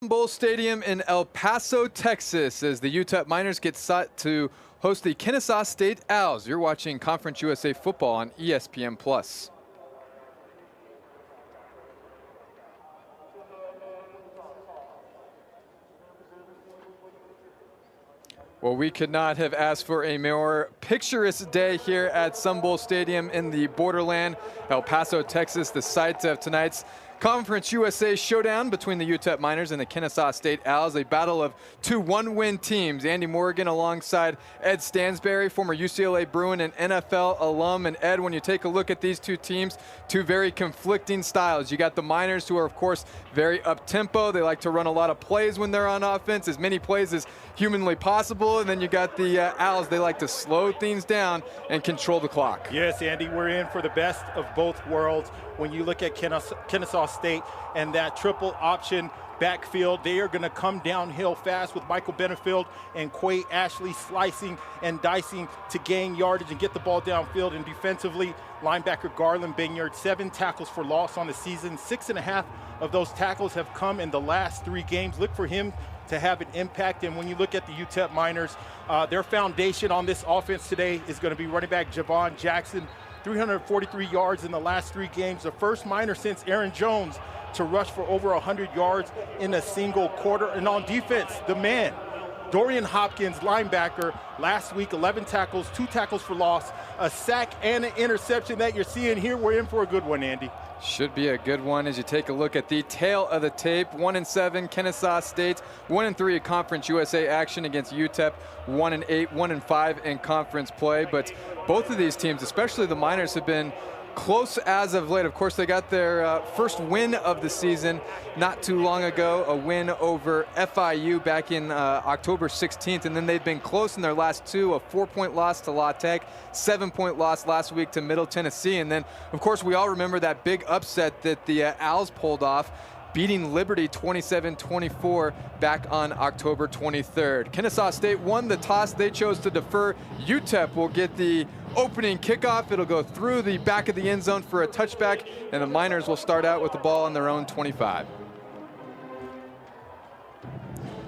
Bowl Stadium in El Paso, Texas, as the UTEP Miners get set to host the Kennesaw State Owls. You're watching Conference USA football on ESPN+. Well, we could not have asked for a more picturesque day here at Sun Bowl Stadium in the borderland, El Paso, Texas, the site of tonight's Conference USA showdown between the UTEP Miners and the Kennesaw State Owls, a battle of two one-win teams. Andy Morgan alongside Ed Stansberry, former UCLA Bruin and NFL alum. And Ed, when you take a look at these two teams, two very conflicting styles. You got the Miners, who are, of course, very up-tempo. They like to run a lot of plays when they're on offense, as many plays as humanly possible. And then you got the Owls. They like to slow things down and control the clock. Yes, Andy, we're in for the best of both worlds. When you look at Kennesaw State and that triple option backfield, they are going to come downhill fast with Michael Benefield and Quay Ashley slicing and dicing to gain yardage and get the ball downfield. And defensively, linebacker Garland Binyard, 7 tackles for loss on the season. 6.5 of those tackles have come in the last 3 games. Look for him to have an impact. And when you look at the UTEP Miners, their foundation on this offense today is going to be running back Javon Jackson, 343 yards in the last 3 games. The first Miner since Aaron Jones to rush for over 100 yards in a single quarter. And on defense, the man, Dorian Hopkins, linebacker, last week, 11 tackles, 2 tackles for loss, a sack and an interception that you're seeing here. We're in for a good one, Andy. Should be a good one as you take a look at the tail of the tape. 1-7 Kennesaw State, 1-3 in Conference USA action against UTEP, 1-8, 1-5 in conference play. But both of these teams, especially the Miners, have been close as of late. Of course, they got their first win of the season not too long ago, a win over FIU back in October 16th, and then they've been close in their last 2, a 4-point loss to La Tech, 7-point loss last week to Middle Tennessee, and then, of course, we all remember that big upset that the Owls pulled off, beating Liberty 27-24 back on October 23rd. Kennesaw State won the toss. They chose to defer. UTEP will get the opening kickoff. It'll go through the back of the end zone for a touchback, and the Miners will start out with the ball on their own 25.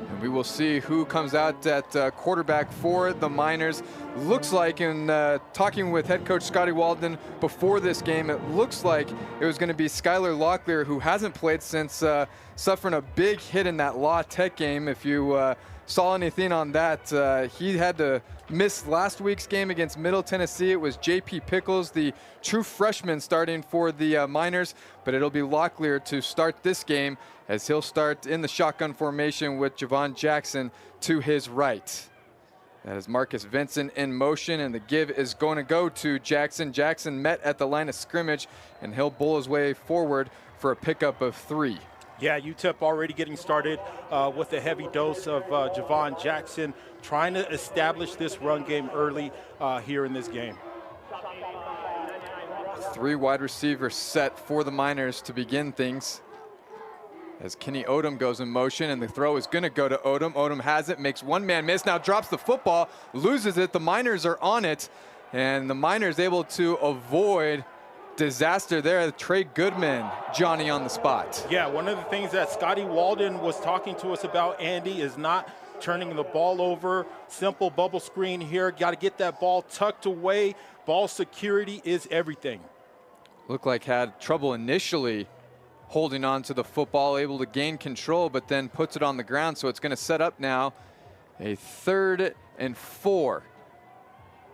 And we will see who comes out at quarterback for the Miners. Looks like, in talking with head coach Scotty Walden before this game, it looks like it was going to be Skylar Locklear, who hasn't played since suffering a big hit in that La Tech game. If you saw anything on that, he had to miss last week's game against Middle Tennessee. It was J.P. Pickles, the true freshman, starting for the Miners, but it'll be Locklear to start this game, as he'll start in the shotgun formation with Javon Jackson to his right. That is Marcus Vincent in motion, and the give is going to go to Jackson. Jackson met at the line of scrimmage, and he'll bull his way forward for a pickup of 3. Yeah, UTEP already getting started with a heavy dose of Javon Jackson, trying to establish this run game early here in this game. 3 wide receivers set for the Miners to begin things, as Kenny Odom goes in motion, and the throw is going to go to Odom. Odom has it, makes one man miss, now drops the football, loses it. The Miners are on it, and the Miners able to avoid disaster there. Trey Goodman, Johnny on the spot. Yeah, one of the things that Scotty Walden was talking to us about, Andy, is not turning the ball over. Simple bubble screen here. Got to get that ball tucked away. Ball security is everything. Looked like had trouble initially holding on to the football, able to gain control, but then puts it on the ground. So it's going to set up now a 3rd and 4.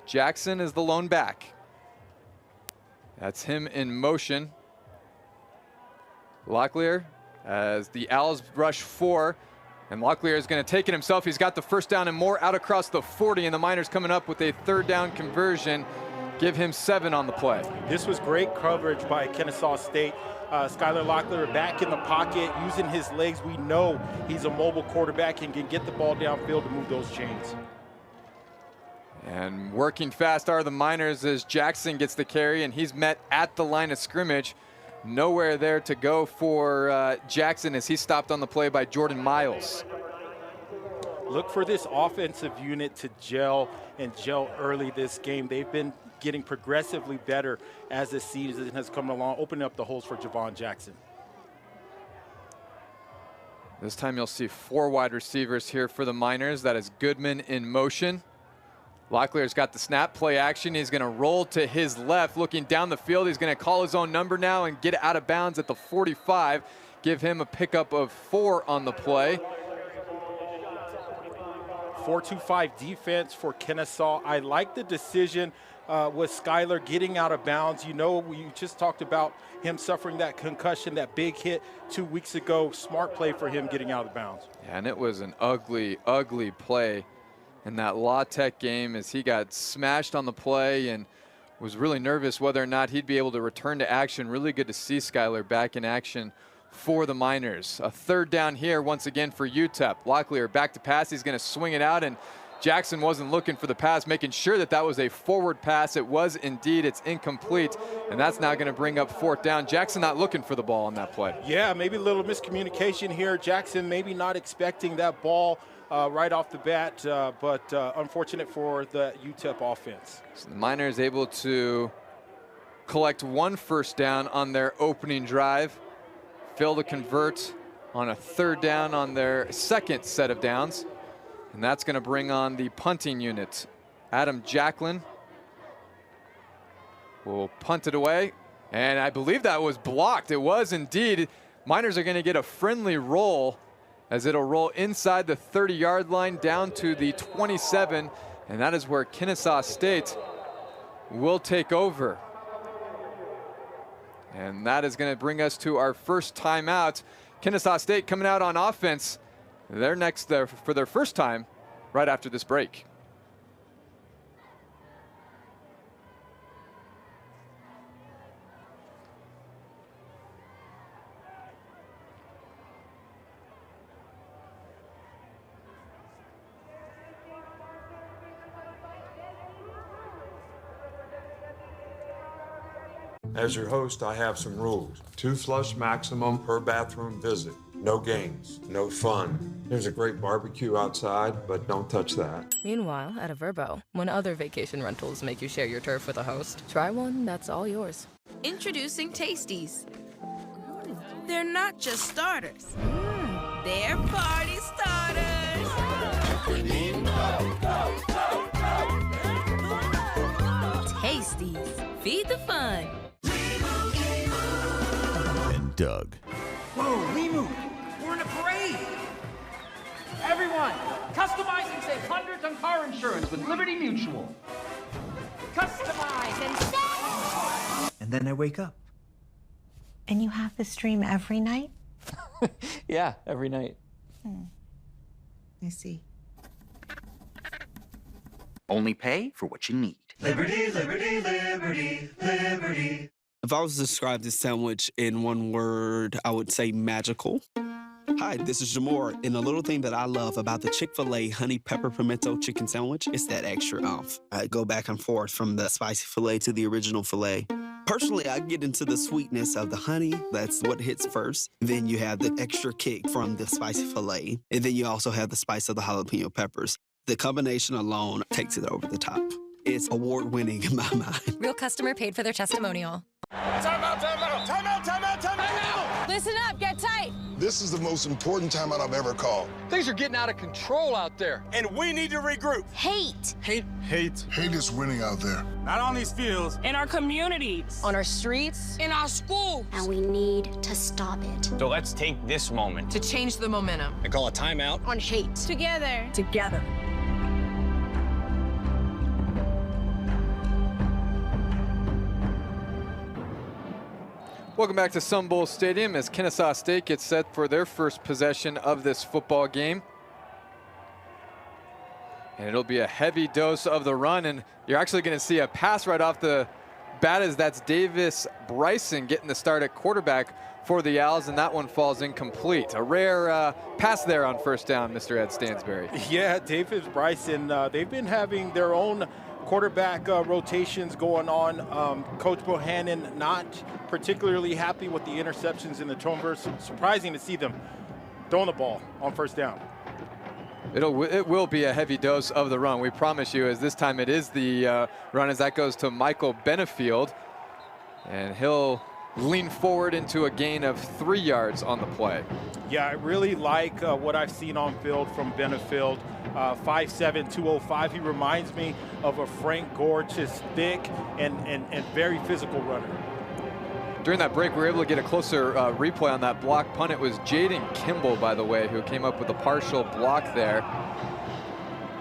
Jackson is the lone back. That's him in motion. Locklear as the Owls rush 4. And Locklear is going to take it himself. He's got the first down and more out across the 40. And the Miners coming up with a 3rd down conversion. Give him 7 on the play. This was great coverage by Kennesaw State. Skylar Locklear back in the pocket, using his legs. We know he's a mobile quarterback and can get the ball downfield to move those chains. And working fast are the Miners as Jackson gets the carry, and he's met at the line of scrimmage. Nowhere there to go for Jackson as he's stopped on the play by Jordan Miles. Look for this offensive unit to gel early this game. They've been getting progressively better as the season has come along, opening up the holes for Javon Jackson. This time you'll see 4 wide receivers here for the Miners. That is Goodman in motion. Locklear's got the snap, play action. He's going to roll to his left, looking down the field. He's going to call his own number now and get out of bounds at the 45. Give him a pickup of 4 on the play. 4-2-5 defense for Kennesaw. I like the decision with Skylar getting out of bounds. You know, we just talked about him suffering that concussion, that big hit 2 weeks ago. Smart play for him getting out of bounds. Yeah, and it was an ugly, ugly play in that La Tech game as he got smashed on the play and was really nervous whether or not he'd be able to return to action. Really good to see Skylar back in action for the Miners. A 3rd down here once again for UTEP. Locklear back to pass. He's going to swing it out, and Jackson wasn't looking for the pass, making sure that that was a forward pass. It was indeed. It's incomplete, and that's now going to bring up 4th down. Jackson not looking for the ball on that play. Yeah, maybe a little miscommunication here. Jackson maybe not expecting that ball right off the bat, but unfortunate for the UTEP offense. So the Miners able to collect 1 first down on their opening drive. Fail to convert on a 3rd down on their 2nd set of downs. And that's going to bring on the punting unit. Adam Jacklin will punt it away. And I believe that was blocked. It was indeed. Miners are going to get a friendly roll as it'll roll inside the 30-yard line down to the 27. And that is where Kennesaw State will take over. And that is going to bring us to our first timeout. Kennesaw State coming out on offense. They're next there for their first time right after this break. As your host, I have some rules. 2 flush maximum per bathroom visit. No games, no fun. There's a great barbecue outside, but don't touch that. Meanwhile, at a Verbo, when other vacation rentals make you share your turf with a host, try one that's all yours. Introducing Tasties. They're not just starters. They're party starters. Tasties. Feed the fun. And Doug. Whoa, Limu, we're in a parade. Everyone, customize and save hundreds on car insurance with Liberty Mutual. Customize and save. And then I wake up. And you have the stream every night? Yeah, every night. I see. Only pay for what you need. Liberty, liberty, liberty, liberty. If I was to describe this sandwich in one word, I would say magical. Hi, this is Jamor, and the little thing that I love about the Chick-fil-A honey pepper pimento chicken sandwich is that extra oomph. I go back and forth from the spicy filet to the original filet. Personally, I get into the sweetness of the honey. That's what hits first. Then you have the extra kick from the spicy filet, and then you also have the spice of the jalapeno peppers. The combination alone takes it over the top. It's award-winning in my mind. Real customer paid for their testimonial. Time out, time out, time out, time out, time out! Listen up, get tight. This is the most important timeout I've ever called. Things are getting out of control out there. And we need to regroup. Hate. Hate is winning out there. Not on these fields. In our communities. On our streets. In our schools. And we need to stop it. So let's take this moment to change the momentum. And call a timeout on hate. Together. Together. Welcome back to Sun Bowl Stadium as Kennesaw State gets set for their first possession of this football game. And it'll be a heavy dose of the run, and you're actually going to see a pass right off the bat as that's Davis Bryson getting the start at quarterback for the Owls, and that one falls incomplete. A rare pass there on first down, Mr. Ed Stansberry. Yeah, Davis Bryson, they've been having their own quarterback rotations going on. Coach Bohannon not particularly happy with the interceptions and the turnovers. Surprising to see them throwing the ball on first down. It will be a heavy dose of the run, we promise you, as this time it is the run as that goes to Michael Benefield. And he'll lean forward into a gain of 3 yards on the play. Yeah, I really like what I've seen on field from Benefield. 5'7", 205. He reminds me of a Frank Gore, just thick and very physical runner. During that break, we were able to get a closer replay on that block punt. It was Jaden Kimball, by the way, who came up with a partial block there.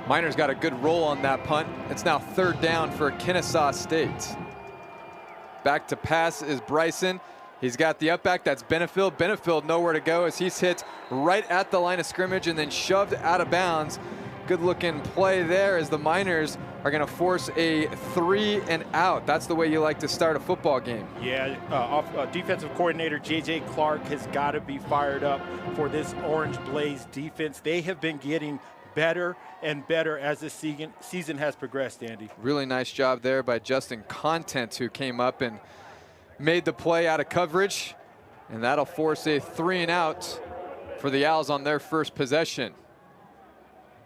Miners got a good roll on that punt. It's now 3rd down for Kennesaw State. Back to pass is Bryson. He's got the up back, that's Benefield. Benefield nowhere to go as he's hit right at the line of scrimmage and then shoved out of bounds. Good looking play there as the Miners are gonna force a 3 and out. That's the way you like to start a football game. Yeah, defensive coordinator J.J. Clark has got to be fired up for this Orange Blaze defense. They have been getting better and better as the season has progressed, Andy. Really nice job there by Justin Content, who came up and made the play out of coverage, and that'll force a 3 and out for the Owls on their first possession.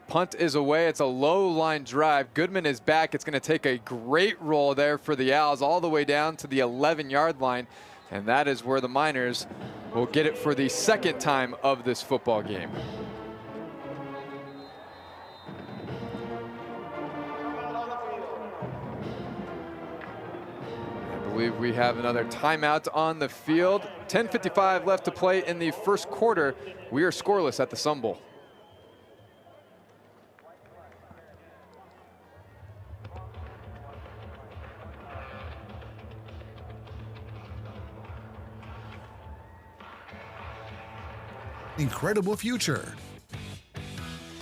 Punt is away. It's a low line drive. Goodman is back. It's going to take a great roll there for the Owls all the way down to the 11-yard line, and that is where the Miners will get it for the 2nd time of this football game. I believe we have another timeout on the field. 10:55 left to play in the first quarter. We are scoreless at the Sun Bowl. Incredible future.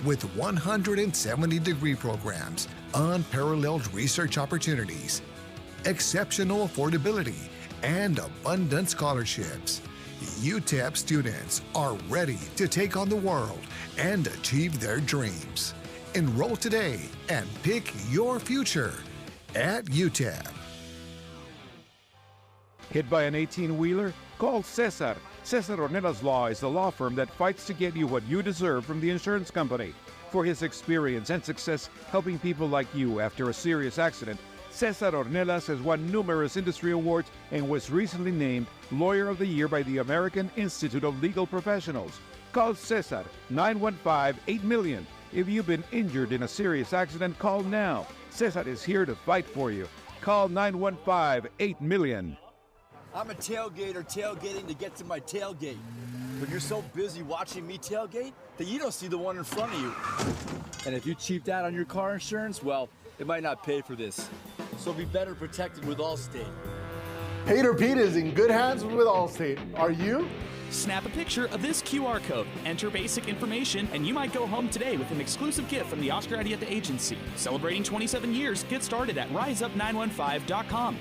With 170-degree programs, unparalleled research opportunities, exceptional affordability, and abundant scholarships, UTEP students are ready to take on the world and achieve their dreams. Enroll today and pick your future at UTEP. Hit by an 18-wheeler? Call Cesar. Cesar Ornelas Law is the law firm that fights to get you what you deserve from the insurance company. For his experience and success helping people like you after a serious accident, Cesar Ornelas has won numerous industry awards and was recently named Lawyer of the Year by the American Institute of Legal Professionals. Call Cesar 915-8000000. If you've been injured in a serious accident, call now. Cesar is here to fight for you. Call 915-8000000. I'm a tailgater tailgating to get to my tailgate. But you're so busy watching me tailgate that you don't see the one in front of you. And if you cheaped out on your car insurance, well, it might not pay for this. So be better protected with Allstate. Hater Pete is in good hands with Allstate. Are you? Snap a picture of this QR code, enter basic information, and you might go home today with an exclusive gift from the Oscar Arieta Agency. Celebrating 27 years, get started at riseup915.com.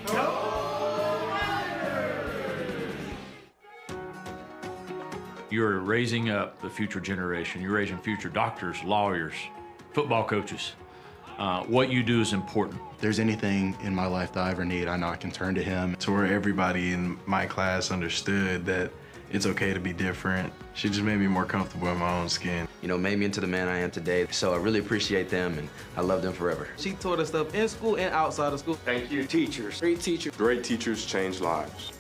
You're raising up the future generation. You're raising future doctors, lawyers, football coaches. What you do is important. If there's anything in my life that I ever need, I know I can turn to him. To where everybody in my class understood that it's okay to be different. She just made me more comfortable in my own skin. You know, made me into the man I am today. So I really appreciate them, and I love them forever. She taught us stuff in school and outside of school. Thank you, teachers. Great teachers. Great teachers change lives.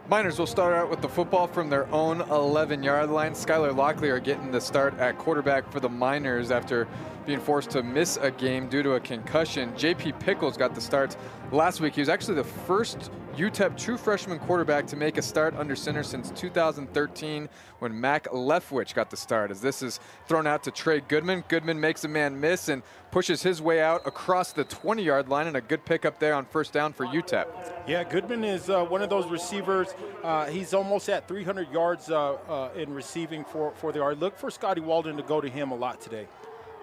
Miners will start out with the football from their own 11-yard line. Skylar Locklear getting the start at quarterback for the Miners after being forced to miss a game due to a concussion. JP Pickles got the start last week. He was actually the first UTEP true freshman quarterback to make a start under center since 2013 when Mac Leftwich got the start, as this is thrown out to Trey Goodman. Goodman makes a man miss and pushes his way out across the 20-yard line, and a good pickup there on first down for UTEP. Yeah, Goodman is one of those receivers. He's almost at 300 yards in receiving for the yard. Look for Scotty Walden to go to him a lot today.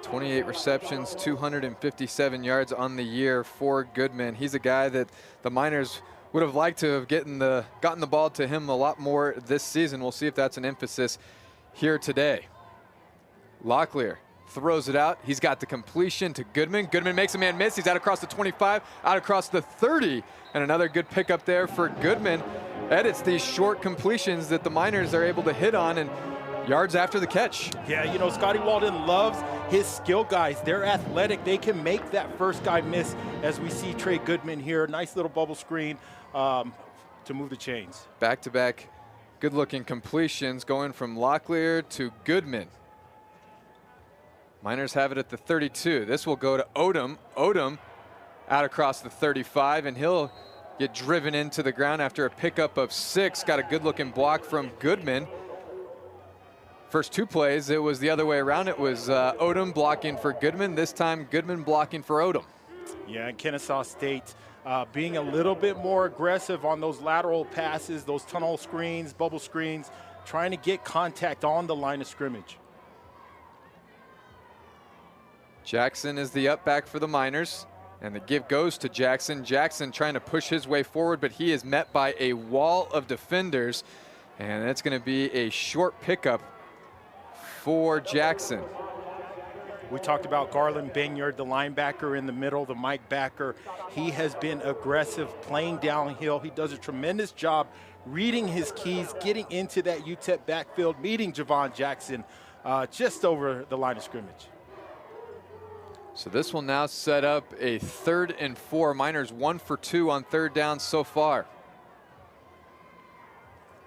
28 receptions, 257 yards on the year for Goodman. He's a guy that the Miners would have liked to have gotten the ball to him a lot more this season. We'll see if that's an emphasis here today. Locklear throws it out. He's got the completion to Goodman. Goodman makes a man miss. He's out across the 25, out across the 30, and another good pickup there for Goodman. Ed, it's these short completions that the Miners are able to hit on, and yards after the catch. Yeah, you know, Scotty Walden loves his skill guys. They're athletic. They can make that first guy miss, as we see Trey Goodman here. Nice little bubble screen to move the chains. Back-to-back good-looking completions going from Locklear to Goodman. Miners have it at the 32. This will go to Odom. Odom out across the 35, and he'll get driven into the ground after a pickup of 6. Got a good-looking block from Goodman. First 2 plays, it was the other way around. It was Odom blocking for Goodman. This time, Goodman blocking for Odom. Yeah, and Kennesaw State being a little bit more aggressive on those lateral passes, those tunnel screens, bubble screens, trying to get contact on the line of scrimmage. Jackson is the up back for the Miners, and the give goes to Jackson. Jackson trying to push his way forward, but he is met by a wall of defenders, and it's going to be a short pickup for Jackson. We talked about Garland Benyard, the linebacker in the middle, the Mike backer. He has been aggressive, playing downhill. He does a tremendous job reading his keys, getting into that UTEP backfield, meeting Javon Jackson just over the line of scrimmage. So this will now set up a 3rd and 4. Miners 1 for 2 on 3rd down so far.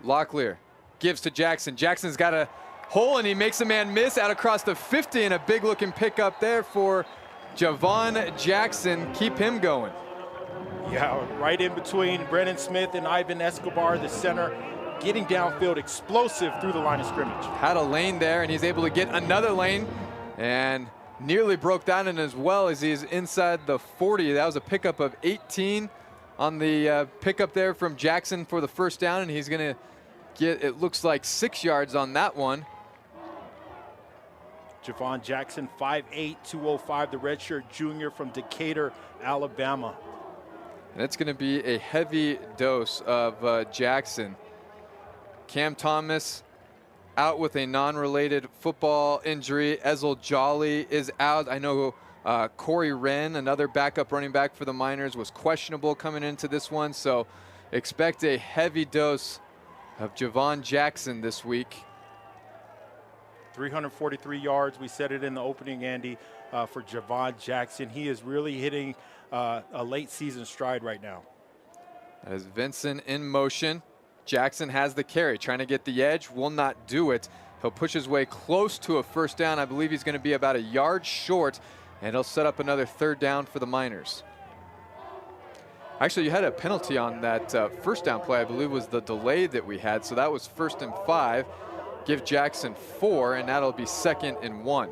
Locklear gives to Jackson. Jackson's got a hole, and he makes a man miss out across the 50, and a big looking pickup there for Javon Jackson. Keep him going. Yeah, right in between Brennan Smith and Ivan Escobar, the center, getting downfield, explosive through the line of scrimmage. Had a lane there, and he's able to get another lane, and nearly broke down in as well as he's inside the 40. That was a pickup of 18 on the pickup there from Jackson for the first down, and he's going to get, it looks like, 6 yards on that one. Javon Jackson, 5'8", 205, the redshirt junior from Decatur, Alabama. And it's going to be a heavy dose of Jackson. Cam Thomas out with a non-related football injury. Ezel Jolly is out. I know Corey Wren, another backup running back for the Miners, was questionable coming into this one. So expect a heavy dose of Javon Jackson this week. 343 yards. We said it in the opening, Andy, for Javon Jackson. He is really hitting a late season stride right now. That is Vincent in motion. Jackson has the carry, trying to get the edge, will not do it. He'll push his way close to a first down. I believe he's going to be about a yard short, and he'll set up another 3rd down for the Miners. Actually, you had a penalty on that first down play. I believe was the delay that we had, so that was 1st and 5. Give Jackson 4, and that'll be 2nd and 1.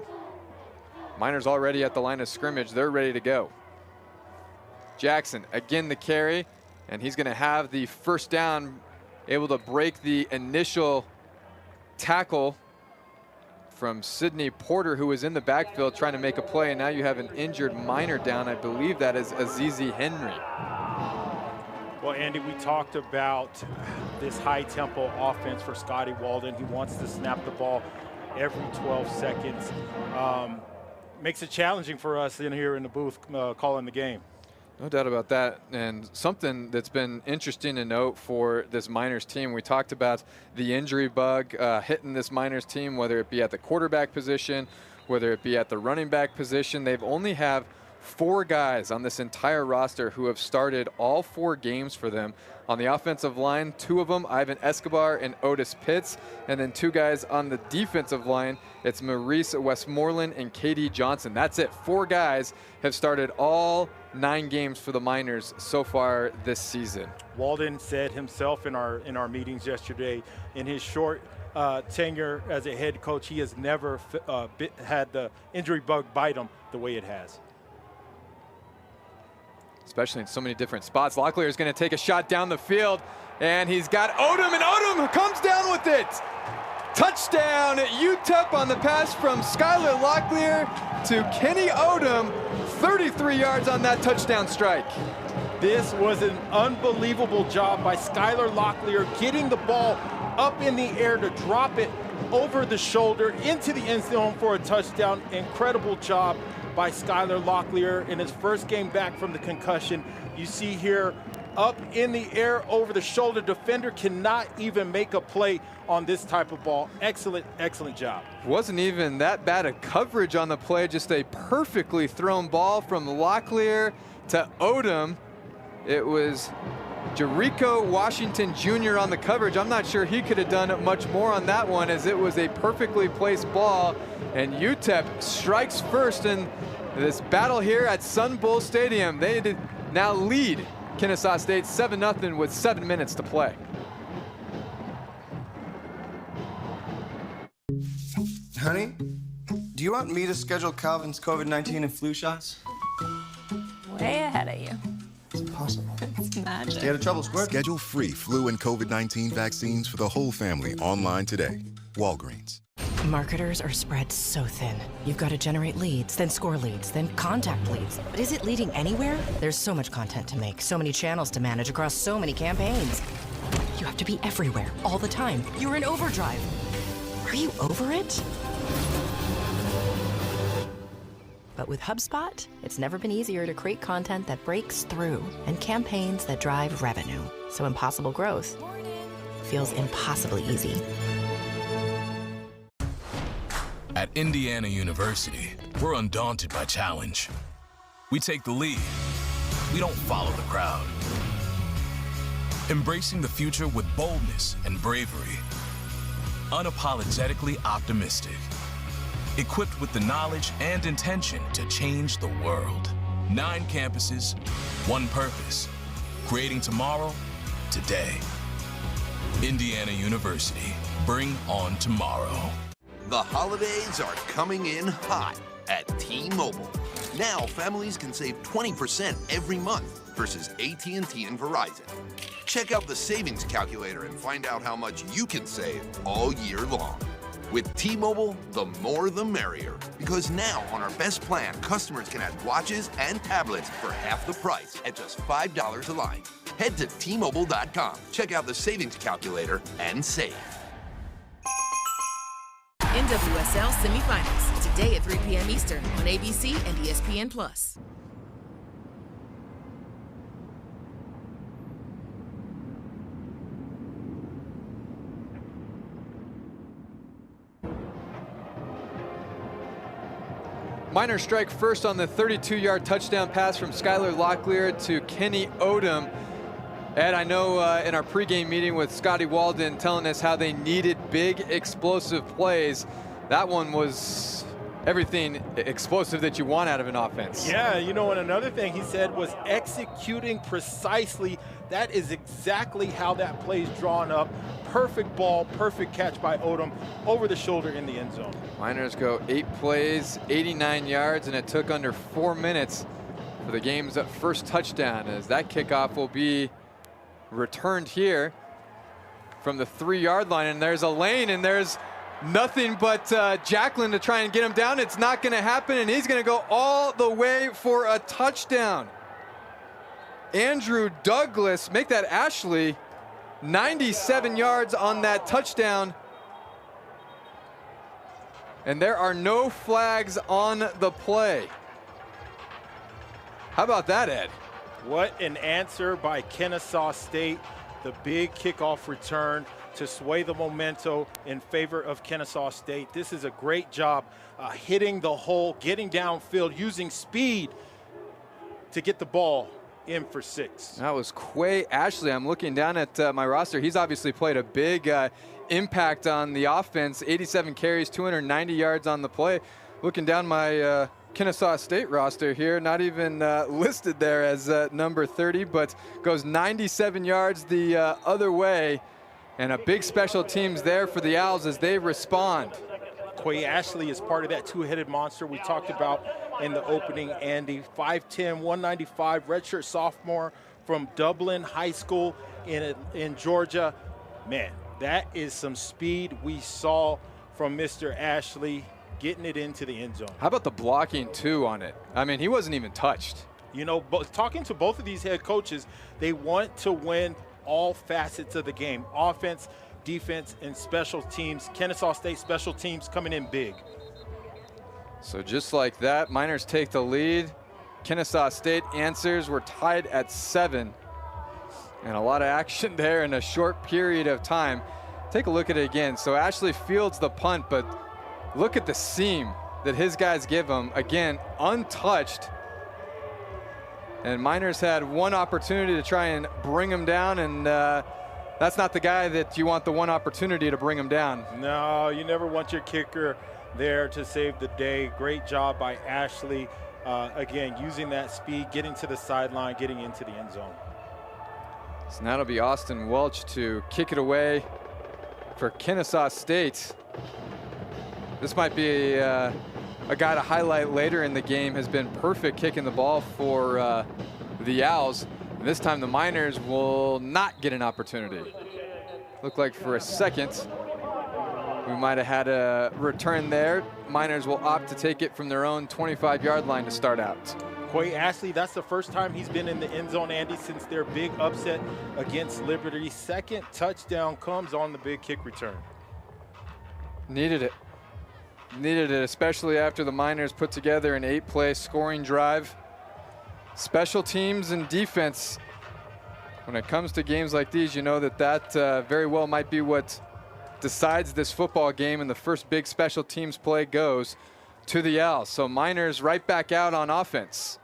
Miners already at the line of scrimmage. They're ready to go. Jackson, again the carry, and he's going to have the first down, able to break the initial tackle from Sidney Porter, who was in the backfield trying to make a play, and now you have an injured Miner down. I believe that is Azizi Henry. Well, Andy, we talked about this high-tempo offense for Scotty Walden. He wants to snap the ball every 12 seconds. Makes it challenging for us in here in the booth calling the game. No doubt about that. And something that's been interesting to note for this Miners team, we talked about the injury bug hitting this Miners team, whether it be at the quarterback position, whether it be at the running back position. They've only have 4 guys on this entire roster who have started all 4 games for them. On the offensive line, 2 of them, Ivan Escobar and Otis Pitts, and then 2 guys on the defensive line. It's Maurice Westmoreland and KD Johnson. That's it. 4 guys have started all 9 games for the Miners so far this season. Walden said himself in our meetings yesterday, in his short tenure as a head coach, he has never had the injury bug bite him the way it has. Especially in so many different spots. Locklear is going to take a shot down the field, and he's got Odom, and Odom comes down with it. Touchdown UTEP on the pass from Skylar Locklear to Kenny Odom. 33 yards on that touchdown strike. This was an unbelievable job by Skylar Locklear, getting the ball up in the air to drop it over the shoulder into the end zone for a touchdown. Incredible job by Skylar Locklear in his first game back from the concussion. You see here up in the air over the shoulder. Defender cannot even make a play on this type of ball. Excellent, excellent job. Wasn't even that bad a coverage on the play, just a perfectly thrown ball from Locklear to Odom. It was Jericho Washington Jr. on the coverage. I'm not sure he could have done much more on that one, as it was a perfectly placed ball. And UTEP strikes first in this battle here at Sun Bowl Stadium. They now lead Kennesaw State 7-0 with 7 minutes to play. Honey, do you want me to schedule Calvin's COVID-19 and flu shots? Way ahead of you. It's impossible. It's magic. Stay out of trouble, Squirt. Schedule free flu and COVID-19 vaccines for the whole family online today. Walgreens. Marketers are spread so thin. You've got to generate leads, then score leads, then contact leads. But is it leading anywhere? There's so much content to make, so many channels to manage across so many campaigns. You have to be everywhere, all the time. You're in overdrive. Are you over it? But with HubSpot, it's never been easier to create content that breaks through and campaigns that drive revenue. So impossible growth feels impossibly easy. At Indiana University, we're undaunted by challenge. We take the lead. We don't follow the crowd. Embracing the future with boldness and bravery. Unapologetically optimistic. Equipped with the knowledge and intention to change the world. 9 campuses, 1 purpose. Creating tomorrow, today. Indiana University. Bring on tomorrow. The holidays are coming in hot at T-Mobile. Now families can save 20% every month versus AT&T and Verizon. Check out the savings calculator and find out how much you can save all year long. With T-Mobile, the more the merrier. Because now on our best plan, customers can add watches and tablets for half the price at just $5 a line. Head to T-Mobile.com, check out the savings calculator, and save. NWSL semifinals today at 3 p.m. Eastern on ABC and ESPN+. Miners strike first on the 32-yard touchdown pass from Skylar Locklear to Kenny Odom. Ed, I know in our pregame meeting with Scotty Walden telling us how they needed big explosive plays. That one was everything explosive that you want out of an offense. Yeah, you know, and another thing he said was executing precisely. That is exactly how that play is drawn up. Perfect ball, perfect catch by Odom over the shoulder in the end zone. Miners go 8 plays, 89 yards, and it took under 4 minutes for the game's first touchdown, as that kickoff will be returned here from the 3-yard line. And there's a lane, and there's nothing but Jacklin to try and get him down. It's not going to happen, and he's going to go all the way for a touchdown. Andrew Douglas, make that Ashley, 97 yards on that touchdown. And there are no flags on the play. How about that, Ed? What an answer by Kennesaw State. The big kickoff return to sway the momentum in favor of Kennesaw State. This is a great job hitting the hole, getting downfield, using speed to get the ball in for 6. That was Quay Ashley. I'm looking down at my roster. He's obviously played a big impact on the offense. 87 carries, 290 yards on the play. Looking down my Kennesaw State roster here, not even listed there as number 30, but goes 97 yards the other way. And a big special teams there for the Owls as they respond. Quay Ashley is part of that two-headed monster we talked about in the opening, Andy. 5'10", 195, redshirt sophomore from Dublin High School in Georgia. Man, that is some speed we saw from Mr. Ashley getting it into the end zone. How about the blocking, too, on it? I mean, he wasn't even touched. You know, talking to both of these head coaches, they want to win all facets of the game: offense, defense, and special teams. Kennesaw State special teams coming in big. So just like that, Miners take the lead. Kennesaw State answers. We're tied at 7. And a lot of action there in a short period of time. Take a look at it again. So Ashley fields the punt, but look at the seam that his guys give him. Again, untouched. And Miners had one opportunity to try and bring him down, and that's not the guy that you want the one opportunity to bring him down. No, you never want your kicker there to save the day. Great job by Ashley. Again, using that speed, getting to the sideline, getting into the end zone. So now it'll be Austin Welch to kick it away for Kennesaw State. This might be a guy to highlight later in the game. Has been perfect kicking the ball for the Owls. And this time the Miners will not get an opportunity. Looked like for a second we might have had a return there. Miners will opt to take it from their own 25-yard line to start out. Quay Ashley, that's the first time he's been in the end zone, Andy, since their big upset against Liberty. Second touchdown comes on the big kick return. Needed it. Needed it, especially after the Miners put together an 8-play scoring drive. Special teams and defense, when it comes to games like these, you know that very well might be what decides this football game, and the first big special teams play goes to the Owls. So Miners right back out on offense.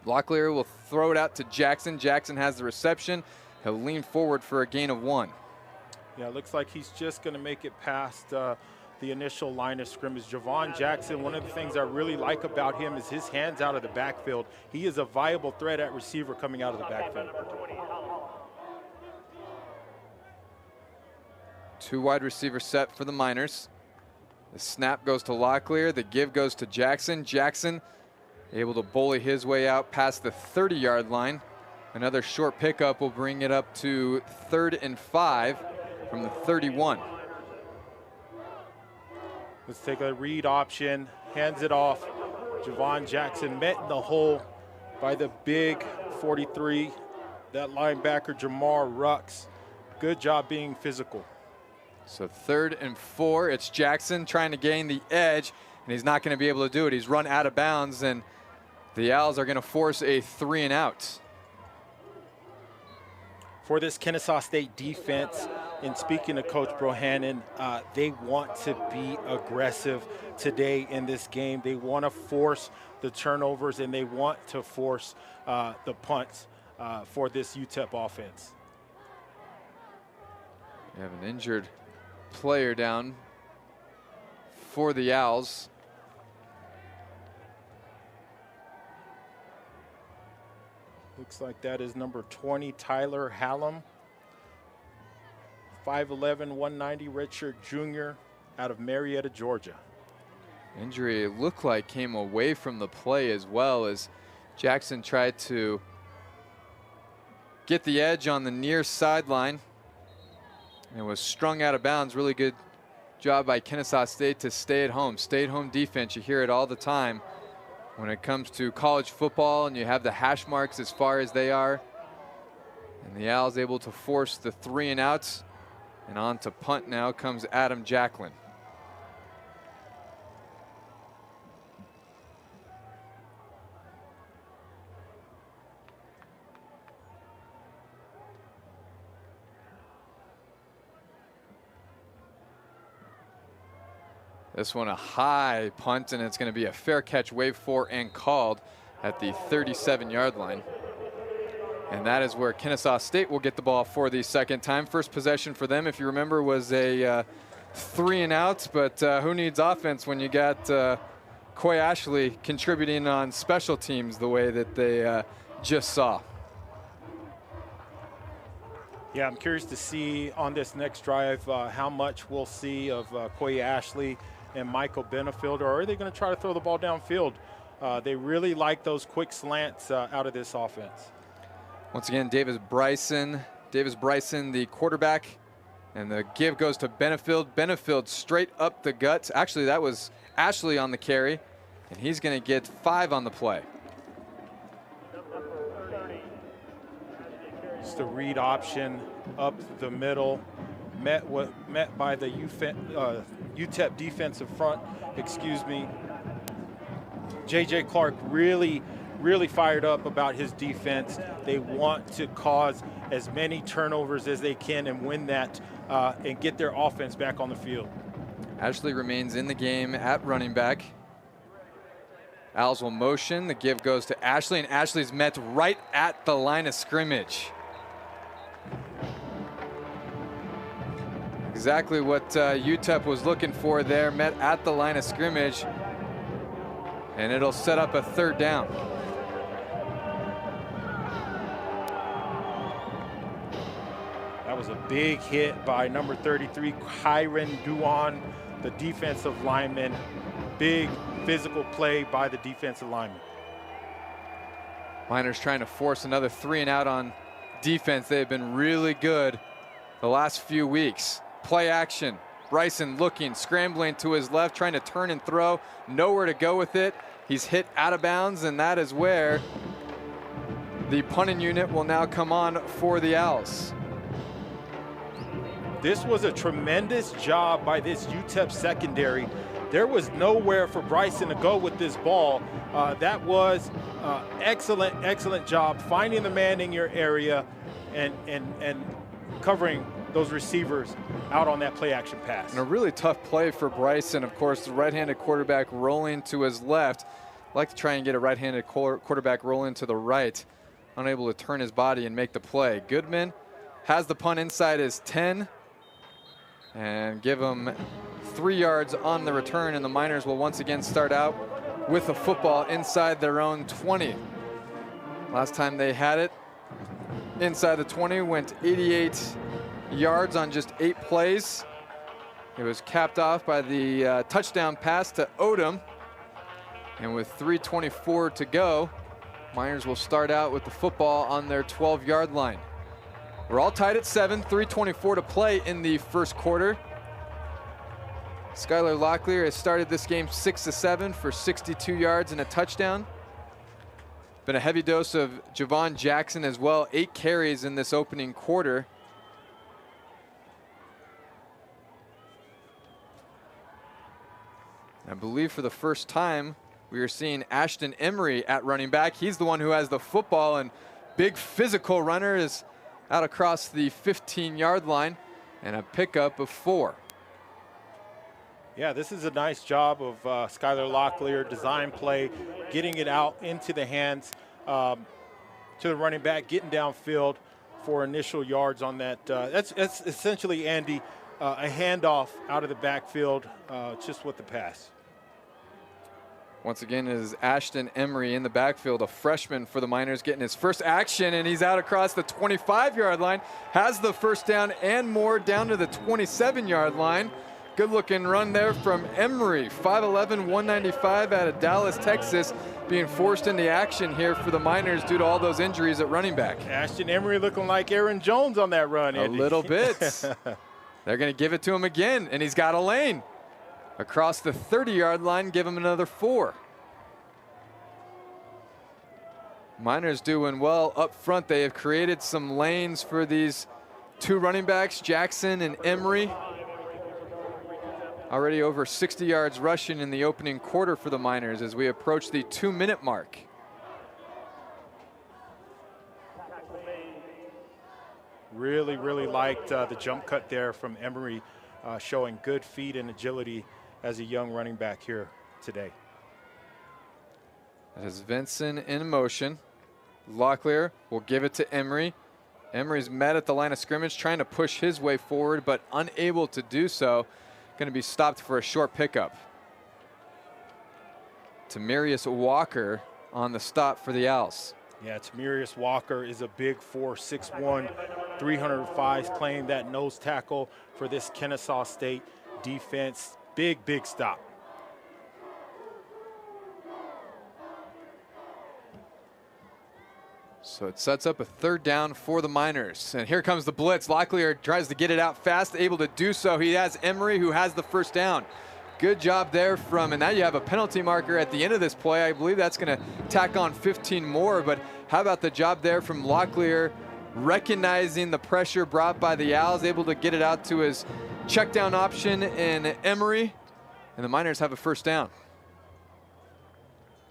Locklear will throw it out to Jackson. Jackson has the reception. He'll lean forward for a gain of 1. Yeah, it looks like he's just going to make it past the initial line of scrimmage. Javon Jackson, one of the things I really like about him is his hands out of the backfield. He is a viable threat at receiver coming out of the backfield. 2 wide receiver set for the Miners. The snap goes to Locklear. The give goes to Jackson. Jackson able to bully his way out past the 30-yard line. Another short pickup will bring it up to 3rd and 5 from the 31. Let's take a read option, hands it off. Javon Jackson met in the hole by the big 43. That linebacker, Jamar Rux. Good job being physical. So 3rd and 4, it's Jackson trying to gain the edge, and he's not going to be able to do it. He's run out of bounds, and the Owls are going to force a 3 and out. For this Kennesaw State defense, and speaking to Coach Brohannon, they want to be aggressive today in this game. They want to force the turnovers, and they want to force the punts for this UTEP offense. We have an injured player down for the Owls. Looks like that is number 20, Tyler Hallam. 5'11", 190, redshirt junior out of Marietta, Georgia. Injury, it looked like, came away from the play as well, as Jackson tried to get the edge on the near sideline and was strung out of bounds. Really good job by Kennesaw State to stay at home. Stay at home defense, you hear it all the time when it comes to college football, and you have the hash marks as far as they are. And the Owls able to force the 3 and outs. And on to punt now comes Adam Jacklin. This one a high punt, and it's going to be a fair catch, wave for and called at the 37-yard line. And that is where Kennesaw State will get the ball for the second time. First possession for them, if you remember, was a 3 and out, but who needs offense when you got Quay Ashley contributing on special teams the way that they just saw. Yeah, I'm curious to see on this next drive how much we'll see of Quay Ashley and Michael Benefield, or are they going to try to throw the ball downfield? They really like those quick slants out of this offense. Once again, Davis Bryson, the quarterback, and the give goes to Benefield. Benefield straight up the guts. Actually, that was Ashley on the carry, and he's going to get 5 on the play. It's the read option up the middle, met by the UTEP defensive front. J.J. Clark really really fired up about his defense. They want to cause as many turnovers as they can and win that and get their offense back on the field. Ashley remains in the game at running back. Owls will motion. The give goes to Ashley, and Ashley's met right at the line of scrimmage. Exactly what UTEP was looking for there, met at the line of scrimmage. And it'll set up a third down. That was a big hit by number 33, Kyron Duan, the defensive lineman. Big physical play by the defensive lineman. Miners trying to force another 3 and out on defense. They have been really good the last few weeks. Play action. Bryson looking, scrambling to his left, trying to turn and throw. Nowhere to go with it. He's hit out of bounds, and that is where the punting unit will now come on for the Owls. This was a tremendous job by this UTEP secondary. There was nowhere for Bryson to go with this ball. That was excellent job finding the man in your area and covering those receivers out on that play action pass. And a really tough play for Bryson. Of course, the right-handed quarterback rolling to his left. Like to try and get a right-handed quarterback rolling to the right. Unable to turn his body and make the play. Goodman has the punt inside his 10 and give him 3 yards on the return, and the Miners will once again start out with the football inside their own 20. Last time they had it inside the 20, went 88 yards on just 8 plays. It was capped off by the touchdown pass to Odom. And with 3:24 to go, Miners will start out with the football on their 12-yard line. We're all tied at 7, 3:24 to play in the first quarter. Skylar Locklear has started this game 6-7 for 62 yards and a touchdown. Been a heavy dose of Javon Jackson as well, 8 carries in this opening quarter. I believe for the first time we are seeing Ashton Emery at running back. He's the one who has the football, and big physical runner is out across the 15-yard line, and a pickup of 4. Yeah, this is a nice job of Skylar Locklear, design play, getting it out into the hands to the running back, getting downfield for initial yards on that. That's essentially, Andy, a handoff out of the backfield just with the pass. Once again, it is Ashton Emery in the backfield, a freshman for the Miners, getting his first action, and he's out across the 25-yard line, has the first down and more down to the 27-yard line. Good looking run there from Emery, 5'11", 195 out of Dallas, Texas, being forced into action here for the Miners due to all those injuries at running back. Ashton Emery looking like Aaron Jones on that run, Andy. A little bit. They're going to give it to him again, and he's got a lane. Across the 30-yard line, give him another 4. Miners doing well up front. They have created some lanes for these 2 running backs, Jackson and Emery. Already over 60 yards rushing in the opening quarter for the Miners as we approach the 2-minute mark. Really liked the jump cut there from Emery, showing good feet and agility as a young running back here today. That is Vincent in motion. Locklear will give it to Emery. Emery's met at the line of scrimmage, trying to push his way forward, but unable to do so. Going to be stopped for a short pickup. Tamarius Walker on the stop for the Owls. Yeah, Tamarius Walker is a big 4', 6'1", 305, playing that nose tackle for this Kennesaw State defense. Big stop. So it sets up a 3rd down for the Miners. And here comes the blitz. Locklear tries to get it out fast, able to do so. He has Emery, who has the first down. Good job there from, and now you have a penalty marker at the end of this play. I believe that's going to tack on 15 more, but how about the job there from Locklear, recognizing the pressure brought by the Owls, able to get it out to his check down option in Emery, and the Miners have a first down.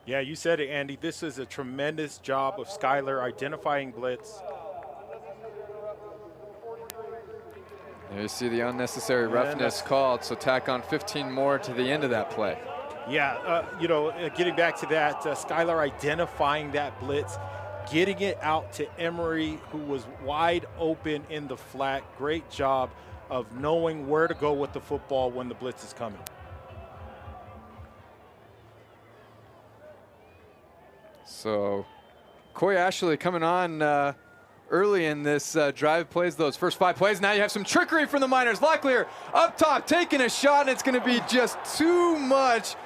Yeah, you said it, Andy. This is a tremendous job of Skylar identifying blitz. There you see the unnecessary roughness called, so tack on 15 more to the end of that play. Yeah, getting back to that, Skylar identifying that blitz, getting it out to Emery, who was wide open in the flat. Great job of knowing where to go with the football when the blitz is coming. So Coy Ashley coming on early in this drive, plays those first 5 plays. Now you have some trickery from the Miners. Locklear up top taking a shot, and it's going to be just too much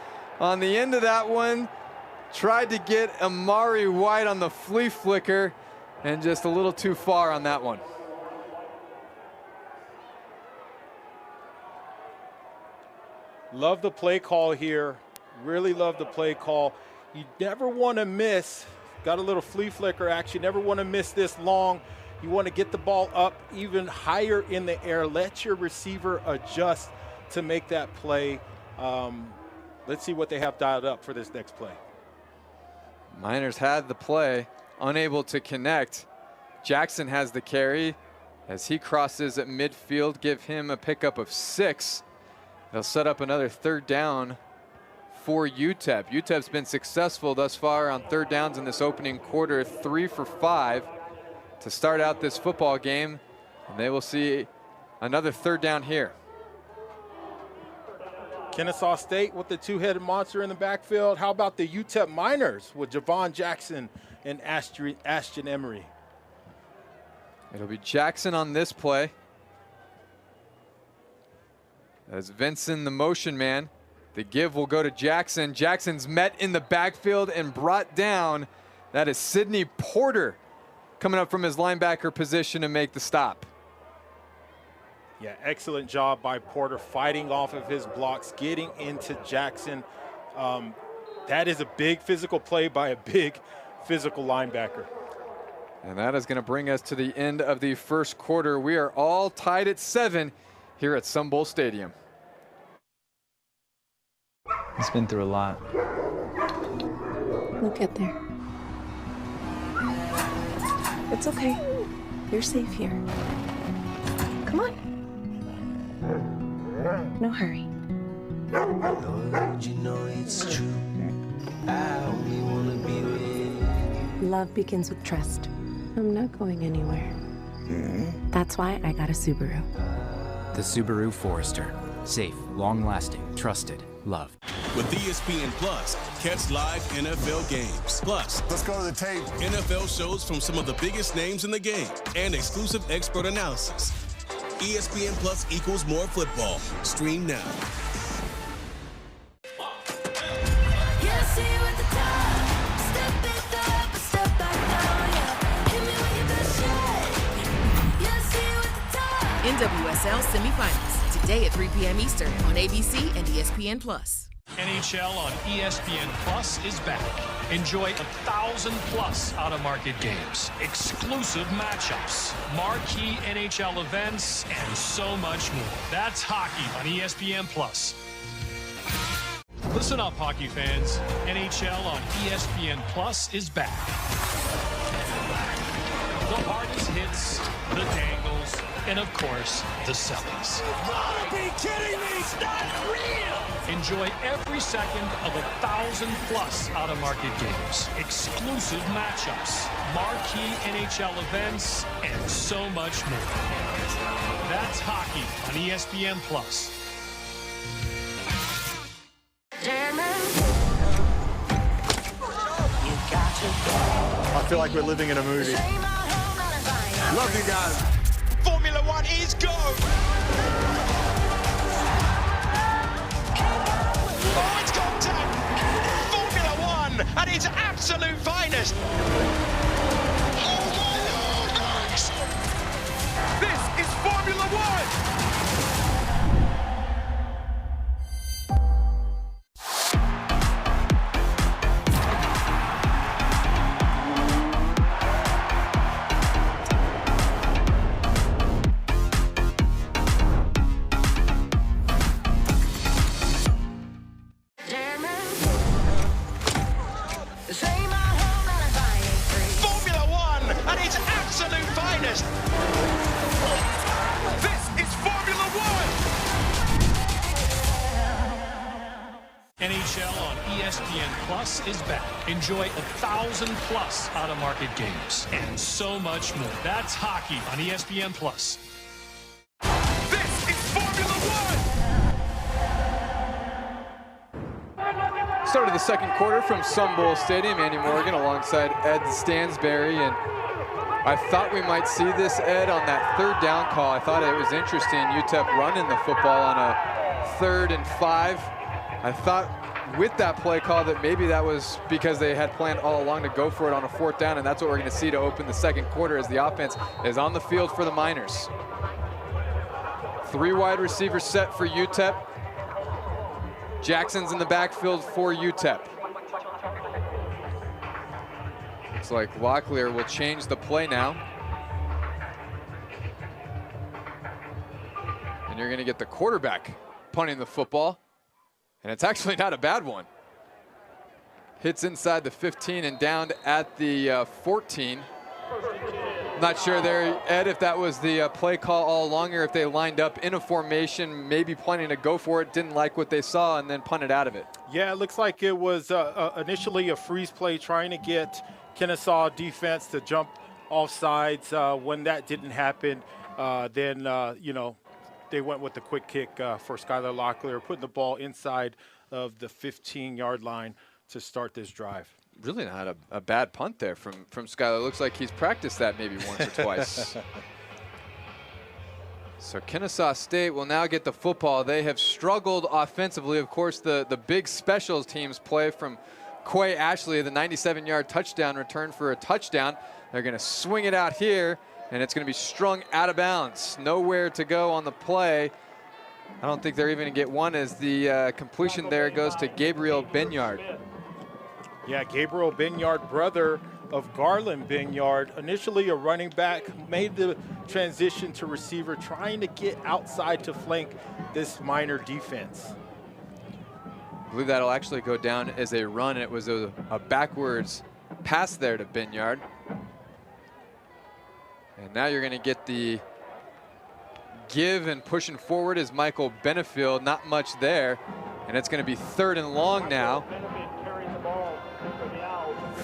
on the end of that one. Tried to get Amari White on the flea flicker, and just a little too far on that one. Love the play call here. Really love the play call. You never want to miss. Got a little flea flicker action. Never want to miss this long. You want to get the ball up even higher in the air. Let your receiver adjust to make that play. Let's see what they have dialed up for this next play. Miners had the play, unable to connect. Jackson has the carry as he crosses at midfield. Give him a pickup of 6. They'll set up another 3rd down for UTEP. UTEP's been successful thus far on 3rd downs in this opening quarter, 3 for 5 to start out this football game, and they will see another 3rd down here. Kennesaw State with the 2-headed monster in the backfield. How about the UTEP Miners with Javon Jackson and Ashton Emery? It'll be Jackson on this play, as Vincent, the motion man. The give will go to Jackson. Jackson's met in the backfield and brought down. That is Sidney Porter coming up from his linebacker position to make the stop. Yeah, excellent job by Porter fighting off of his blocks, getting into Jackson. That is a big physical play by a big physical linebacker. And that is going to bring us to the end of the first quarter. We are all tied at 7 here at Sun Bowl Stadium. He's been through a lot. We'll get there. It's okay. You're safe here. Come on. No hurry. You know it's true. I only wanna be with you. Love begins with trust. I'm not going anywhere. That's why I got a Subaru. The Subaru Forester. Safe, long-lasting, trusted, loved. With ESPN Plus, catch live NFL games. Plus, let's go to the tape. NFL shows from some of the biggest names in the game and exclusive expert analysis. ESPN Plus equals more football. Stream now. NWSL semifinals today at 3 p.m. Eastern on ABC and ESPN Plus. NHL on ESPN Plus is back. Enjoy 1,000+ out-of-market games, exclusive matchups, marquee NHL events, and so much more. That's hockey on ESPN Plus. Listen up, hockey fans. NHL on ESPN Plus is back. The hardest hits, the dangles, and of course, the sellies. You gotta be kidding me! It's not real! Enjoy every second of 1,000+ out-of-market games, exclusive matchups, marquee NHL events, and so much more. That's hockey on ESPN Plus. I feel like we're living in a movie. Love you guys. Formula One is go! Oh, it's contact! Formula One at its absolute finest! Oh my Lord, Max! This is Formula One! ESPN Plus is back. Enjoy 1,000 plus out-of-market games and so much more. That's hockey on ESPN Plus. This is Formula One! Start of the second quarter from Sun Bowl Stadium. Andy Morgan alongside Ed Stansberry, and I thought we might see this, Ed, on that third down call. I thought it was interesting, UTEP running the football on a 3rd and 5. I thought with that play call that maybe that was because they had planned all along to go for it on a 4th down, and that's what we're going to see to open the second quarter as the offense is on the field for the Miners. 3 wide receivers set for UTEP. Jackson's in the backfield for UTEP. Looks like Locklear will change the play now. And you're going to get the quarterback punting the football. And it's actually not a bad one. Hits inside the 15 and down at the 14. Not sure there, Ed, if that was the play call all along or if they lined up in a formation, maybe planning to go for it, didn't like what they saw, and then punted out of it. Yeah, it looks like it was initially a freeze play trying to get Kennesaw defense to jump off sides. When that didn't happen, then, they went with the quick kick for Skylar Locklear, putting the ball inside of the 15-yard line to start this drive. Really not a bad punt there from Skylar. Looks like he's practiced that maybe once or twice. So Kennesaw State will now get the football. They have struggled offensively. Of course, the big specials teams play from Quay Ashley, the 97-yard touchdown return for a touchdown. They're going to swing it out here, and it's going to be strung out of bounds. Nowhere to go on the play. I don't think they're even going to get one as the completion there goes to Gabriel Benyard. Yeah, Gabriel Benyard, brother of Garland Benyard, initially a running back, made the transition to receiver, trying to get outside to flank this Miner defense. I believe that'll actually go down as a run. It was a backwards pass there to Benyard. And now you're going to get the give, and pushing forward is Michael Benefield. Not much there. And it's going to be 3rd and long now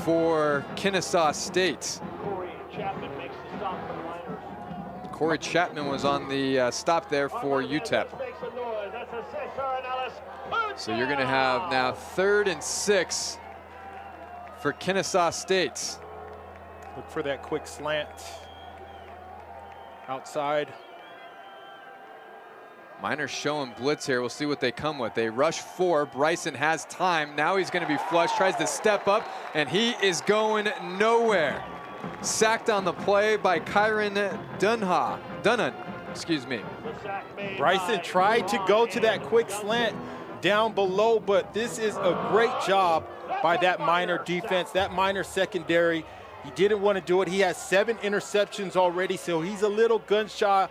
for Kennesaw State. Corey Chapman was on the stop there for UTEP. So you're going to have now 3rd and 6 for Kennesaw State. Look for that quick slant outside. Miners showing blitz here. We'll see what they come with. They rush 4. Bryson has time. Now he's going to be flushed. Tries to step up, and he is going nowhere. Sacked on the play by Kyron Dunnan. Excuse me. Bryson tried to go to that quick slant down below, but this is a great job by that Miner defense, that Miner secondary. He didn't want to do it. He has 7 interceptions already, so he's a little gun shy.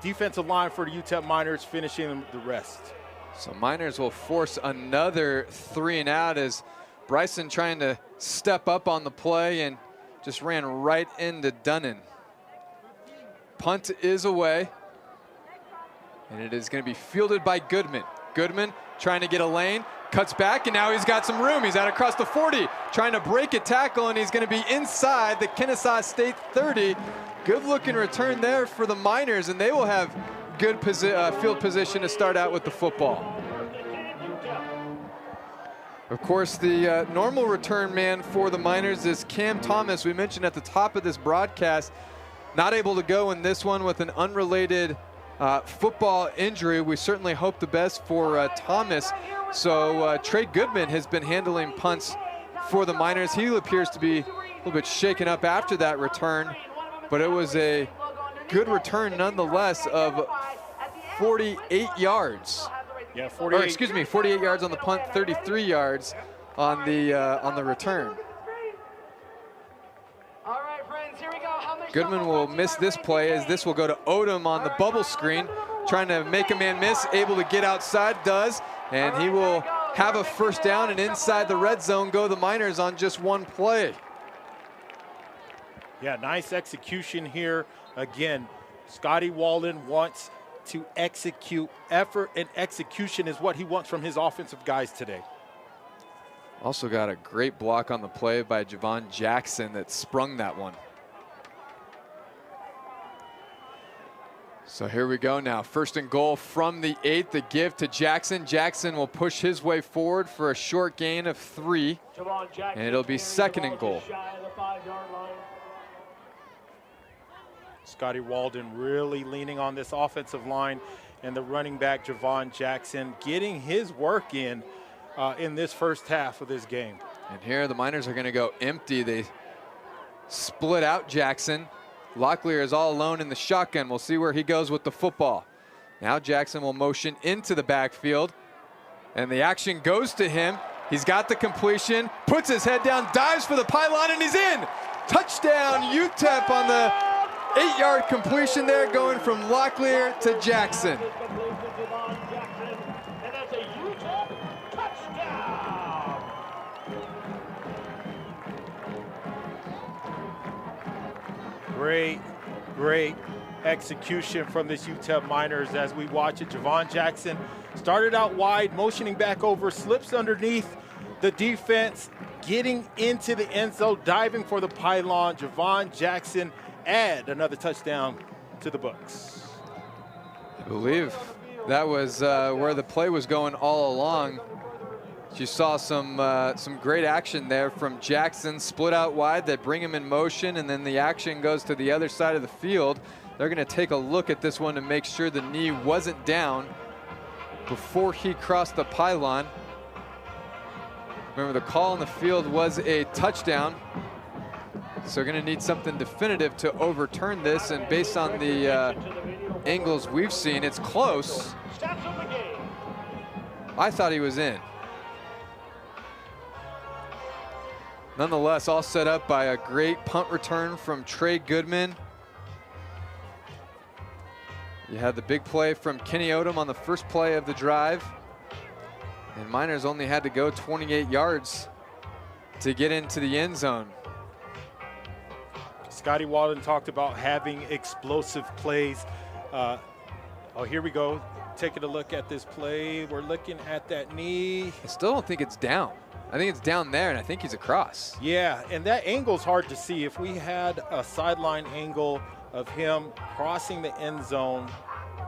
Defensive line for the UTEP Miners, finishing the rest. So Miners will force another 3 and out as Bryson trying to step up on the play and just ran right into Dunnan. Punt is away, and it is going to be fielded by Goodman. Goodman trying to get a lane, cuts back, and now he's got some room. He's out across the 40, trying to break a tackle, and he's going to be inside the Kennesaw State 30. Good looking return there for the Miners, and they will have good field position to start out with the football. Of course, the normal return man for the Miners is Cam Thomas. We mentioned at the top of this broadcast, not able to go in this one with an unrelated football injury. We certainly hope the best for Thomas. So Trey Goodman has been handling punts for the Miners. He appears to be a little bit shaken up after that return, but it was a good return nonetheless of 48 yards. Yeah, 48. Or excuse me, 48 yards on the punt, 33 yards on the return. Goodman will miss this play as this will go to Odom on the bubble screen, trying to make a man miss, able to get outside, does, and he will have a first down, and inside the red zone go the Miners on just one play. Yeah, nice execution here. Again, Scotty Walden wants to execute. Effort and execution is what he wants from his offensive guys today. Also got a great block on the play by Javon Jackson that sprung that one. So here we go now. 1st and goal from the 8. The give to Jackson. Jackson will push his way forward for a short gain of 3. And it'll be 2nd and goal. Scotty Walden really leaning on this offensive line, and the running back Javon Jackson getting his work in this first half of this game. And here the Miners are going to go empty. They split out Jackson. Locklear is all alone in the shotgun. We'll see where he goes with the football. Now Jackson will motion into the backfield, and the action goes to him. He's got the completion, puts his head down, dives for the pylon, and he's in. Touchdown UTEP on the 8-yard completion there, going from Locklear to Jackson. Great execution from this UTEP Miners as we watch it. Javon Jackson started out wide, motioning back over, slips underneath the defense, getting into the end zone, diving for the pylon. Javon Jackson add another touchdown to the books. I believe that was where the play was going all along. You saw some great action there from Jackson, split out wide. They bring him in motion, and then the action goes to the other side of the field. They're going to take a look at this one to make sure the knee wasn't down before he crossed the pylon. Remember, the call on the field was a touchdown. So going to need something definitive to overturn this, and based on the angles we've seen, it's close. I thought he was in. Nonetheless, all set up by a great punt return from Trey Goodman. You had the big play from Kenny Odom on the first play of the drive. And Miners only had to go 28 yards to get into the end zone. Scotty Walden talked about having explosive plays. Oh, here we go. Taking a look at this play. We're looking at that knee. I still don't think it's down. I think it's down there, and I think he's across. Yeah, and that angle's hard to see. If we had a sideline angle of him crossing the end zone,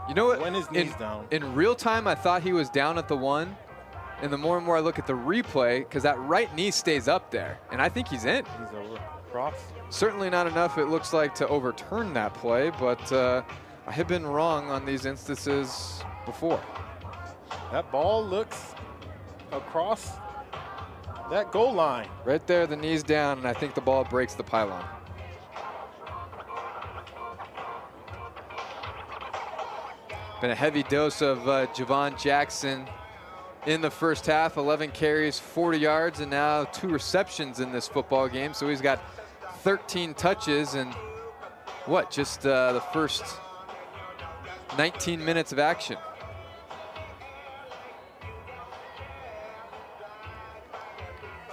you know what? When his knee's down. In real time, I thought he was down at the 1. And the more and more I look at the replay, because that right knee stays up there, and I think he's in. He's over. Cross. Certainly not enough, it looks like, to overturn that play, but I have been wrong on these instances before. That ball looks across that goal line. Right there, the knee's down, and I think the ball breaks the pylon. Been a heavy dose of Javon Jackson in the first half. 11 carries, 40 yards, and now 2 receptions in this football game. So he's got 13 touches and just the first 19 minutes of action.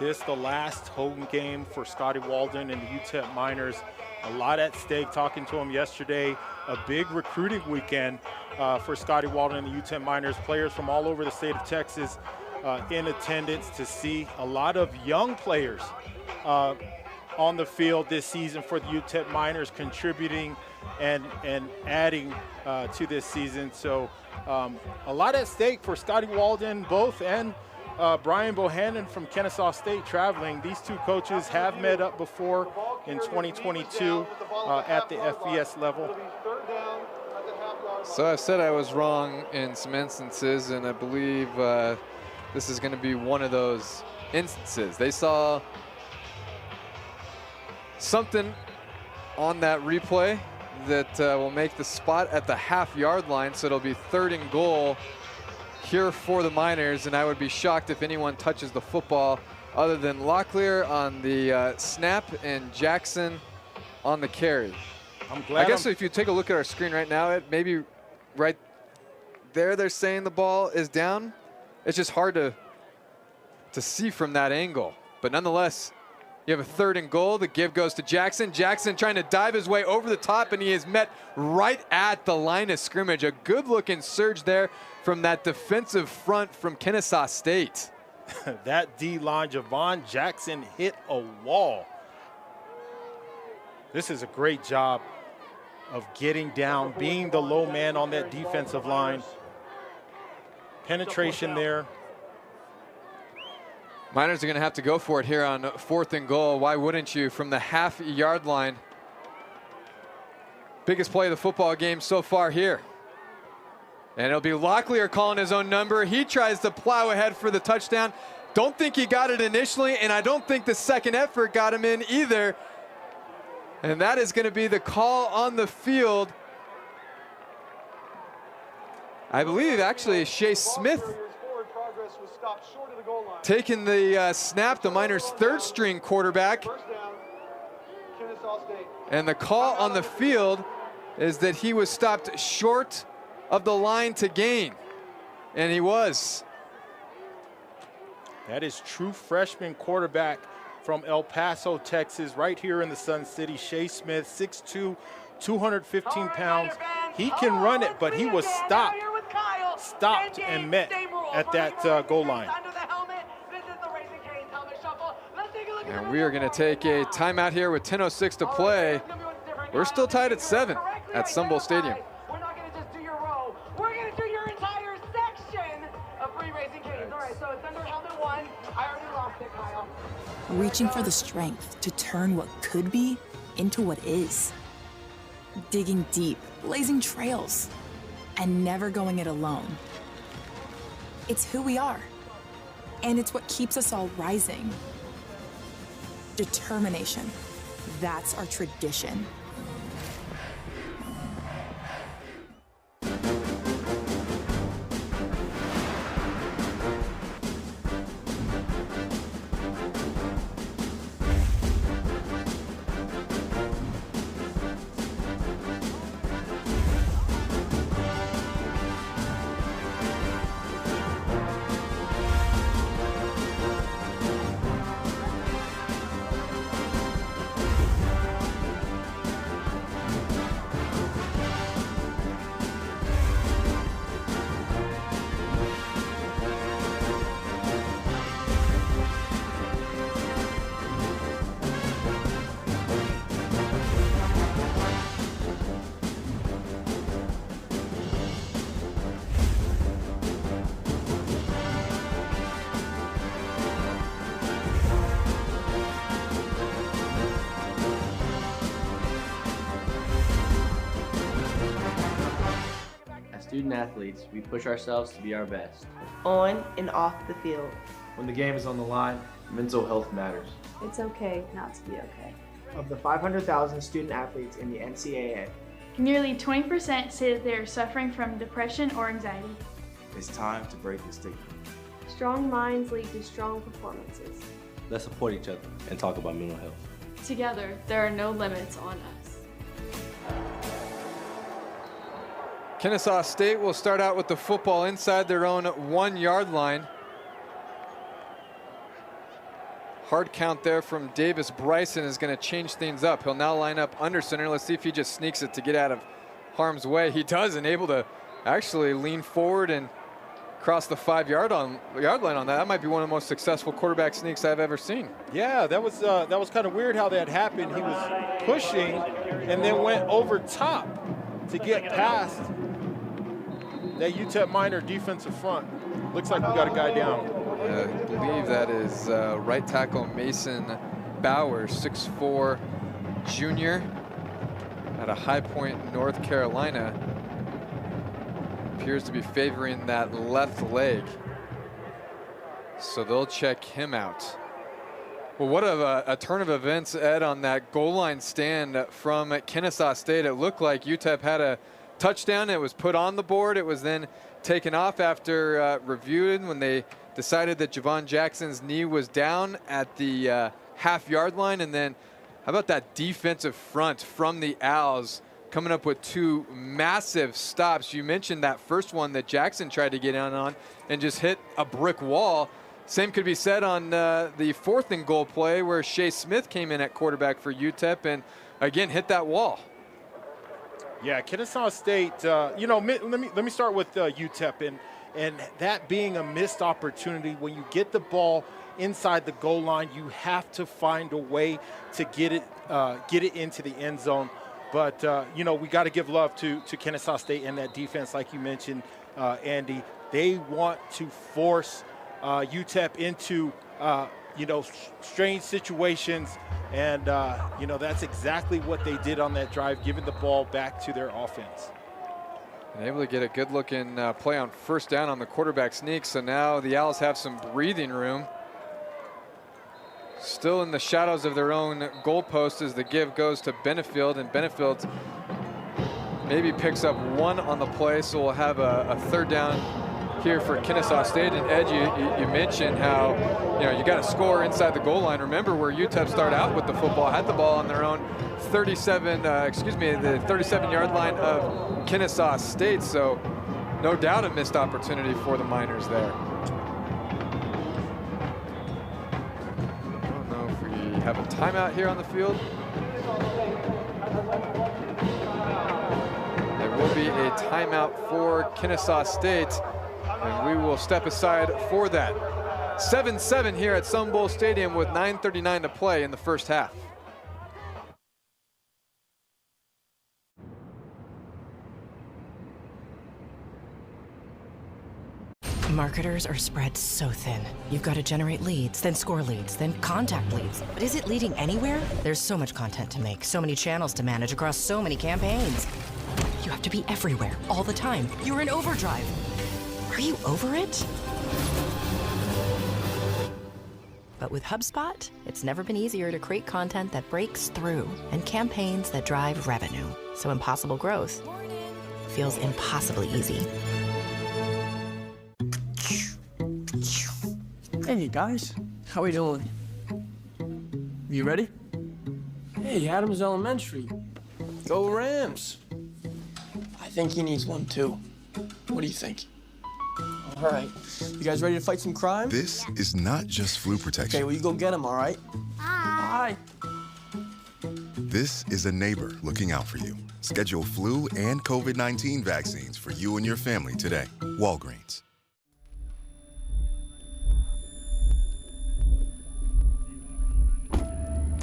This the last home game for Scotty Walden and the UTEP Miners. A lot at stake. Talking to him yesterday, a big recruiting weekend for Scotty Walden and the UTEP Miners. Players from all over the state of Texas in attendance to see a lot of young players on the field this season for the UTEP Miners, contributing and adding to this season. So a lot at stake for Scotty Walden both, and Brian Bohannon from Kennesaw State traveling. These two coaches have met up before in 2022 at the FBS level. So I said I was wrong in some instances, and I believe this is going to be one of those instances. They saw something on that replay that will make the spot at the half-yard line, so it'll be 3rd and goal here for the Miners, and I would be shocked if anyone touches the football other than Locklear on the snap and Jackson on the carry. I'm glad. I guess if you take a look at our screen right now, it maybe right there they're saying the ball is down. It's just hard to see from that angle. But nonetheless, you have a 3rd and goal. The give goes to Jackson. Jackson trying to dive his way over the top, and he is met right at the line of scrimmage. A good-looking surge there from that defensive front from Kennesaw State. That D-line, Javon Jackson hit a wall. This is a great job of getting down, being the low man on that defensive line. Penetration there. Miners are going to have to go for it here on 4th and goal. Why wouldn't you? From the half-yard line. Biggest play of the football game so far here. And it'll be Locklear calling his own number. He tries to plow ahead for the touchdown. Don't think he got it initially, and I don't think the second effort got him in either. And that is going to be the call on the field. I believe actually Shea Smith taking the snap, the Miners' 3rd-string quarterback. And the call on the field is that he was stopped short of the line to gain. And he was. That is true freshman quarterback from El Paso, Texas, right here in the Sun City. Shea Smith, 6'2", 215 pounds. He can run it, but he was stopped and met at that goal line. And we are going to take a timeout here with 10:06 to play. We're still tied at 7 at Sunbowl Stadium. We're not going to just do your row. We're going to do your entire section of free Raising Cane's. All right, so it's under helmet 1. I already lost it, Kyle. Reaching for the strength to turn what could be into what is. Digging deep, blazing trails, and never going it alone. It's who we are, and it's what keeps us all rising. Determination. That's our tradition. Student athletes, we push ourselves to be our best. On and off the field. When the game is on the line, mental health matters. It's okay not to be okay. Of the 500,000 student athletes in the NCAA, nearly 20% say that they are suffering from depression or anxiety. It's time to break the stigma. Strong minds lead to strong performances. Let's support each other and talk about mental health. Together, there are no limits on us. Kennesaw State will start out with the football inside their own 1-yard line. Hard count there from Davis Bryson is going to change things up. He'll now line up under center. Let's see if he just sneaks it to get out of harm's way. He does, and able to actually lean forward and cross the 5-yard line on that. That might be one of the most successful quarterback sneaks I've ever seen. Yeah, that was kind of weird how that happened. He was pushing and then went over top to get past that UTEP Miner defensive front. Looks like we got a guy down. I believe that is right tackle Mason Bowers, 6'4", junior out of High Point, North Carolina. Appears to be favoring that left leg. So they'll check him out. Well, what a turn of events, Ed, on that goal line stand from Kennesaw State. It looked like UTEP had a touchdown. It was put on the board. It was then taken off after reviewed when they decided that Javon Jackson's knee was down at the half-yard line. And then how about that defensive front from the Owls coming up with 2 massive stops. You mentioned that first one that Jackson tried to get in on and just hit a brick wall. Same could be said on the 4th and goal play where Shea Smith came in at quarterback for UTEP and again hit that wall. Yeah, Kennesaw State, let me start with UTEP. And that being a missed opportunity, when you get the ball inside the goal line, you have to find a way to get it into the end zone. But, you know, we got to give love to Kennesaw State and that defense, like you mentioned, Andy. They want to force UTEP into, you know, strange situations. And, you know, that's exactly what they did on that drive, giving the ball back to their offense. And able to get a good-looking play on first down on the quarterback sneak. So now the Owls have some breathing room. Still in the shadows of their own goalpost as the give goes to Benefield, and Benefield maybe picks up one on the play, so we'll have a third down here for Kennesaw State. And Ed, you mentioned how, you know, you got to score inside the goal line. Remember where UTEP started out with the football, had the ball on their own the 37-yard line of Kennesaw State. So no doubt a missed opportunity for the Miners there. Have a timeout here on the field. There will be a timeout for Kennesaw State, and we will step aside for that. 7-7 here at Sun Bowl Stadium with 9:39 to play in the first half. Marketers are spread so thin. You've got to generate leads, then score leads, then contact leads. But is it leading anywhere? There's so much content to make, so many channels to manage across so many campaigns. You have to be everywhere, all the time. You're in overdrive. Are you over it? But with HubSpot, it's never been easier to create content that breaks through and campaigns that drive revenue. So impossible growth feels impossibly easy. Hey guys, how we doing? You ready? Hey, Adams Elementary. Go Rams. I think he needs one too. What do you think? All right, you guys ready to fight some crime? This is not just flu protection. Okay, well you go get him, all right? Bye. This is a neighbor looking out for you. Schedule flu and COVID-19 vaccines for you and your family today. Walgreens.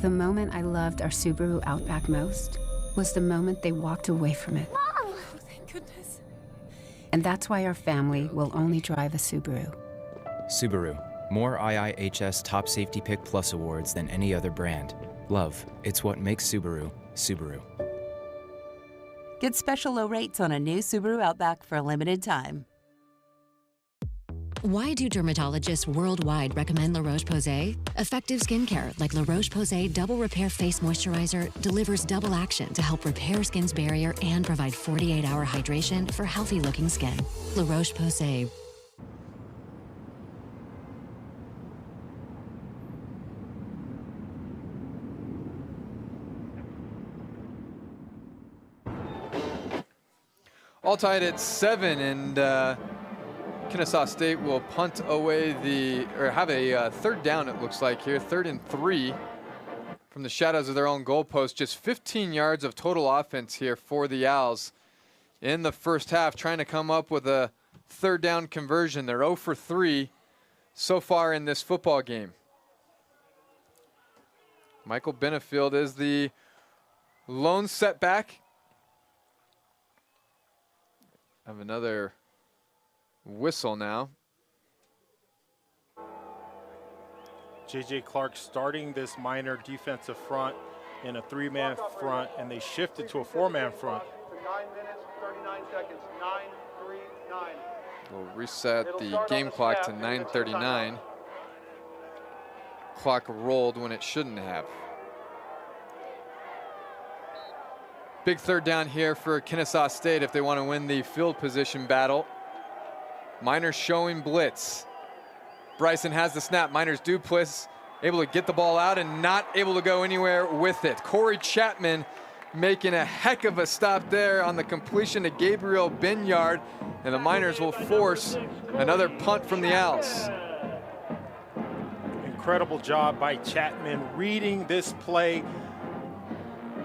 The moment I loved our Subaru Outback most was the moment they walked away from it. Mom! Oh, thank goodness. And that's why our family will only drive a Subaru. Subaru. More IIHS Top Safety Pick Plus awards than any other brand. Love. It's what makes Subaru, Subaru. Get special low rates on a new Subaru Outback for a limited time. Why do dermatologists worldwide recommend La Roche-Posay? Effective skincare like La Roche-Posay Double Repair Face Moisturizer delivers double action to help repair skin's barrier and provide 48-hour hydration for healthy-looking skin. La Roche-Posay. All tied at 7, and Kennesaw State will punt away have a third down, it looks like here, 3rd and 3 from the shadows of their own goalpost. Just 15 yards of total offense here for the Owls in the first half, trying to come up with a third down conversion. They're 0 for 3 so far in this football game. Michael Benefield is the lone setback. Have another whistle now. J.J. Clark starting this Miner defensive front in a 3-man front, and they shifted to a 4-man front. 9 minutes, 39 seconds, 9:39. We'll reset the game clock to 9:39. Clock rolled when it shouldn't have. Big third down here for Kennesaw State if they want to win the field position battle. Miners showing blitz. Bryson has the snap. Miners duplex, able to get the ball out and not able to go anywhere with it. Corey Chapman making a heck of a stop there on the completion to Gabriel Binyard, and the Miners will force another punt from the Owls. Incredible job by Chapman reading this play,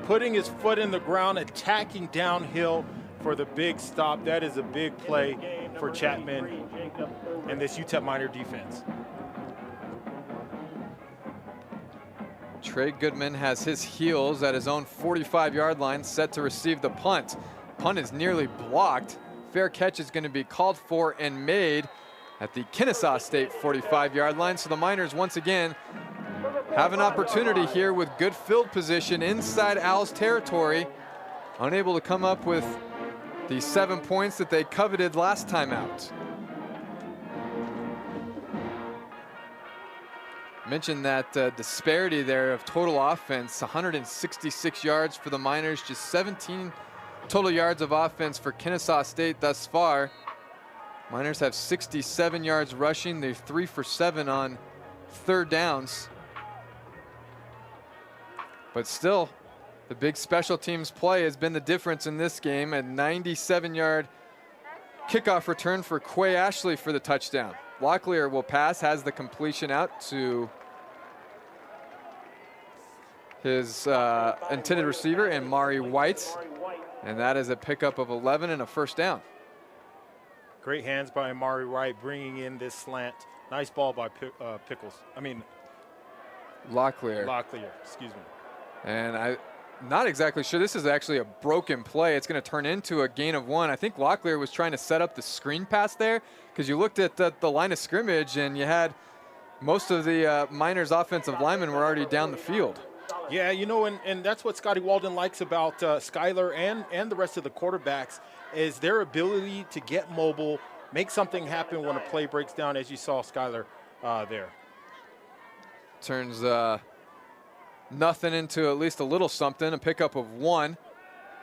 putting his foot in the ground, attacking downhill for the big stop. That is a big play for Chapman and this UTEP Miner defense. Trey Goodman has his heels at his own 45-yard line, set to receive the punt. Punt is nearly blocked. Fair catch is going to be called for and made at the Kennesaw State 45-yard line. So the Miners once again have an opportunity here with good field position inside Owls territory, unable to come up with the 7 points that they coveted last time out. Mentioned that disparity there of total offense, 166 yards for the Miners, just 17 total yards of offense for Kennesaw State thus far. Miners have 67 yards rushing. They're 3 for 7 on third downs. But still, the big special teams play has been the difference in this game. A 97-yard kickoff return for Quay Ashley for the touchdown. Locklear will pass, has the completion out to his intended receiver, and Mari White. And that is a pickup of 11 and a first down. Great hands by Amari Wright bringing in this slant. Nice ball by Locklear. Locklear, excuse me. And I'm not exactly sure. This is actually a broken play. It's going to turn into a gain of 1. I think Locklear was trying to set up the screen pass there, because you looked at the line of scrimmage and you had most of the Miners offensive linemen were already down the field. Yeah, you know, and that's what Scotty Walden likes about Skyler and the rest of the quarterbacks, is their ability to get mobile, make something happen when a play breaks down, as you saw Skyler there. Turns nothing into at least a little something, a pickup of 1.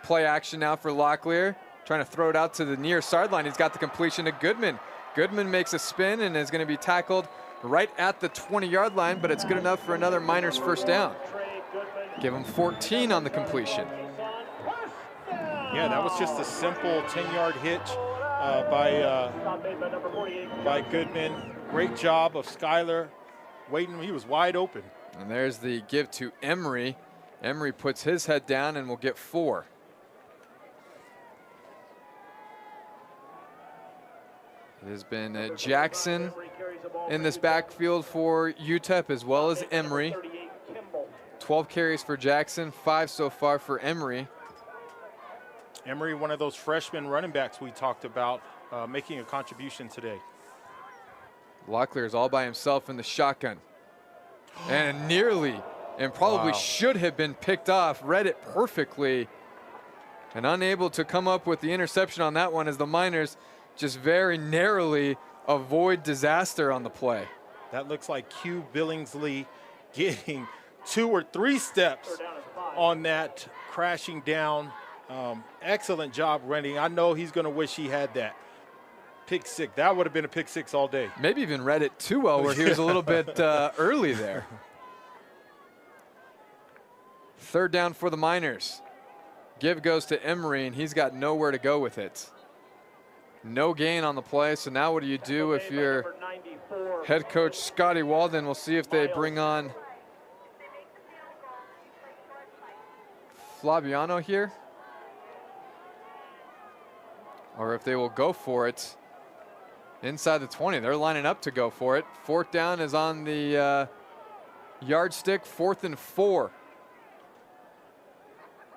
Play action now for Locklear, trying to throw it out to the near sideline. He's got the completion to Goodman. Goodman makes a spin and is going to be tackled right at the 20-yard line, but it's good enough for another Miners first down. Give him 14 on the completion. Yeah, that was just a simple 10-yard hitch by Goodman. Great job of Skyler waiting. He was wide open. And there's the give to Emery. Emery puts his head down and will get 4. It has been Jackson in this backfield for UTEP, as well as Emery. 12 carries for Jackson, 5 so far for Emery. Emery, one of those freshman running backs we talked about, making a contribution today. Locklear is all by himself in the shotgun. And nearly, and probably should have been picked off, read it perfectly, and unable to come up with the interception on that one, as the Miners just very narrowly avoid disaster on the play. That looks like Q Billingsley getting 2 or 3 steps on that crashing down. Excellent job running. I know he's going to wish he had that. Pick 6. That would have been a pick 6 all day. Maybe even read it too well, where he was a little bit early there. Third down for the Miners. Give goes to Emery, and he's got nowhere to go with it. No gain on the play, so now what do you do if you're head coach Scotty Walden? We'll see if they bring on Flabiano here, or if they will go for it inside the 20. They're lining up to go for it. Fourth down is on the yardstick, 4th and 4.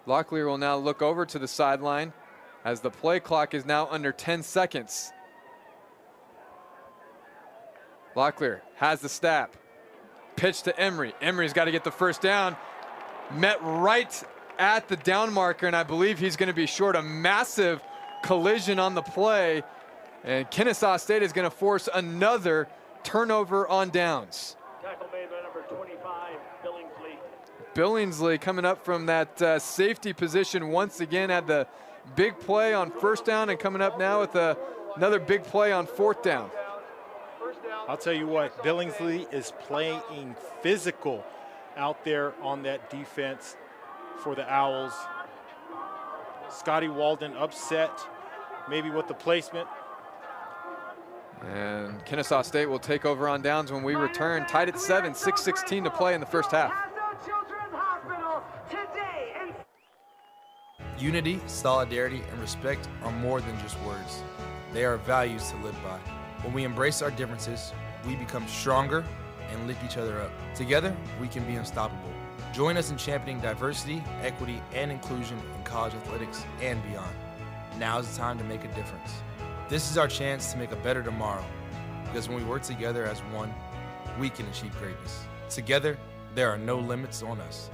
Locklear will now look over to the sideline as the play clock is now under 10 seconds. Locklear has the snap. Pitch to Emery. Emery's got to get the first down. Met right at the down marker, and I believe he's going to be short. A massive collision on the play, and Kennesaw State is going to force another turnover on downs. Tackle made by number 25, Billingsley. Billingsley coming up from that safety position once again, had the big play on first down, and coming up now with another big play on 4th down. I'll tell you what, Billingsley is playing physical out there on that defense for the Owls. Scotty Walden upset maybe with the placement. And Kennesaw State will take over on downs when we return. Tied at 7, 6:16 to play in the first half. Unity, solidarity, and respect are more than just words. They are values to live by. When we embrace our differences, we become stronger and lift each other up. Together, we can be unstoppable. Join us in championing diversity, equity, and inclusion in college athletics and beyond. Now is the time to make a difference. This is our chance to make a better tomorrow, because when we work together as one, we can achieve greatness. Together, there are no limits on us.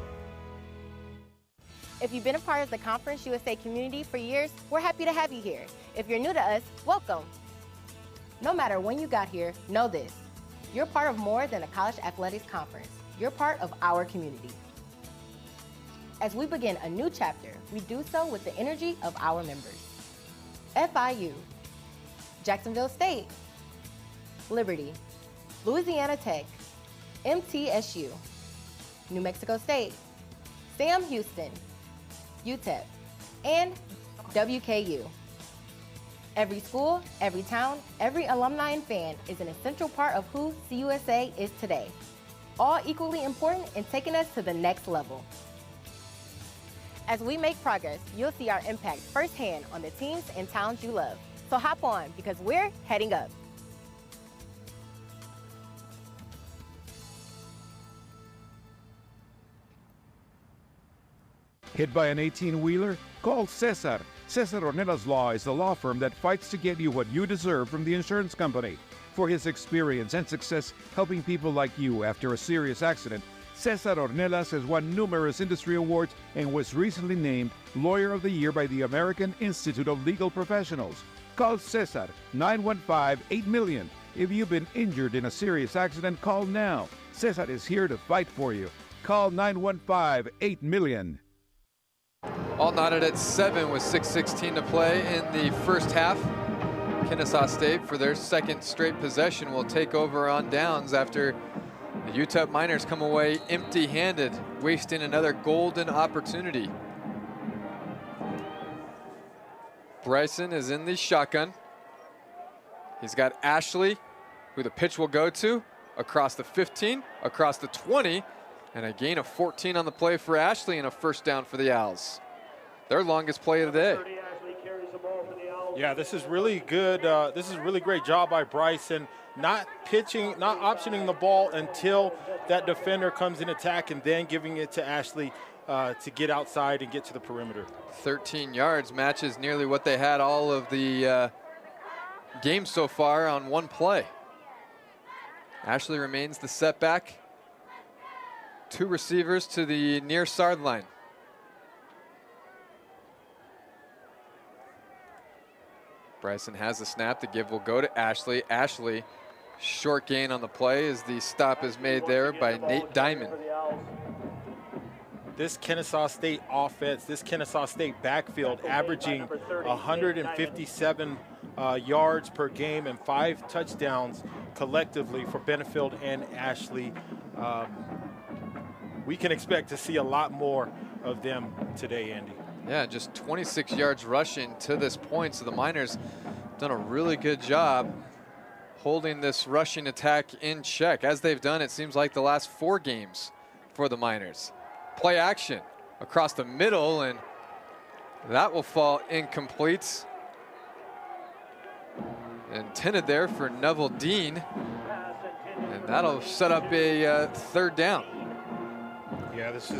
If you've been a part of the Conference USA community for years, we're happy to have you here. If you're new to us, welcome. No matter when you got here, know this. You're part of more than a college athletics conference. You're part of our community. As we begin a new chapter, we do so with the energy of our members. FIU, Jacksonville State, Liberty, Louisiana Tech, MTSU, New Mexico State, Sam Houston, UTEP, and WKU. Every school, every town, every alumni and fan is an essential part of who CUSA is today. All equally important in taking us to the next level. As we make progress, you'll see our impact firsthand on the teams and towns you love. So hop on, because we're heading up. Hit by an 18-wheeler? Call Cesar. Cesar Ornelas Law is the law firm that fights to get you what you deserve from the insurance company. For his experience and success helping people like you after a serious accident, Cesar Ornelas has won numerous industry awards and was recently named Lawyer of the Year by the American Institute of Legal Professionals. Call Cesar 915-8000000. If you've been injured in a serious accident, call now. Cesar is here to fight for you. Call 915-8000000. All knotted at 7 with 6:16 to play in the first half. Kennesaw State, for their second straight possession, will take over on downs after the UTEP Miners come away empty-handed, wasting another golden opportunity. Bryson is in the shotgun. He's got Ashley, who the pitch will go to, across the 15, across the 20, and a gain of 14 on the play for Ashley and a first down for the Owls. Their longest play of the day. Yeah, this is really good. This is a really great job by Bryson. Not pitching, not optioning the ball until that defender comes in attack, and then giving it to Ashley to get outside and get to the perimeter. 13 yards matches nearly what they had all of the game so far on one play. Ashley remains the setback. 2 receivers to the near sideline. Bryson has the snap. The give will go to Ashley. Ashley, short gain on the play as the stop is made there by Nate Diamond. This Kennesaw State offense, this Kennesaw State backfield averaging 157 yards per game and 5 touchdowns collectively for Benefield and Ashley. We can expect to see a lot more of them today, Andy. Yeah, just 26 yards rushing to this point. So the Miners done a really good job holding this rushing attack in check, as they've done, it seems like, the last 4 games for the Miners. Play action across the middle, and that will fall incomplete. Intended there for Neville Dean, and that'll set up a third down. Yeah, this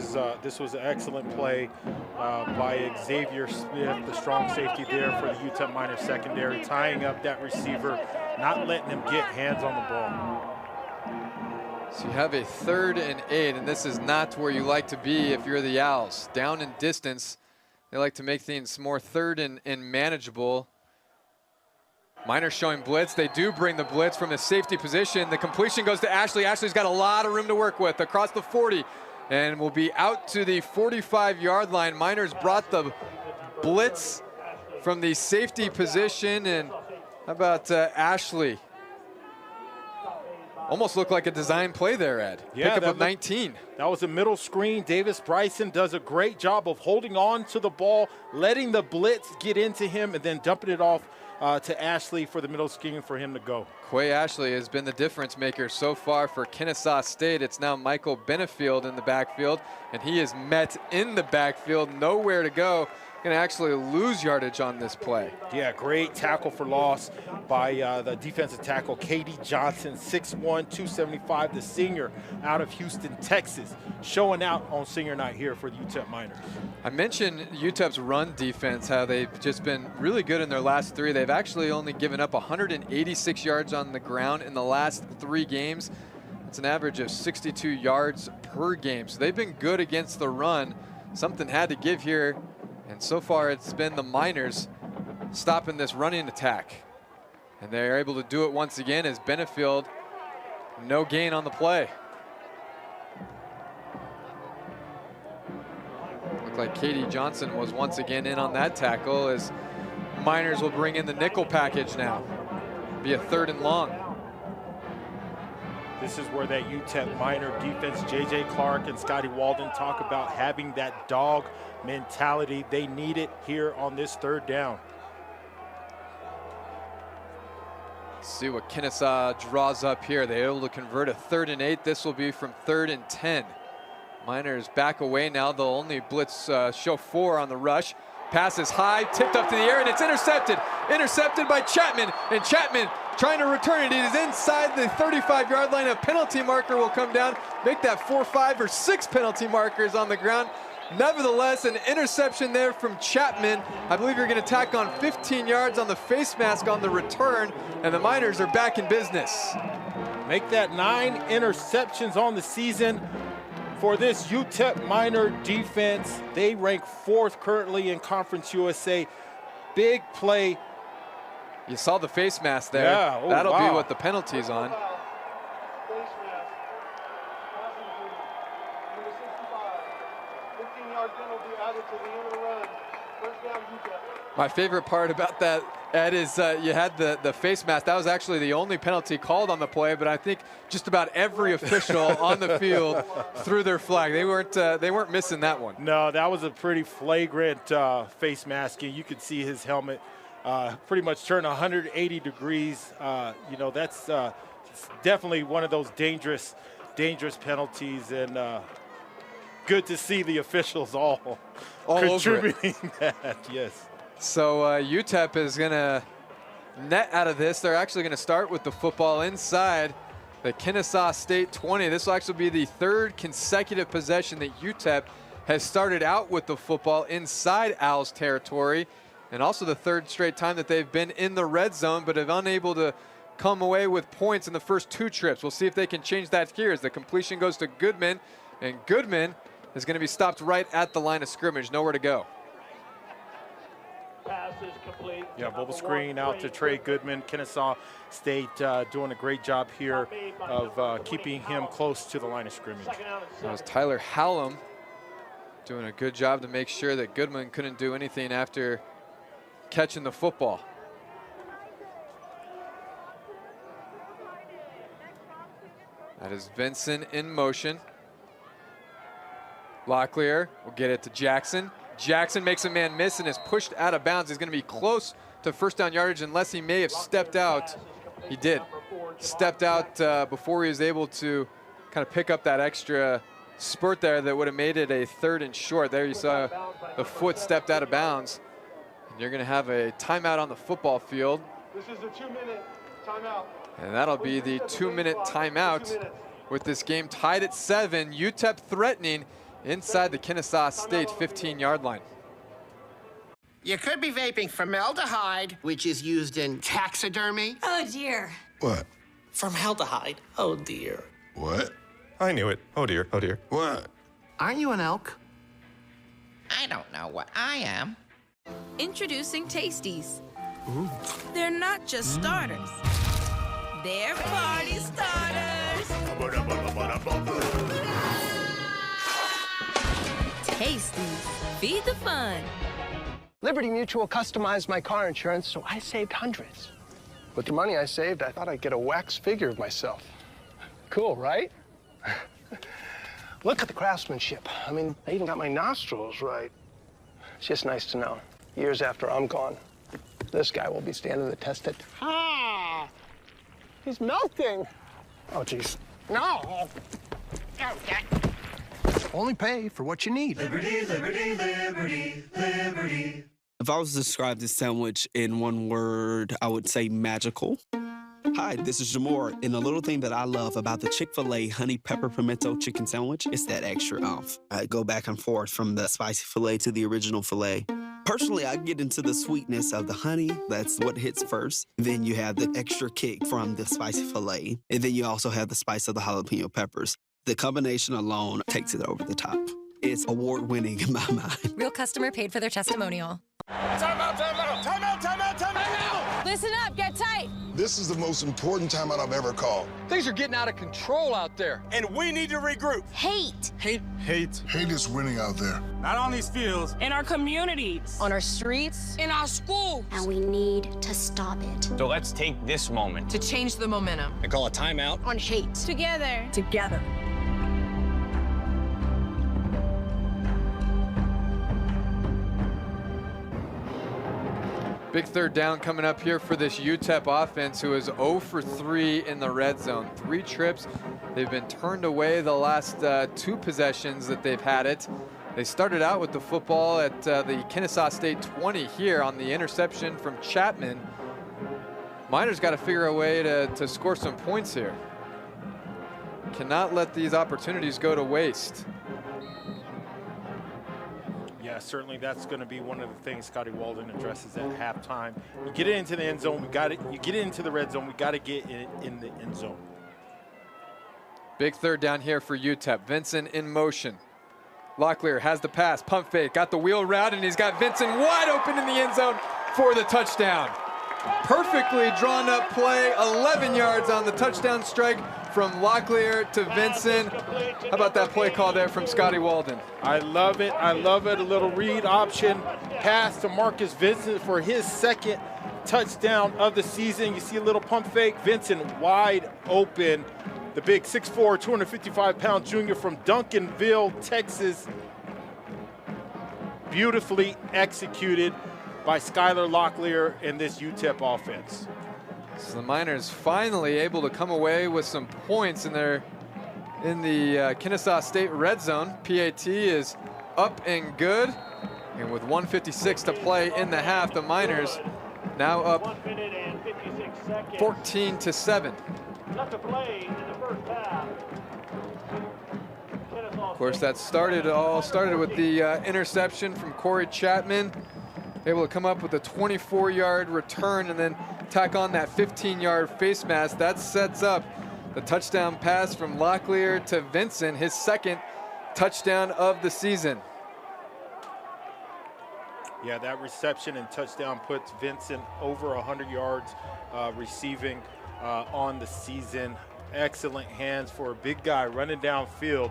was an excellent play by Xavier Smith, the strong safety there for the UTEP Miners secondary, tying up that receiver, not letting him get hands on the ball. So you have a 3rd and 8, and this is not where you like to be if you're the Owls. Down in distance, they like to make things more 3rd and manageable. Miners showing blitz. They do bring the blitz from the safety position. The completion goes to Ashley. Ashley's got a lot of room to work with across the 40. And will be out to the 45-yard line. Miners brought the blitz from the safety position. And how about Ashley? Almost looked like a design play there, Ed. Yeah, Pickup of 19. That was a middle screen. Davis Bryson does a great job of holding on to the ball, letting the blitz get into him, and then dumping it off to Ashley for the middle screen for him to go. Quay Ashley has been the difference maker so far for Kennesaw State. It's now Michael Benefield in the backfield, and he is met in the backfield, nowhere to go. going to actually lose yardage on this play. Yeah, great tackle for loss by the defensive tackle, Katie Johnson, 6'1", 275, the senior out of Houston, Texas, showing out on senior night here for the UTEP Miners. I mentioned UTEP's run defense, how they've just been really good in their last 3. They've actually only given up 186 yards on the ground in the last 3 games. It's an average of 62 yards per game. So they've been good against the run. Something had to give here. And so far it's been the Miners stopping this running attack. And they're able to do it once again as Benefield, no gain on the play. Looked like Katie Johnson was once again in on that tackle as Miners will bring in the nickel package now. Be a 3rd and long. This is where that UTEP Miner defense, J.J. Clark and Scotty Walden, talk about having that dog mentality. They need it here on this 3rd down. See what Kennesaw draws up here. They're able to convert a 3rd and 8. This will be from 3rd and 10. Miners back away now. They'll only blitz show 4 on the rush. Pass is high, tipped up to the air, and it's intercepted. Intercepted by Chapman, and Chapman trying to return it. It is inside the 35-yard line. A penalty marker will come down, make that 4, 5, or 6 penalty markers on the ground. Nevertheless, an interception there from Chapman. I believe you're going to tack on 15 yards on the face mask on the return, and the Miners are back in business. Make that 9 interceptions on the season for this UTEP Miner defense. They rank 4th currently in Conference USA. Big play. You saw the face mask there. Yeah, oh, that'll wow. be what the penalty's on. My favorite part about that, Ed, is you had the face mask. That was actually the only penalty called on the play, but I think just about every official on the field threw their flag. They weren't missing that one. No, that was a pretty flagrant face masking. You could see his helmet pretty much turn 180 degrees. You know, that's definitely one of those dangerous penalties, and good to see the officials all contributing that. Yes. So UTEP is going to net out of this. They're actually going to start with the football inside the Kennesaw State 20. This will actually be the 3rd consecutive possession that UTEP has started out with the football inside Owls territory, and also the 3rd straight time that they've been in the red zone but have unable to come away with points in the first 2 trips. We'll see if they can change that here as the completion goes to Goodman, and Goodman is going to be stopped right at the line of scrimmage, nowhere to go. Pass is complete. Yeah, bubble screen out to Trey Goodman. Kennesaw State doing a great job here of keeping him close to the line of scrimmage. That was Tyler Hallam doing a good job to make sure that Goodman couldn't do anything after catching the football. That is Vincent in motion. Locklear will get it to Jackson. Jackson makes a man miss and is pushed out of bounds. He's going to be close to 1st down yardage unless he may have stepped out. He did. Stepped out before he was able to kind of pick up that extra spurt there that would have made it a 3rd and short. There you saw the foot stepped out of bounds. And you're going to have a timeout on the football field. This is a 2-minute timeout. And that'll be the 2-minute timeout with this game tied at 7. UTEP threatening inside the Kennesaw State 15-yard line. You could be vaping formaldehyde, which is used in taxidermy. Oh, dear. What? Formaldehyde. Oh, dear. What? I knew it. Oh, dear. Oh, dear. What? Aren't you an elk? I don't know what I am. Introducing Tasties. Ooh. They're not just starters. They're party starters. Tasties. Feed the fun. Liberty Mutual customized my car insurance, so I saved hundreds. With the money I saved, I thought I'd get a wax figure of myself. Cool, right? Look at the craftsmanship. I mean, I even got my nostrils right. It's just nice to know, years after I'm gone, this guy will be standing the test of time. He's melting. Oh, geez. No. Only pay for what you need. Liberty, liberty, liberty, liberty. If I was to describe this sandwich in one word, I would say magical. Hi, this is Jamor, and the little thing that I love about the Chick-fil-A honey pepper pimento chicken sandwich is that extra oomph. I go back and forth from the spicy filet to the original filet. Personally, I get into the sweetness of the honey. That's what hits first. Then you have the extra kick from the spicy filet, and then you also have the spice of the jalapeno peppers. The combination alone takes it over the top. It's award-winning in my mind. Real customer paid for their testimonial. Time out, time out, time out, time out, time out! Listen up, get tight. This is the most important timeout I've ever called. Things are getting out of control out there. And we need to regroup. Hate. Hate is winning out there. Not on these fields. In our communities. On our streets. In our schools. And we need to stop it. So let's take this moment To change the momentum. and call a timeout On hate. Together. Together. Big third down coming up here for this UTEP offense, who is 0 for 3 in the red zone. 3 trips. They've been turned away the last 2 possessions that they've had it. They started out with the football at the Kennesaw State 20 here on the interception from Chapman. Miners got to figure a way to score some points here. Cannot let these opportunities go to waste. Yeah, certainly that's going to be one of the things Scotty Walden addresses at halftime. You get it into the end zone, we got it. You get it into the red zone, we got to get it in the end zone. Big third down here for UTEP. Vincent in motion. Locklear has the pass, pump fake, got the wheel route, and he's got Vincent wide open in the end zone for the touchdown. Perfectly drawn up play, 11 yards on the touchdown strike from Locklear to Vincent. How about that play call there from Scotty Walden? I love it. I love it. A little read option pass to Marcus Vincent for his second touchdown of the season. You see a little pump fake. Vincent wide open. The big 6'4", 255-pound junior from Duncanville, Texas. Beautifully executed by Skylar Locklear in this UTEP offense. So the Miners finally able to come away with some points in the Kennesaw State red zone. PAT is up and good. And with 1:56 to play in the half, the Miners now up 14-7. Of course, that all started with the interception from Corey Chapman. Able to come up with a 24-yard return and then tack on that 15-yard face mask. That sets up the touchdown pass from Locklear to Vincent, his second touchdown of the season. Yeah, that reception and touchdown puts Vincent over 100 yards receiving on the season. Excellent hands for a big guy running downfield.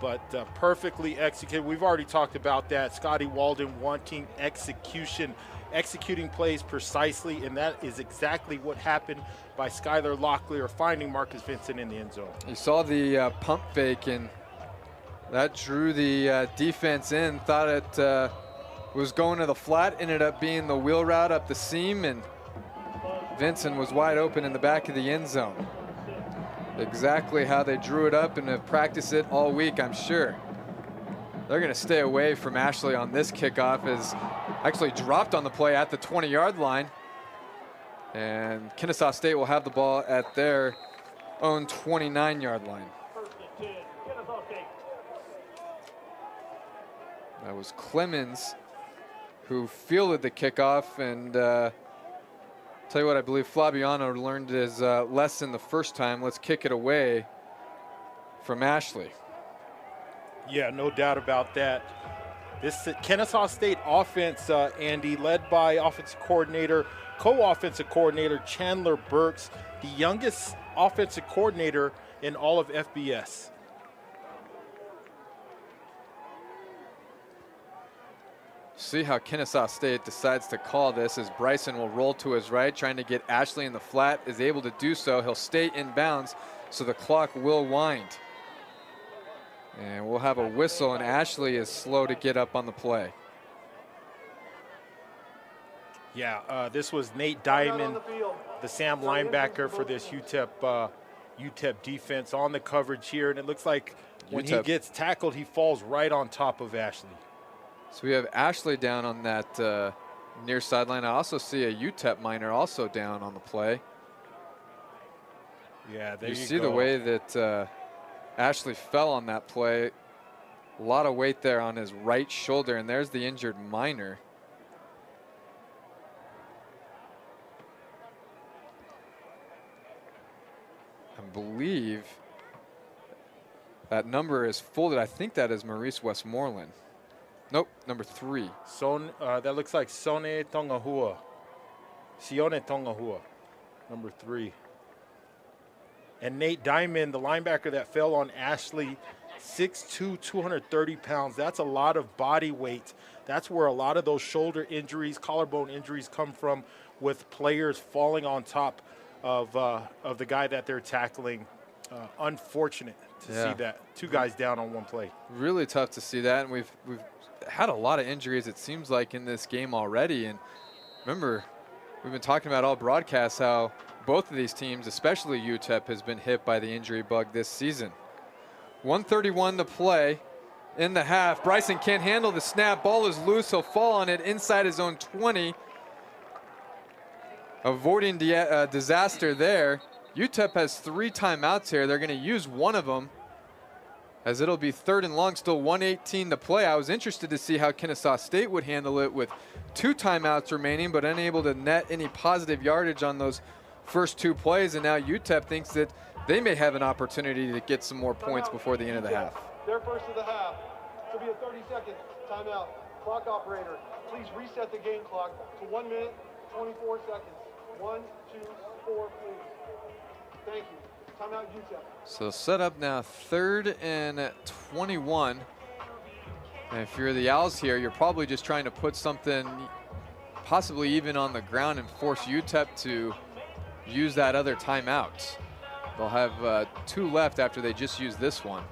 But perfectly executed. We've already talked about that. Scotty Walden wanting executing plays precisely, and that is exactly what happened by Skylar Locklear finding Marcus Vincent in the end zone. You saw the pump fake, and that drew the defense in. Thought it was going to the flat, ended up being the wheel route up the seam, and Vincent was wide open in the back of the end zone. Exactly how they drew it up and have practiced it all week, I'm sure. They're going to stay away from Ashley on this kickoff, as actually dropped on the play at the 20-yard line. And Kennesaw State will have the ball at their own 29-yard line. That was Clemens who fielded the kickoff, and tell you what, I believe Flabiano learned his lesson the first time. Let's kick it away from Ashley. Yeah, no doubt about that. This Kennesaw State offense, Andy, led by offensive coordinator, co-offensive coordinator Chandler Burks, the youngest offensive coordinator in all of FBS. See how Kennesaw State decides to call this, as Bryson will roll to his right, trying to get Ashley in the flat, is able to do so. He'll stay in bounds, so the clock will wind. And we'll have a whistle, and Ashley is slow to get up on the play. Yeah, this was Nate Diamond, the Sam linebacker for this UTEP defense on the coverage here, and it looks like when he UTEP. gets tackled, he falls right on top of Ashley. So we have Ashley down on that near sideline. I also see a UTEP minor also down on the play. Yeah, there you go. You see the way that Ashley fell on that play. A lot of weight there on his right shoulder, and there's the injured minor. I believe that number is folded. I think that is Maurice Westmoreland. Nope, number 3. That looks like Sone Tongahua. Sione Tongahua, number 3. And Nate Diamond, the linebacker that fell on Ashley, 6'2", 230 pounds. That's a lot of body weight. That's where a lot of those shoulder injuries, collarbone injuries come from, with players falling on top of the guy that they're tackling. Unfortunate to see that. 2 guys down on one play. Really tough to see that, and we've had a lot of injuries, it seems like, in this game already. And remember, we've been talking about all broadcasts how both of these teams, especially UTEP, has been hit by the injury bug this season. 1:31 to play in the half. Bryson can't handle the snap. Ball is loose. He'll fall on it inside his own 20. Avoiding disaster there. UTEP has 3 timeouts here. They're going to use one of them, as it'll be 3rd and long, still 1:18 to play. I was interested to see how Kennesaw State would handle it with 2 timeouts remaining, but unable to net any positive yardage on those first 2 plays. And now UTEP thinks that they may have an opportunity to get some more points before the end of the half. Their first of the half. Should be a 30-second timeout. Clock operator, please reset the game clock to 1 minute, 24 seconds. 1, 2, 4, please. Thank you. Timeout, UTEP. So set up now 3rd and 21. And if you're the Owls here, you're probably just trying to put something possibly even on the ground and force UTEP to use that other timeout. They'll have 2 left after they just used this one.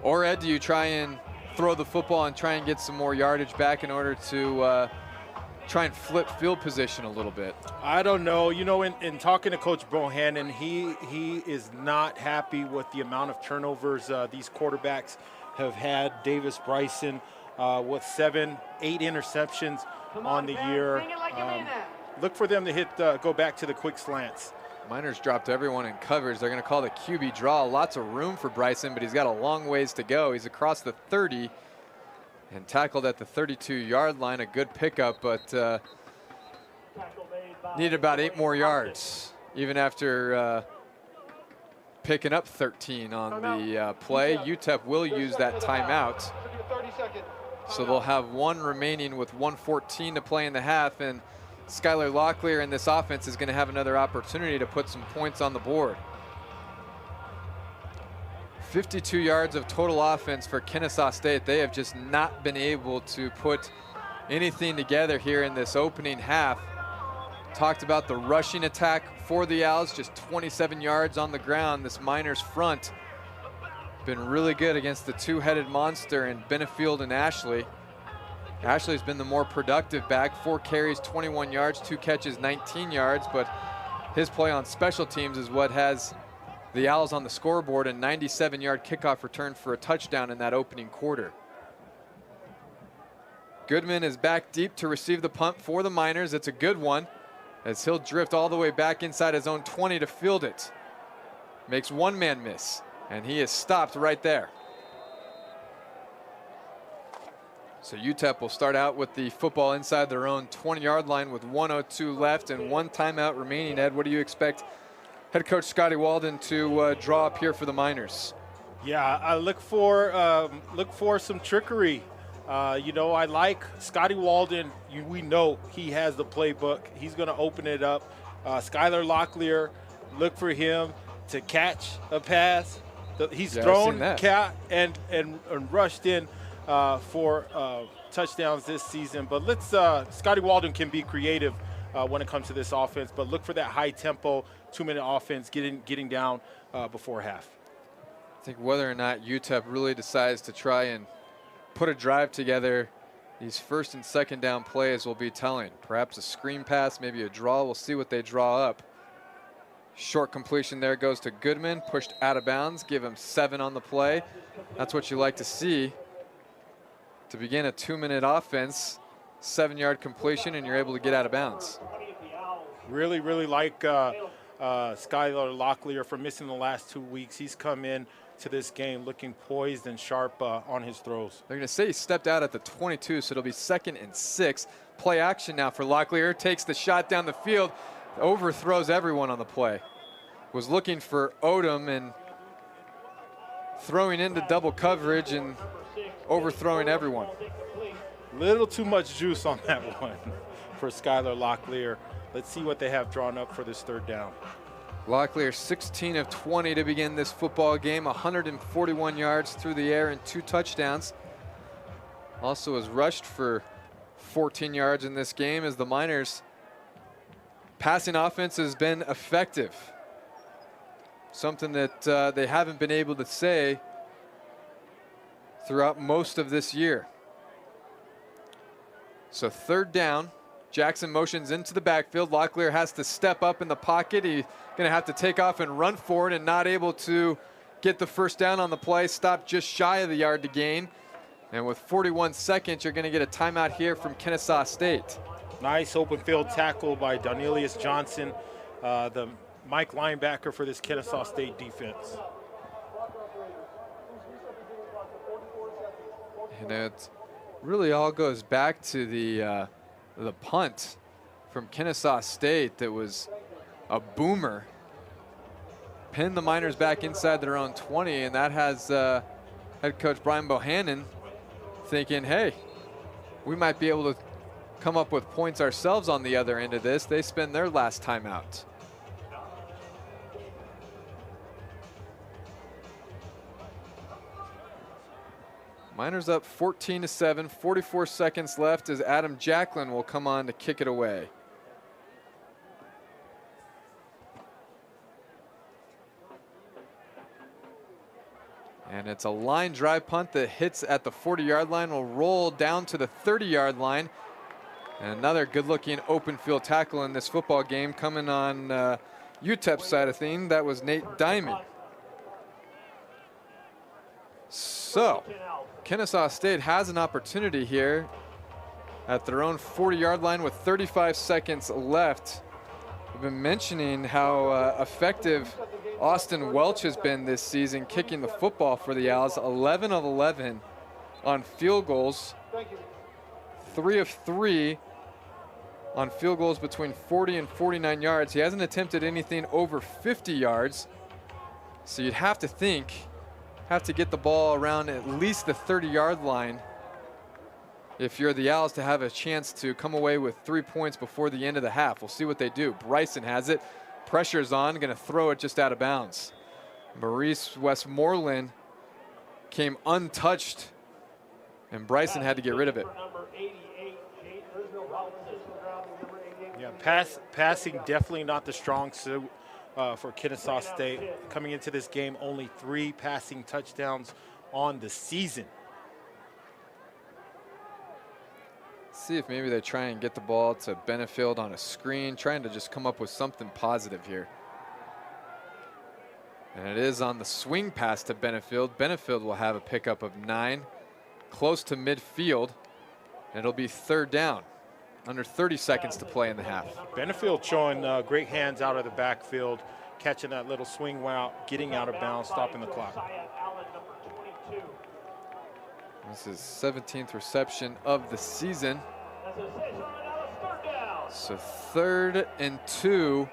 Or Ed, do you try and throw the football and try and get some more yardage back in order to try and flip field position a little bit? I don't know. You know, in talking to Coach Bohannon, he is not happy with the amount of turnovers these quarterbacks have had. Davis Bryson with 7, 8 interceptions on the year. Look for them to hit, go back to the quick slants. Miners dropped everyone in coverage. They're going to call the QB draw. Lots of room for Bryson, but he's got a long ways to go. He's across the 30 and tackled at the 32-yard line. A good pickup, but needed about 8 more yards, even after picking up 13 on the play. UTEP will use that timeout. So they'll have 1 remaining with 1:14 to play in the half, and Skylar Locklear in this offense is going to have another opportunity to put some points on the board. 52 yards of total offense for Kennesaw State. They have just not been able to put anything together here in this opening half. Talked about the rushing attack for the Owls, just 27 yards on the ground. This Miners front been really good against the 2-headed monster in Benefield and Ashley. Ashley's been the more productive back, 4 carries, 21 yards, 2 catches, 19 yards, but his play on special teams is what has the Owls on the scoreboard. A 97-yard kickoff return for a touchdown in that opening quarter. Goodman is back deep to receive the punt for the Miners. It's a good one, as he'll drift all the way back inside his own 20 to field it. Makes one man miss, and he is stopped right there. So UTEP will start out with the football inside their own 20-yard line with 1:02 left and 1 timeout remaining. Ed, what do you expect head coach Scotty Walden to draw up here for the Miners? Yeah, I look for some trickery. You know, I like Scotty Walden. We know he has the playbook. He's going to open it up. Skylar Locklear, look for him to catch a pass. He's thrown and rushed in for touchdowns this season. But Scotty Walden can be creative when it comes to this offense. But look for that high tempo, 2-minute offense getting down before half. I think whether or not UTEP really decides to try and put a drive together, these 1st and 2nd down plays will be telling. Perhaps a screen pass, maybe a draw. We'll see what they draw up. Short completion there goes to Goodman, pushed out of bounds, give him 7 on the play. That's what you like to see to begin a 2-minute offense. 7-yard completion, and you're able to get out of bounds. Really, really like Skylar Locklear for missing the last 2 weeks. He's come in to this game looking poised and sharp on his throws. They're going to say he stepped out at the 22, so it'll be 2nd and 6. Play action now for Locklear. Takes the shot down the field, overthrows everyone on the play. Was looking for Odom and throwing into double coverage and overthrowing everyone. Little too much juice on that one for Skylar Locklear. Let's see what they have drawn up for this 3rd down. Locklear 16 of 20 to begin this football game, 141 yards through the air and 2 touchdowns. Also has rushed for 14 yards in this game as the Miners' passing offense has been effective. Something that they haven't been able to say throughout most of this year. So 3rd down. Jackson motions into the backfield. Locklear has to step up in the pocket. He's going to have to take off and run forward, and not able to get the 1st down on the play. Stopped just shy of the yard to gain. And with 41 seconds, you're going to get a timeout here from Kennesaw State. Nice open field tackle by Donelius Johnson, the Mike linebacker for this Kennesaw State defense. And it really all goes back to the punt from Kennesaw State that was a boomer. Pinned the Miners back inside their own 20, and that has head coach Brian Bohannon thinking, hey, we might be able to come up with points ourselves on the other end of this. They spend their last timeout. Miners up 14-7, 44 seconds left as Adam Jacklin will come on to kick it away. And it's a line drive punt that hits at the 40-yard line, will roll down to the 30-yard line. And another good-looking open field tackle in this football game coming on UTEP side of things. That was Nate Diamond. So Kennesaw State has an opportunity here at their own 40-yard line with 35 seconds left. We've been mentioning how effective Austin Welch has been this season kicking the football for the Owls. 11 of 11 on field goals. 3 of 3 on field goals between 40 and 49 yards. He hasn't attempted anything over 50 yards. So you'd have to think, have to get the ball around at least the 30-yard line if you're the Owls to have a chance to come away with 3 points before the end of the half. We'll see what they do. Bryson has it. Pressure's on. Going to throw it just out of bounds. Maurice Westmoreland came untouched, and Bryson had to get rid of it. Yeah, passing definitely not the strong suit for Kennesaw State. Coming into this game, only 3 passing touchdowns on the season. See if maybe they try and get the ball to Benefield on a screen, trying to just come up with something positive here. And it is on the swing pass to Benefield. Benefield will have a pickup of 9, close to midfield, and it'll be 3rd down. Under 30 seconds to play in the half. Benefield showing great hands out of the backfield, catching that little swing route, getting out of bounds, stopping the clock. This is 17th reception of the season. So 3rd and 2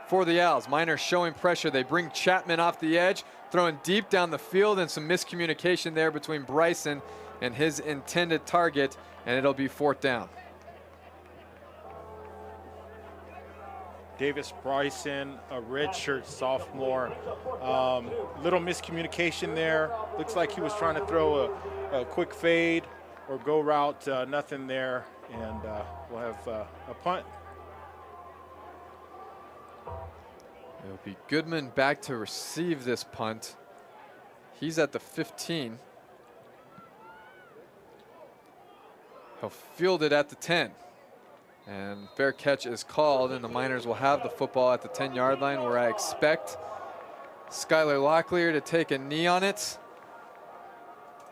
for the Owls. Miners showing pressure. They bring Chapman off the edge, throwing deep down the field, and some miscommunication there between Bryson and his intended target, and it'll be 4th down. Davis Bryson, a redshirt sophomore. Little miscommunication there. Looks like he was trying to throw a quick fade or go route, nothing there, and we'll have a punt. It'll be Goodman back to receive this punt. He's at the 15. He'll field it at the 10. And fair catch is called, and the Miners will have the football at the 10-yard line, where I expect Skylar Locklear to take a knee on it,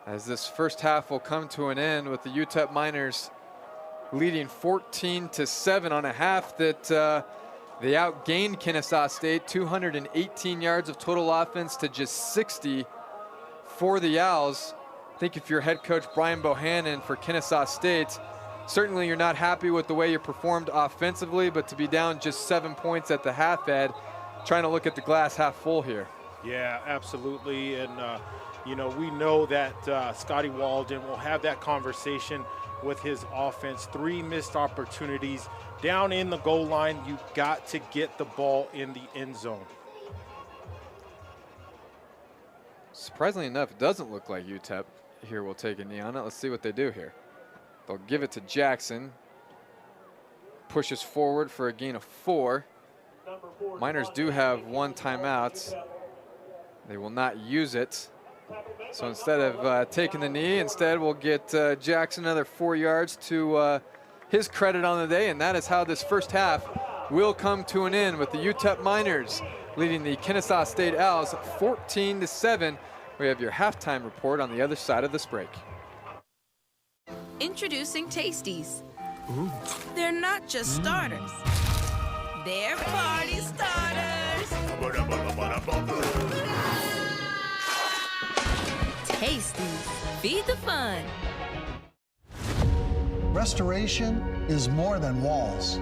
as this first half will come to an end with the UTEP Miners leading 14-7 on a half that they outgained Kennesaw State, 218 yards of total offense to just 60 for the Owls. I think if you're head coach Brian Bohannon for Kennesaw State, certainly you're not happy with the way you performed offensively, but to be down just 7 points at the half, Ed, trying to look at the glass half full here. Yeah, absolutely. And, you know, we know that Scotty Walden will have that conversation with his offense. 3 missed opportunities. Down in the goal line, you got to get the ball in the end zone. Surprisingly enough, it doesn't look like UTEP here will take a knee on it. Let's see what they do here. They'll give it to Jackson. Pushes forward for a gain of 4. Miners do have 1 timeout. They will not use it. So instead of taking the knee, instead we'll get Jackson another 4 yards to his credit on the day, and that is how this first half will come to an end, with the UTEP Miners leading the Kennesaw State Owls 14-7. We have your halftime report on the other side of this break. Introducing Tasties. Ooh. They're not just starters. They're party starters. Tasties. Feed the fun. Restoration is more than walls.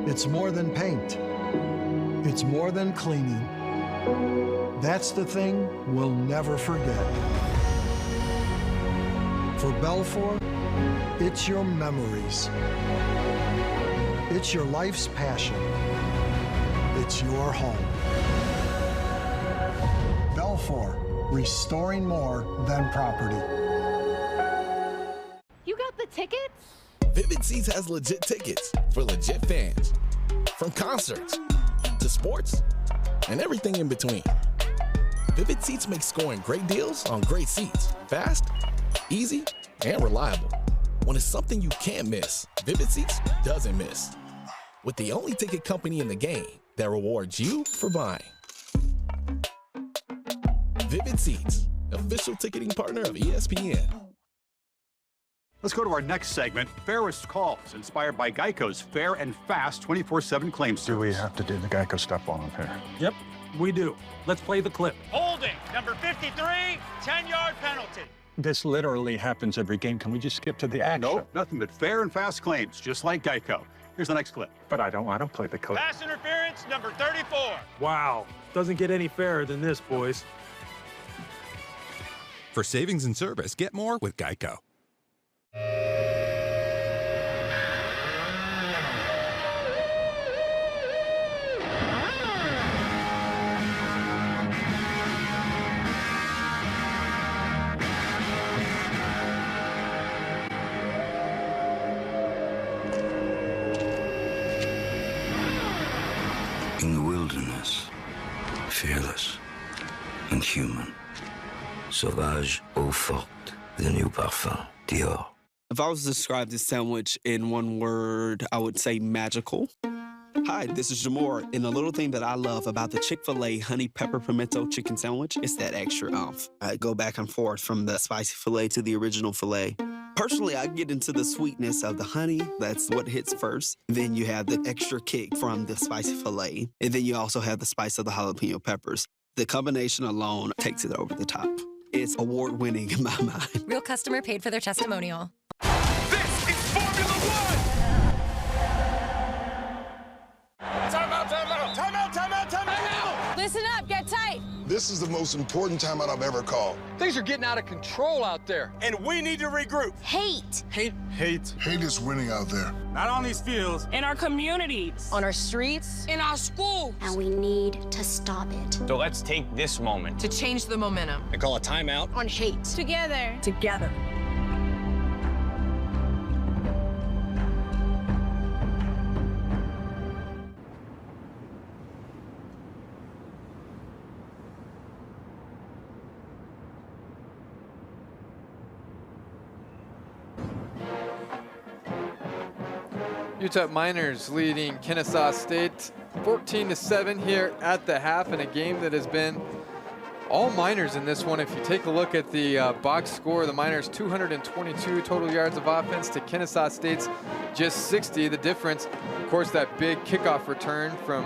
It's more than paint. It's more than cleaning. That's the thing we'll never forget. For Belfour, it's your memories. It's your life's passion. It's your home. Belfour, restoring more than property. You got the tickets? Vivid Seats has legit tickets for legit fans. From concerts to sports and everything in between. Vivid Seats makes scoring great deals on great seats. Fast, easy, and reliable. When it's something you can't miss, Vivid Seats doesn't miss. With the only ticket company in the game that rewards you for buying. Vivid Seats, official ticketing partner of ESPN. Let's go to our next segment, Fairest Calls, inspired by Geico's fair and fast 24/7 claim service. Do we have to do the Geico stuff while I'm here? Yep, we do. Let's play the clip. Holding, number 53, 10-yard penalty. This literally happens every game. Can we just skip to the action? Nope, nothing but fair and fast claims, just like Geico. Here's the next clip. But I don't play the clip. Pass interference, number 34. Wow, doesn't get any fairer than this, boys. For savings and service, get more with Geico. In the wilderness, fearless and human. Sauvage, eau forte, the new parfum, Dior. If I was to describe this sandwich in one word, I would say magical. Hi, this is Jamor, and the little thing that I love about the Chick-fil-A honey pepper pimento chicken sandwich is that extra oomph. I go back and forth from the spicy filet to the original filet. Personally, I get into the sweetness of the honey. That's what hits first. Then you have the extra kick from the spicy filet. And then you also have the spice of the jalapeno peppers. The combination alone takes it over the top. It's award-winning in my mind. Real customer paid for their testimonial. This is Formula One! Timeout, timeout! Timeout, timeout, timeout! Listen up, get tight. This is the most important timeout I've ever called. Things are getting out of control out there. And we need to regroup. Hate. Hate is winning out there. Not on these fields. In our communities. On our streets. In our schools. And we need to stop it. So let's take this moment To change the momentum. and call a timeout. On hate. Together. Together. UTEP Miners leading Kennesaw State 14-7 here at the half in a game that has been all Miners in this one. If you take a look at the box score, the Miners 222 total yards of offense to Kennesaw State's just 60. The difference, of course, that big kickoff return from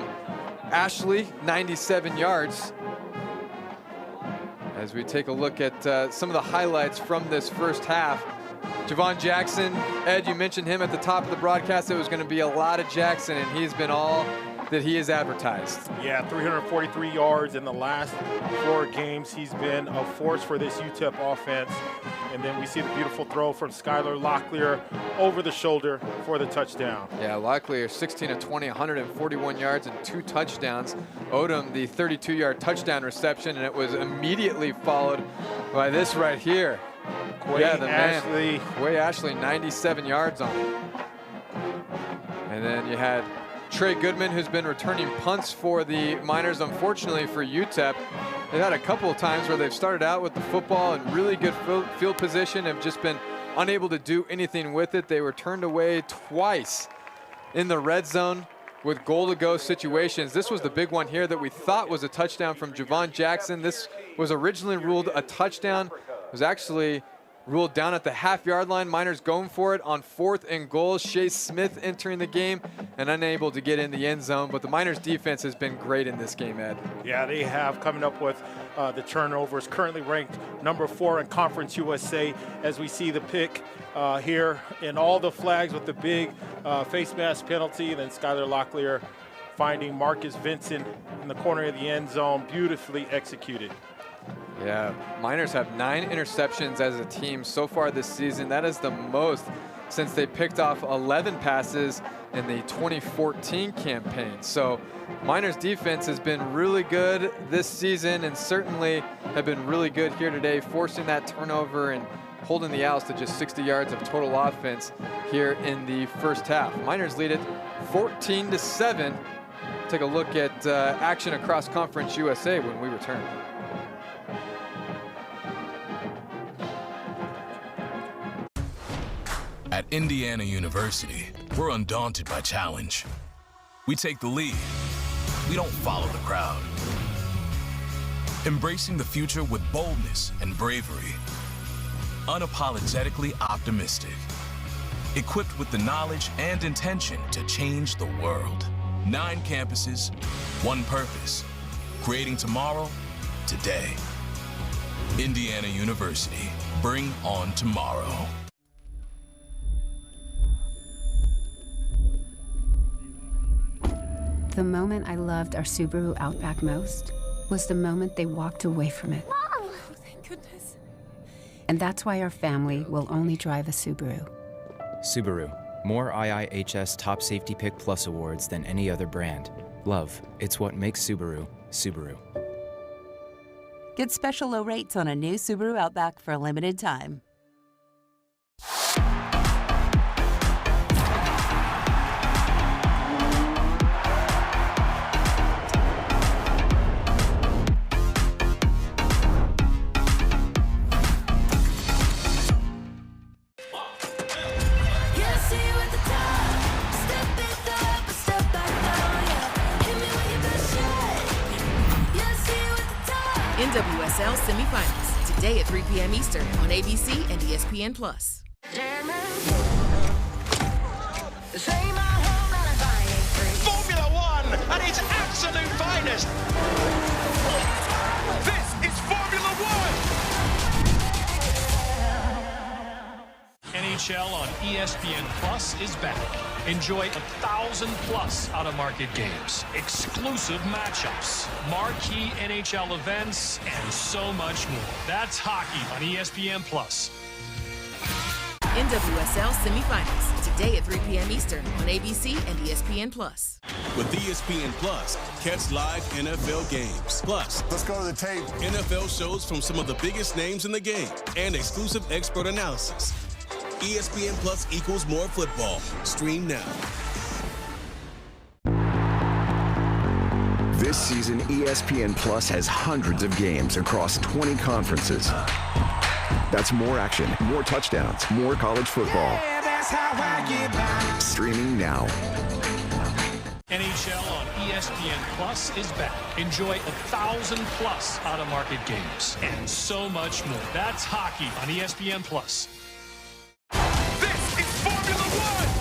Ashley, 97 yards. As we take a look at some of the highlights from this first half. Javon Jackson, Ed, you mentioned him at the top of the broadcast. It was going to be a lot of Jackson, and he's been all that he is advertised. Yeah, 343 yards in the last 4 games. He's been a force for this UTEP offense. And then we see the beautiful throw from Skylar Locklear over the shoulder for the touchdown. Yeah, Locklear 16 of 20, 141 yards and 2 touchdowns. Odom, the 32-yard touchdown reception, and it was immediately followed by this right here. Quay Ashley. Quay Ashley, 97 yards on it. And then you had Trey Goodman, who's been returning punts for the Miners. Unfortunately for UTEP, they've had a couple of times where they've started out with the football in really good field position, have just been unable to do anything with it. They were turned away twice in the red zone with goal-to-go situations. This was the big one here that we thought was a touchdown from Javon Jackson. This was originally ruled a touchdown. It was actually ruled down at the half-yard line. Miners going for it on 4th and goal. Shea Smith entering the game and unable to get in the end zone. But the Miners defense has been great in this game, Ed. Yeah, they have, coming up with the turnovers. Currently ranked number 4 in Conference USA, as we see the pick here in all the flags with the big face mask penalty. Then Skylar Locklear finding Marcus Vincent in the corner of the end zone. Beautifully executed. Yeah, Miners have 9 interceptions as a team so far this season. That is the most since they picked off 11 passes in the 2014 campaign. So Miners defense has been really good this season and certainly have been really good here today, forcing that turnover and holding the Owls to just 60 yards of total offense here in the first half. Miners lead it 14-7. Take a look at action across Conference USA when we return. At Indiana University, we're undaunted by challenge. We take the lead. We don't follow the crowd. Embracing the future with boldness and bravery. Unapologetically optimistic. Equipped with the knowledge and intention to change the world. 9 campuses, 1 purpose. Creating tomorrow, today. Indiana University. Bring on tomorrow. The moment I loved our Subaru Outback most was the moment they walked away from it. Mom! Oh, thank goodness. And that's why our family will only drive a Subaru. Subaru. More IIHS Top Safety Pick Plus awards than any other brand. Love, it's what makes Subaru, Subaru. Get special low rates on a new Subaru Outback for a limited time. NWSL semifinals today at 3 p.m. Eastern on ABC and ESPN+. Formula One at its absolute finest. This is Formula One. NHL on ESPN Plus is back. Enjoy 1,000+ out-of-market games, exclusive matchups, marquee NHL events, and so much more. That's hockey on ESPN Plus. NWSL semifinals today at 3 p.m. Eastern on ABC and ESPN Plus. With ESPN Plus, catch live NFL games. Plus, let's go to the tape. NFL shows from some of the biggest names in the game and exclusive expert analysis. ESPN Plus equals more football. Stream now. This season, ESPN Plus has hundreds of games across 20 conferences. That's more action, more touchdowns, more college football, That's how I get by. Streaming now. NHL on ESPN Plus is back. Enjoy 1,000 plus out-of-market games and so much more. That's hockey on ESPN Plus. This is Formula One.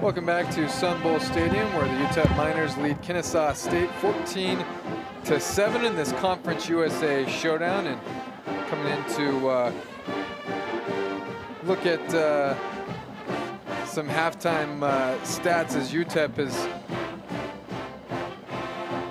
Welcome back to Sun Bowl Stadium, where the UTEP Miners lead Kennesaw State 14-7 in this Conference USA showdown. And coming in to look at some halftime stats as UTEP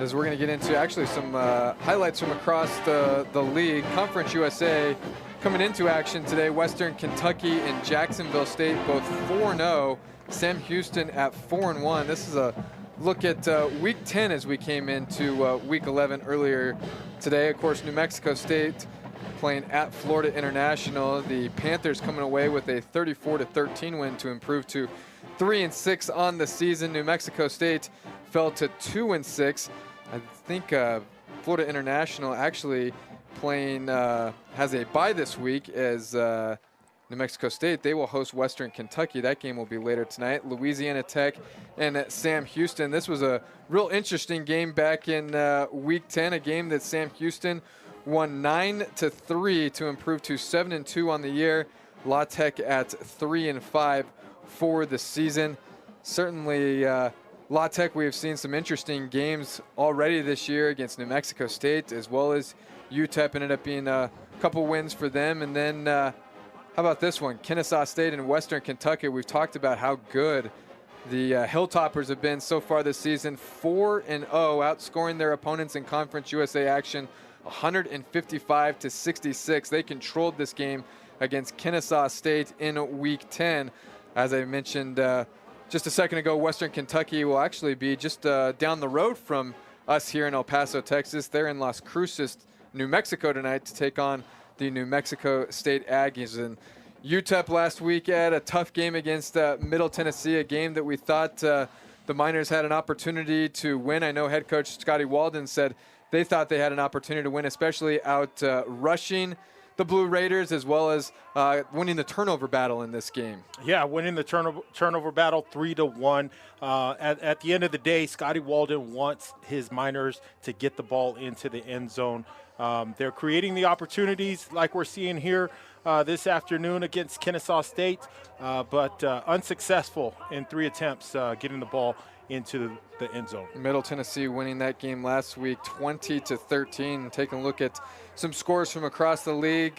as we're going to get into actually some highlights from across the league. Conference USA coming into action today. Western Kentucky and Jacksonville State both 4-0. Sam Houston at 4-1. This is a look at Week 10 as we came into Week 11 earlier today. Of course, New Mexico State playing at Florida International. The Panthers coming away with a 34-13 win to improve to 3-6 on the season. New Mexico State fell to 2-6. I think Florida International actually playing has a bye this week as New Mexico State, they will host Western Kentucky. That game will be later tonight. Louisiana Tech and Sam Houston. This was a real interesting game back in Week 10, a game that Sam Houston won 9-3 to improve to 7-2 on the year. La Tech at 3-5 for the season. Certainly, La Tech, we have seen some interesting games already this year against New Mexico State, as well as UTEP ended up being a couple wins for them. And then how about this one? Kennesaw State and Western Kentucky. We've talked about how good the Hilltoppers have been so far this season. 4-0, outscoring their opponents in Conference USA action 155-66. They controlled this game against Kennesaw State in Week 10. As I mentioned just a second ago, Western Kentucky will actually be just down the road from us here in El Paso, Texas. They're in Las Cruces, New Mexico tonight to take on the New Mexico State Aggies. And UTEP last week had a tough game against Middle Tennessee, a game that we thought the Miners had an opportunity to win. I know head coach Scotty Walden said they thought they had an opportunity to win, especially out rushing the Blue Raiders, as well as winning the turnover battle in this game. Yeah, winning the turnover battle 3-1. At the end of the day, Scotty Walden wants his Miners to get the ball into the end zone. They're creating the opportunities like we're seeing here this afternoon against Kennesaw State, but unsuccessful in 3 attempts getting the ball into the end zone. Middle Tennessee winning that game last week 20-13. Taking a look at some scores from across the league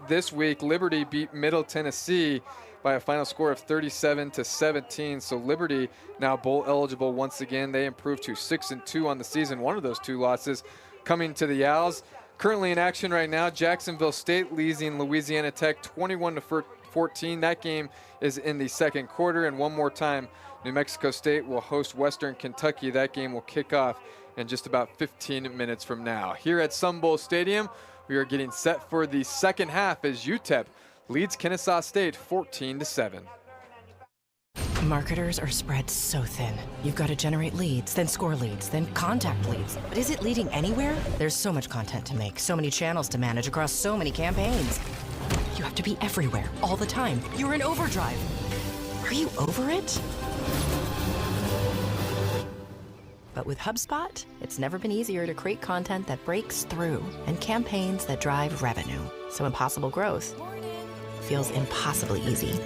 this week, Liberty beat Middle Tennessee by a final score of 37-17. So Liberty now bowl eligible once again. They improved to 6-2 on the season. One of those 2 losses coming to the Owls. Currently in action right now, Jacksonville State leading Louisiana Tech 21-14. That game is in the second quarter. And one more time, New Mexico State will host Western Kentucky. That game will kick off in just about 15 minutes from now. Here at Sun Bowl Stadium, we are getting set for the second half as UTEP leads Kennesaw State 14-7. Marketers are spread so thin. You've got to generate leads, then score leads, then contact leads. But is it leading anywhere? There's so much content to make, so many channels to manage across so many campaigns. You have to be everywhere, all the time. You're in overdrive. Are you over it? But with HubSpot, it's never been easier to create content that breaks through and campaigns that drive revenue. So impossible growth feels impossibly easy.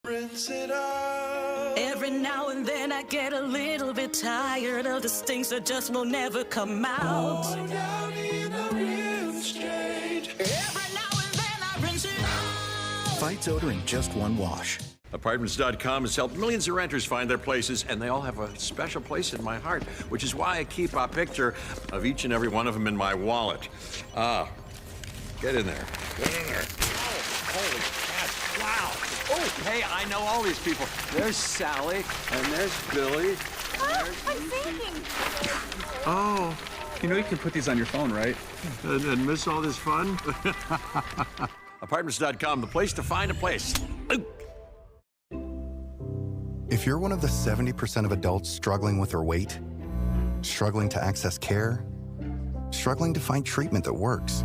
Rinse it out. I get a little bit tired of the stings that just will never come out. Every now and then I rinse it out. Fights odor in just one wash. Apartments.com has helped millions of renters find their places, and they all have a special place in my heart, which is why I keep a picture of each and every one of them in my wallet. Get in there. Get in there. Oh, holy cats. Wow. Oh, hey, I know all these people. There's Sally, and there's Billy. I'm thinking. Oh, you know you can put these on your phone, right? And miss all this fun? Apartments.com, the place to find a place. If you're one of the 70% of adults struggling with their weight, struggling to access care, struggling to find treatment that works,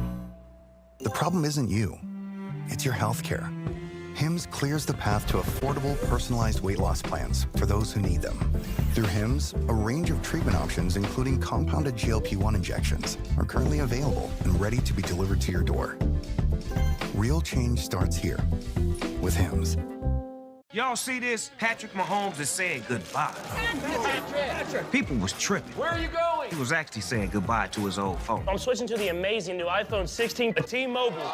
the problem isn't you, it's your health care. HIMSS clears the path to affordable, personalized weight loss plans for those who need them. Through HIMSS, a range of treatment options, including compounded GLP-1 injections, are currently available and ready to be delivered to your door. Real change starts here with HIMSS. Y'all see this? Patrick Mahomes is saying goodbye. Patrick! People was tripping. Where are you going? He was actually saying goodbye to his old phone. I'm switching to the amazing new iPhone 16 T-Mobile.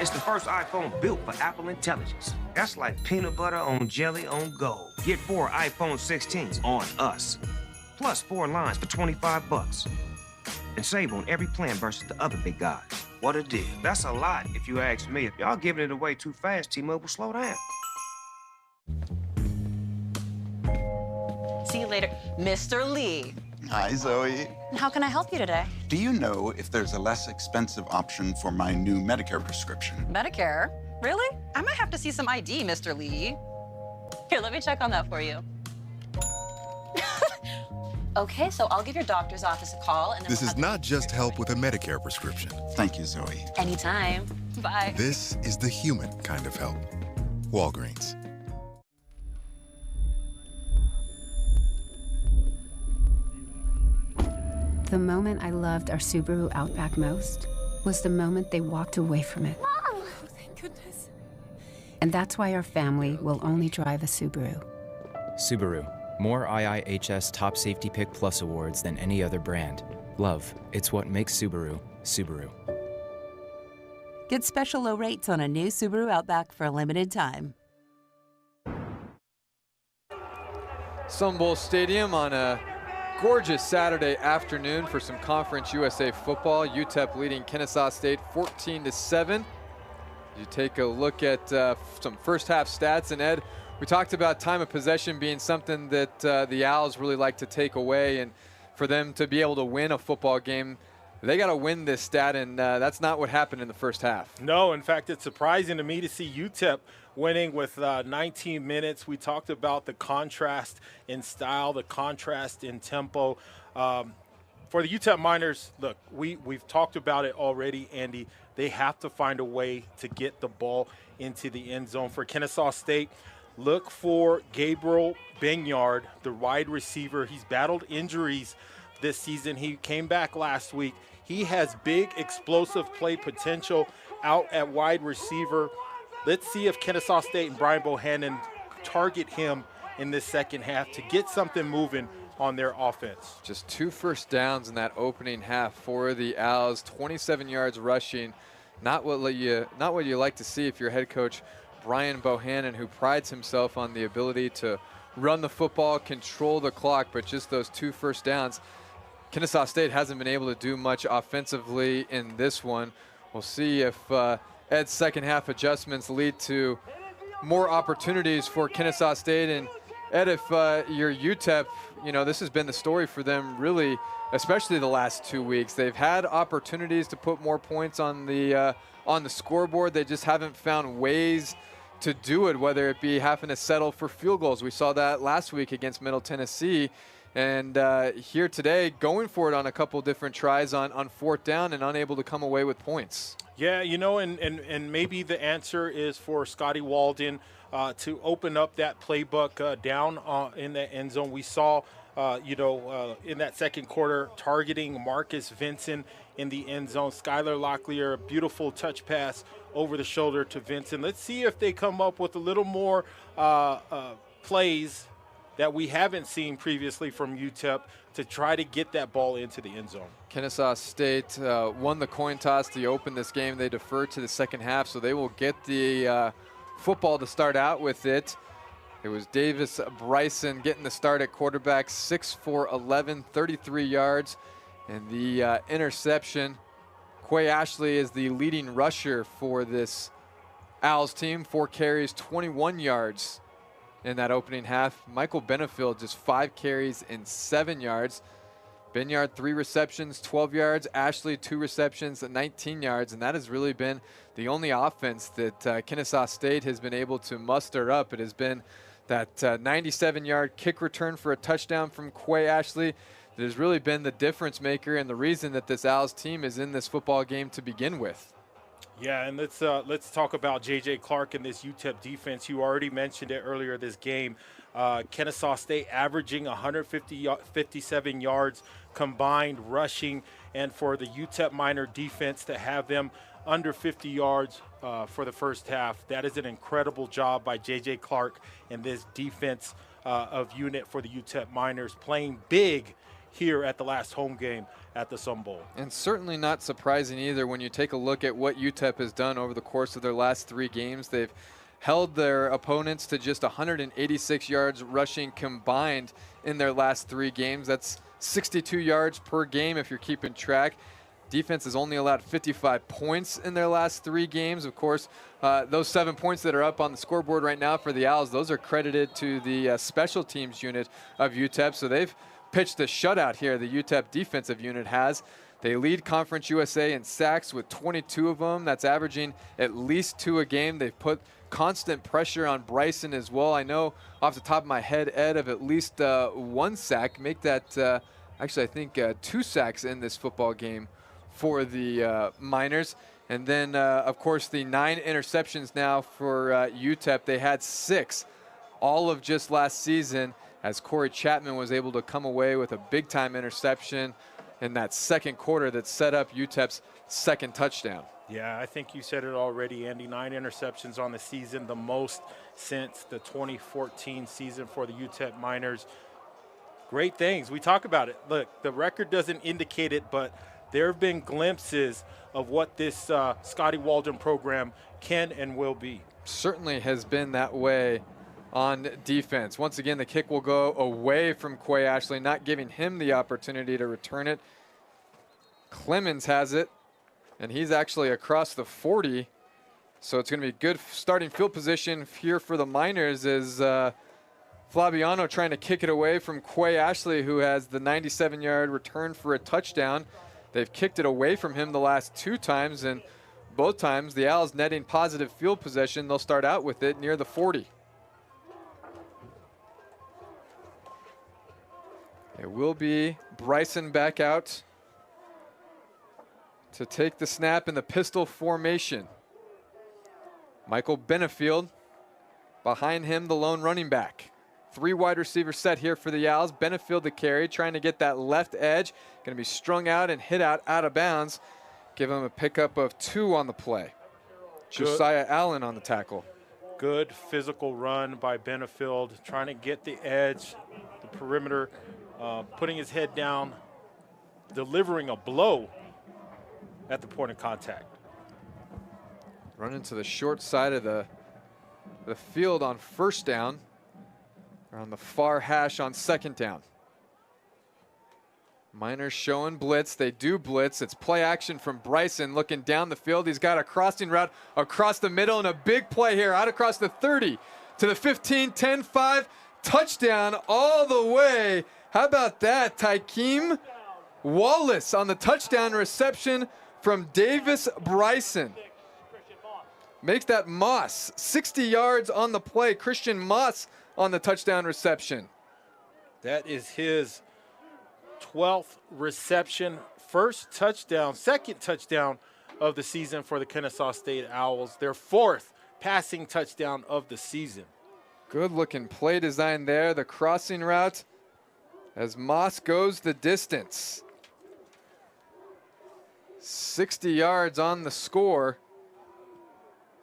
It's the first iPhone built for Apple Intelligence. That's like peanut butter on jelly on gold. Get 4 iPhone 16s on us. Plus 4 lines for $25. And save on every plan versus the other big guys. What a deal. That's a lot if you ask me. If y'all giving it away too fast, T-Mobile, slow down. See you later, Mr. Lee. Hi, Zoe. How can I help you today? Do you know if there's a less expensive option for my new Medicare prescription? Medicare? Really? I might have to see some ID, Mr. Lee. Here, let me check on that for you. Okay, so I'll give your doctor's office a call and then This is not just help with a Medicare prescription. Thank you, Zoe. Anytime. Bye. This is the human kind of help. Walgreens. The moment I loved our Subaru Outback most was the moment they walked away from it. Mom! Oh, thank goodness. And that's why our family will only drive a Subaru. Subaru. More IIHS Top Safety Pick Plus awards than any other brand. Love, it's what makes Subaru, Subaru. Get special low rates on a new Subaru Outback for a limited time. Sun Bowl Stadium on a gorgeous Saturday afternoon for some Conference USA football. UTEP leading Kennesaw State 14-7. You take a look at some first half stats, and Ed, we talked about time of possession being something that the Owls really like to take away, and for them to be able to win a football game, they got to win this stat, and that's not what happened in the first half. No, in fact, it's surprising to me to see UTEP winning with 19 minutes. We talked about the contrast in style, the contrast in tempo. For the UTEP Miners, look, we've talked about it already, Andy. They have to find a way to get the ball into the end zone. For Kennesaw State, look for Gabriel Benyard, the wide receiver. He's battled injuries this season. He came back last week. He has big explosive play potential out at wide receiver. Let's see if Kennesaw State and Brian Bohannon target him in this second half to get something moving on their offense. Just 2 first downs in that opening half for the Owls, 27 yards rushing. Not what you like to see if you're head coach Brian Bohannon, who prides himself on the ability to run the football, control the clock, but just those 2 first downs. Kennesaw State hasn't been able to do much offensively in this one. We'll see if Ed's second half adjustments lead to more opportunities for Kennesaw State. And Ed, if you're UTEP, you know, this has been the story for them really, especially the last 2 weeks. They've had opportunities to put more points on the scoreboard. They just haven't found ways to do it, whether it be having to settle for field goals. We saw that last week against Middle Tennessee. And here today, going for it on a couple different tries on fourth down and unable to come away with points. Yeah, you know, and maybe the answer is for Scotty Walden to open up that playbook down in the end zone. We saw, in that second quarter, targeting Marcus Vinson in the end zone. Skylar Locklear, a beautiful touch pass over the shoulder to Vinson. Let's see if they come up with a little more plays that we haven't seen previously from UTEP to try to get that ball into the end zone. Kennesaw State won the coin toss to open this game. They deferred to the second half, so they will get the football to start out with it. It was Davis Bryson getting the start at quarterback, 6 for 11, 33 yards, and the interception. Quay Ashley is the leading rusher for this Owls team, 4 carries, 21 yards in that opening half. Michael Benefield just 5 carries and 7 yards. Benyard 3 receptions, 12 yards. Ashley 2 receptions, 19 yards, and that has really been the only offense that Kennesaw State has been able to muster up. It has been that 97-yard kick return for a touchdown from Quay Ashley that has really been the difference maker and the reason that this Owls team is in this football game to begin with. Yeah, and let's talk about J.J. Clark and this UTEP defense. You already mentioned it earlier this game. Kennesaw State averaging 157 yards combined rushing, and for the UTEP Miner defense to have them under 50 yards for the first half, that is an incredible job by J.J. Clark and this defense of unit for the UTEP Miners, playing big here at the last home game at the Sun Bowl. And certainly not surprising either when you take a look at what UTEP has done over the course of their last 3 games. They've held their opponents to just 186 yards rushing combined in their last 3 games. That's 62 yards per game if you're keeping track. Defense has only allowed 55 points in their last 3 games. Of course, those 7 points that are up on the scoreboard right now for the Owls, those are credited to the special teams unit of UTEP. So they've pitched a shutout here, the UTEP defensive unit has. They lead Conference USA in sacks with 22 of them. That's averaging at least 2 a game. They've put constant pressure on Bryson as well. I know off the top of my head, Ed, of at least 1 sack. Make that, actually, I think 2 sacks in this football game for the Miners. And then, of course, the 9 interceptions now for UTEP. They had 6 all of just last season, as Corey Chapman was able to come away with a big-time interception in that second quarter that set up UTEP's second touchdown. Yeah, I think you said it already, Andy. 9 interceptions on the season, the most since the 2014 season for the UTEP Miners. Great things. We talk about it. Look, the record doesn't indicate it, but there have been glimpses of what this Scotty Walden program can and will be. Certainly has been that way on defense. Once again, the kick will go away from Quay Ashley, not giving him the opportunity to return it. Clemens has it, and he's actually across the 40. So it's going to be good starting field position here for the Miners as Flabiano trying to kick it away from Quay Ashley, who has the 97-yard return for a touchdown. They've kicked it away from him the last 2 times, and both times the Owls netting positive field possession. They'll start out with it near the 40. It will be Bryson back out to take the snap in the pistol formation. Michael Benefield behind him, the lone running back. 3 wide receiver set here for the Owls. Benefield the carry, trying to get that left edge. Going to be strung out and hit out of bounds. Give him a pickup of 2 on the play. Josiah Allen on the tackle. Good physical run by Benefield, trying to get the edge, the perimeter, putting his head down, delivering a blow at the point of contact. Running to the short side of the field on first down. On the far hash on second down. Miners showing blitz. They do blitz. It's play action from Bryson looking down the field. He's got a crossing route across the middle and a big play here out across the 30 to the 15, 10, 5. Touchdown all the way. How about that? Tykeem Wallace on the touchdown reception from Davis Bryson. Makes that Moss 60 yards on the play. Christian Moss on the touchdown reception. That is his 12th reception, first touchdown, second touchdown of the season for the Kennesaw State Owls. Their 4th passing touchdown of the season. Good looking play design there. The crossing route as Moss goes the distance. 60 yards on the score.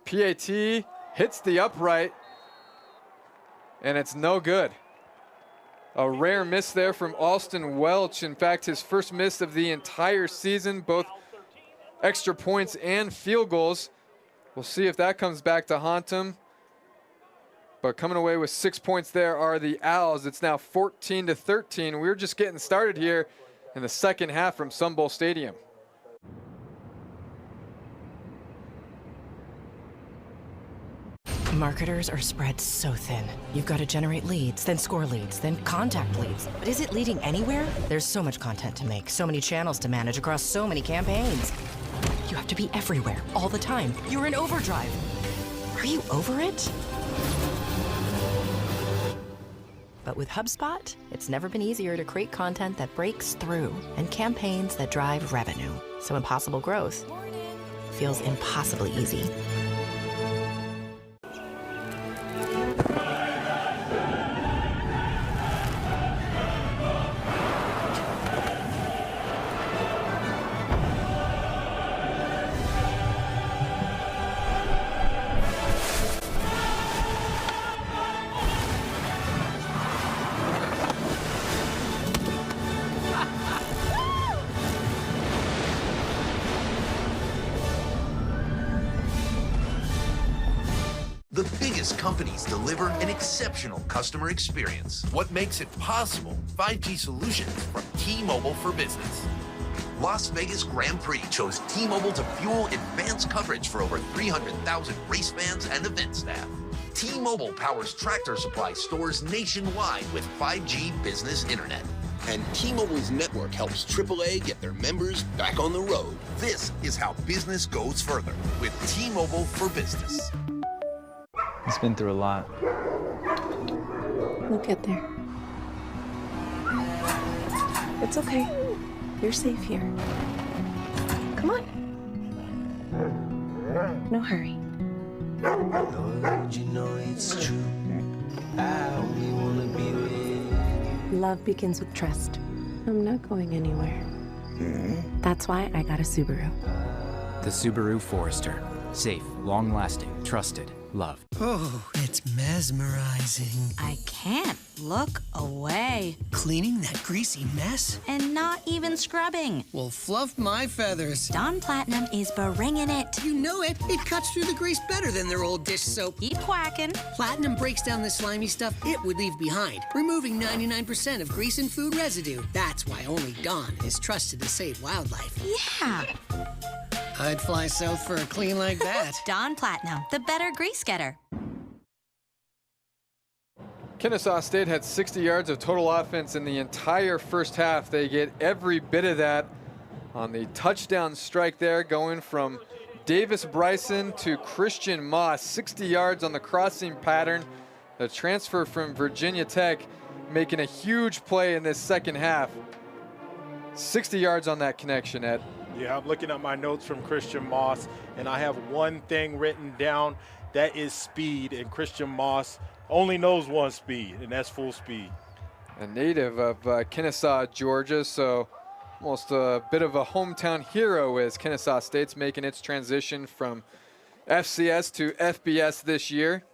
PAT hits the upright, and it's no good. A rare miss there from Alston Welch. In fact, his first miss of the entire season, both extra points and field goals. We'll see if that comes back to haunt him. But coming away with 6 points there are the Owls. It's now 14-13. We're just getting started here in the second half from Sun Bowl Stadium. Marketers are spread so thin. You've got to generate leads, then score leads, then contact leads. But is it leading anywhere? There's so much content to make, so many channels to manage across so many campaigns. You have to be everywhere, all the time. You're in overdrive. Are you over it? But with HubSpot, it's never been easier to create content that breaks through and campaigns that drive revenue. So impossible growth feels impossibly easy. The biggest companies deliver an exceptional customer experience. What makes it possible? 5G solutions from T-Mobile for Business. Las Vegas Grand Prix chose T-Mobile to fuel advanced coverage for over 300,000 race fans and event staff. T-Mobile powers Tractor Supply stores nationwide with 5G business internet. And T-Mobile's network helps AAA get their members back on the road. This is how business goes further with T-Mobile for Business. He's been through a lot. We'll get there. It's okay. You're safe here. Come on. No hurry. Lord, you know it's true. I only wanna be with you. Love begins with trust. I'm not going anywhere. That's why I got a Subaru. The Subaru Forester. Safe, long-lasting, trusted, loved. Oh, it's mesmerizing. I can't look away. Cleaning that greasy mess? And not even scrubbing. Well, fluff my feathers. Dawn Platinum is bringing it. You know it. It cuts through the grease better than their old dish soap. Keep quacking. Platinum breaks down the slimy stuff it would leave behind, removing 99% of grease and food residue. That's why only Dawn is trusted to save wildlife. Yeah. I'd fly south for a clean like that. Dawn Platinum, the better grease getter. Kennesaw State had 60 yards of total offense in the entire first half. They get every bit of that on the touchdown strike there, going from Davis Bryson to Christian Moss. 60 yards on the crossing pattern. The transfer from Virginia Tech making a huge play in this second half. 60 yards on that connection, Ed. Yeah, I'm looking at my notes from Christian Moss, and I have one thing written down. That is speed, and Christian Moss only knows one speed, and that's full speed. A native of Kennesaw, Georgia, so almost a bit of a hometown hero as Kennesaw State's making its transition from FCS to FBS this year.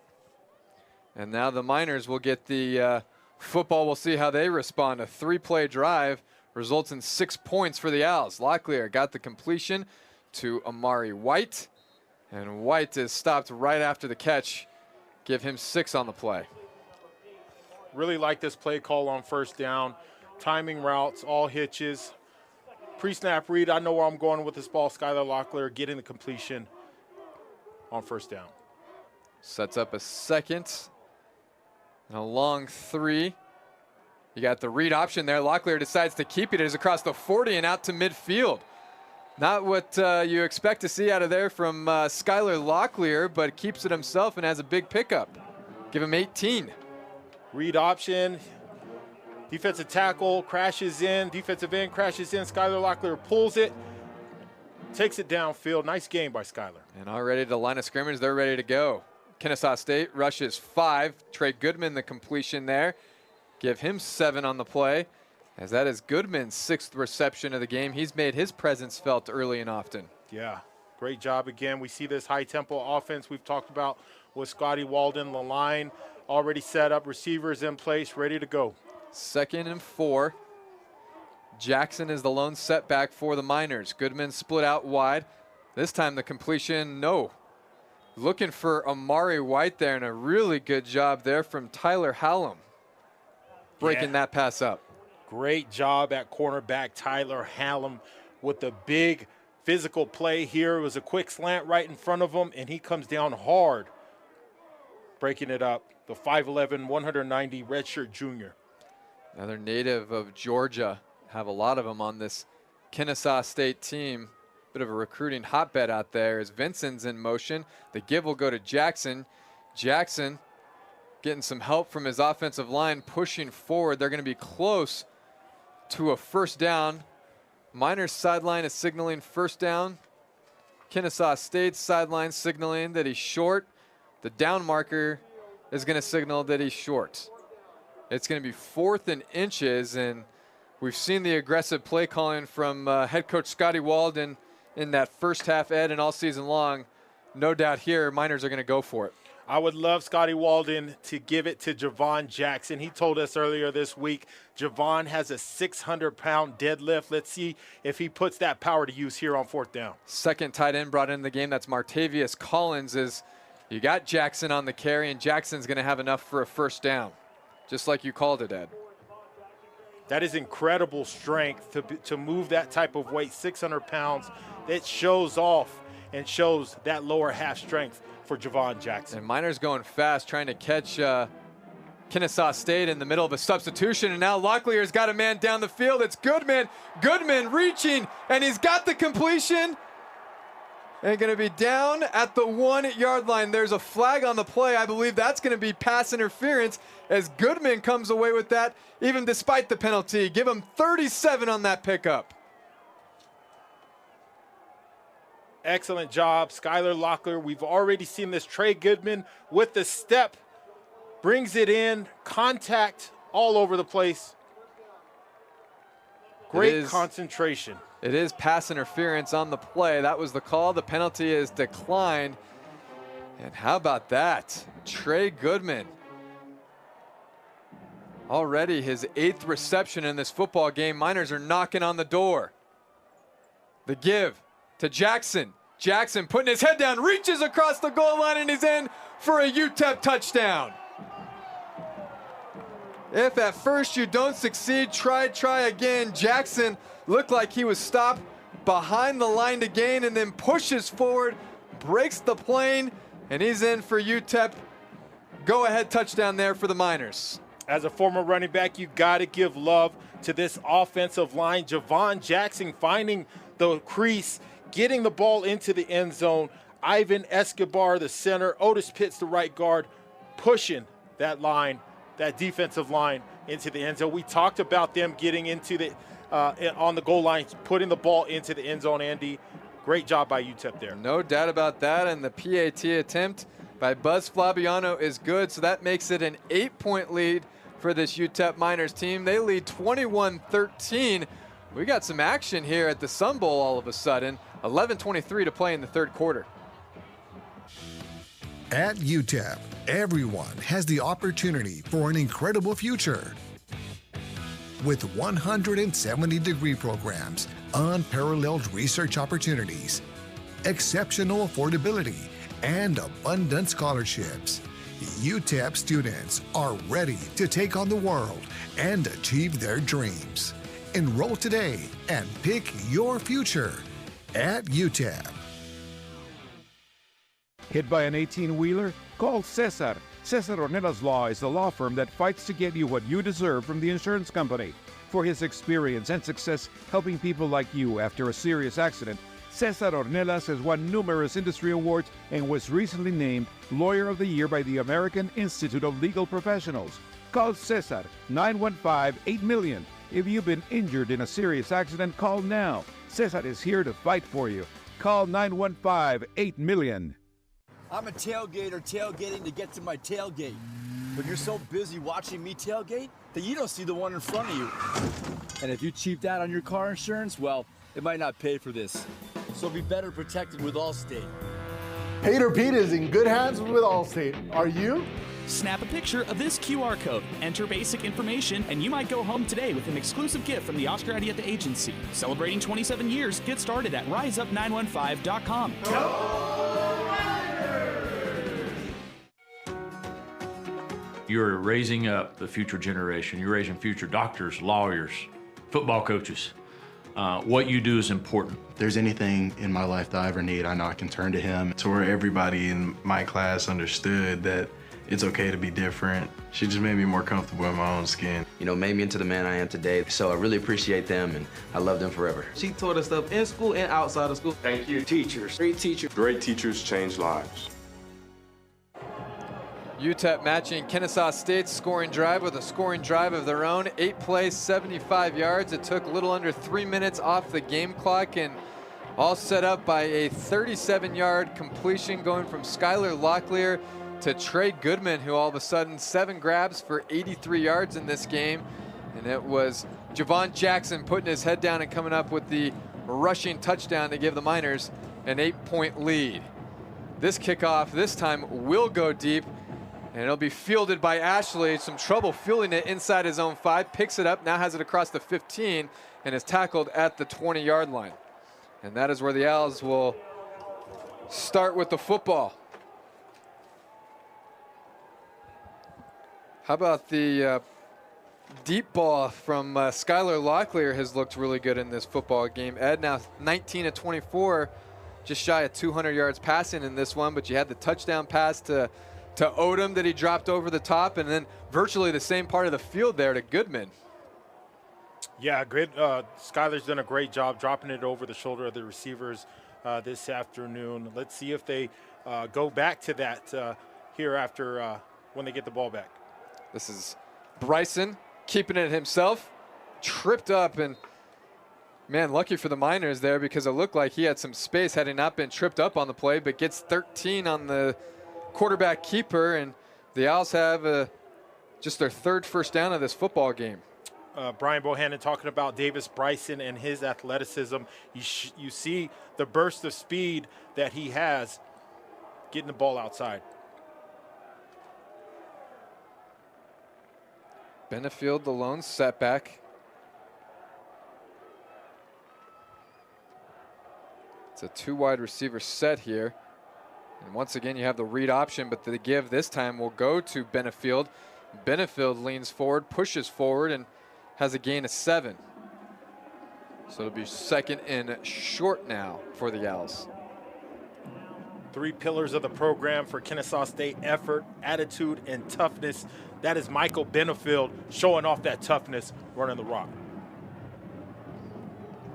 And now the Miners will get the football. We'll see how they respond. A three-play drive results in 6 points for the Owls. Locklear got the completion to Amari White, and White is stopped right after the catch. Give him 6 on the play. Really like this play call on first down. Timing routes, all hitches. Pre-snap read, I know where I'm going with this ball. Skylar Locklear getting the completion on first down. Sets up a second and a long 3. You got the read option there. Locklear decides to keep it. It is across the 40 and out to midfield. Not what you expect to see out of there from Skylar Locklear, but keeps it himself and has a big pickup. Give him 18. Read option. Defensive tackle crashes in. Defensive end crashes in. Skylar Locklear pulls it. Takes it downfield. Nice game by Skylar. And already to line of scrimmage, they're ready to go. Kennesaw State rushes 5. Trey Goodman the completion there. Give him 7 on the play, as that is Goodman's 6th reception of the game. He's made his presence felt early and often. Yeah, great job again. We see this high-tempo offense we've talked about with Scotty Walden. The line already set up, receivers in place, ready to go. 2nd and 4. Jackson is the lone setback for the Miners. Goodman split out wide. This time the completion, no. Looking for Amari White there, and a really good job there from Tyler Hallam breaking that pass up. Great job at cornerback Tyler Hallam with the big physical play here. It was a quick slant right in front of him, and he comes down hard, breaking it up. The 5'11", 190 redshirt junior. Another native of Georgia. Have a lot of them on this Kennesaw State team. Bit of a recruiting hotbed out there as Vincent's in motion. The give will go to Jackson. Jackson getting some help from his offensive line, pushing forward. They're going to be close to a first down. Miners sideline is signaling first down. Kennesaw State's sideline signaling that he's short. The down marker is going to signal that he's short. It's going to be 4th and inches, and we've seen the aggressive play calling from head coach Scotty Walden in that first half, Ed, and all season long. No doubt here, Miners are going to go for it. I would love Scotty Walden to give it to Javon Jackson. He told us earlier this week, Javon has a 600-pound deadlift. Let's see if he puts that power to use here on 4th down. Second tight end brought in the game, that's Martavius Collins. Is you got Jackson on the carry, and Jackson's going to have enough for a first down, just like you called it, Ed. That is incredible strength to move that type of weight, 600 pounds. It shows off and shows that lower half strength for Javon Jackson. And Miners going fast, trying to catch Kennesaw State in the middle of a substitution. And now Locklear's got a man down the field. It's Goodman. Goodman reaching, and he's got the completion. And going to be down at the 1-yard line. There's a flag on the play. I believe that's going to be pass interference as Goodman comes away with that, even despite the penalty. Give him 37 on that pickup. Excellent job, Skylar Locklear. We've already seen this. Trey Goodman with the step, brings it in, contact all over the place. Great concentration. It is pass interference on the play. That was the call. The penalty is declined. And how about that? Trey Goodman. Already his 8th reception in this football game. Miners are knocking on the door. The give to Jackson. Jackson putting his head down, reaches across the goal line, and he's in for a UTEP touchdown. If at first you don't succeed, try again. Jackson looked like he was stopped behind the line to gain and then pushes forward, breaks the plane, and he's in for UTEP. Go-ahead touchdown there for the Miners. As a former running back, you got to give love to this offensive line. Javon Jackson finding the crease, getting the ball into the end zone. Ivan Escobar, the center. Otis Pitts, the right guard, pushing that line, that defensive line into the end zone. We talked about them getting into the on the goal line, putting the ball into the end zone, Andy. Great job by UTEP there. No doubt about that, and the PAT attempt by Buzz Flabiano is good, so that makes it an 8-point lead for this UTEP Miners team. They lead 21-13. We got some action here at the Sun Bowl all of a sudden. 11:23 to play in the 3rd quarter. At UTEP, everyone has the opportunity for an incredible future. With 170 degree programs, unparalleled research opportunities, exceptional affordability, and abundant scholarships, UTEP students are ready to take on the world and achieve their dreams. Enroll today and pick your future at UTEP. Hit by an 18-wheeler? Call Cesar. Cesar Ornelas Law is the law firm that fights to get you what you deserve from the insurance company. For his experience and success helping people like you after a serious accident, Cesar Ornelas has won numerous industry awards and was recently named Lawyer of the Year by the American Institute of Legal Professionals. Call Cesar 915-8000000. If you've been injured in a serious accident, call now. Cesar is here to fight for you. Call 915-8000000. I'm a tailgater tailgating to get to my tailgate. But you're so busy watching me tailgate that you don't see the one in front of you. And if you cheaped out on your car insurance, well, it might not pay for this. So be better protected with Allstate. Hater Pete is in good hands with Allstate. Are you? Snap a picture of this QR code, enter basic information, and you might go home today with an exclusive gift from the Oscar Arieta Agency. Celebrating 27 years, get started at riseup915.com. You're raising up the future generation. You're raising future doctors, lawyers, football coaches. What you do is important. If there's anything in my life that I ever need, I know I can turn to him. To where everybody in my class understood that it's okay to be different. She just made me more comfortable in my own skin. You know, made me into the man I am today. So I really appreciate them, and I love them forever. She taught us stuff in school and outside of school. Thank you, teachers. Great teachers. Great teachers change lives. UTEP matching Kennesaw State's scoring drive with a scoring drive of their own. 8 plays, 75 yards. It took a little under 3 minutes off the game clock, and all set up by a 37-yard completion going from Skylar Locklear to Trey Goodman, who all of a sudden 7 grabs for 83 yards in this game. And it was Javon Jackson putting his head down and coming up with the rushing touchdown to give the Miners an 8-point lead. This kickoff this time will go deep, and it'll be fielded by Ashley. Some trouble fielding it inside his own 5, picks it up, now has it across the 15, and is tackled at the 20-yard line. And that is where the Owls will start with the football. How about the deep ball from Skylar Locklear has looked really good in this football game. Ed now 19 of 24, just shy of 200 yards passing in this one, but you had the touchdown pass to Odom that he dropped over the top, and then virtually the same part of the field there to Goodman. Yeah, great. Skylar's done a great job dropping it over the shoulder of the receivers this afternoon. Let's see if they go back to that here after when they get the ball back. This is Bryson keeping it himself, tripped up, and man, lucky for the Miners there, because it looked like he had some space had he not been tripped up on the play, but gets 13 on the quarterback keeper, and the Owls have just their 3rd first down of this football game. Brian Bohannon talking about Davis Bryson and his athleticism. You see the burst of speed that he has getting the ball outside. Benefield, the lone setback. It's a 2 wide receiver set here. And once again, you have the read option, but the give this time will go to Benefield. Benefield leans forward, pushes forward, and has a gain of 7. So it'll be 2nd and short now for the Owls. 3 pillars of the program for Kennesaw State: effort, attitude, and toughness. That is Michael Benefield showing off that toughness, running the rock.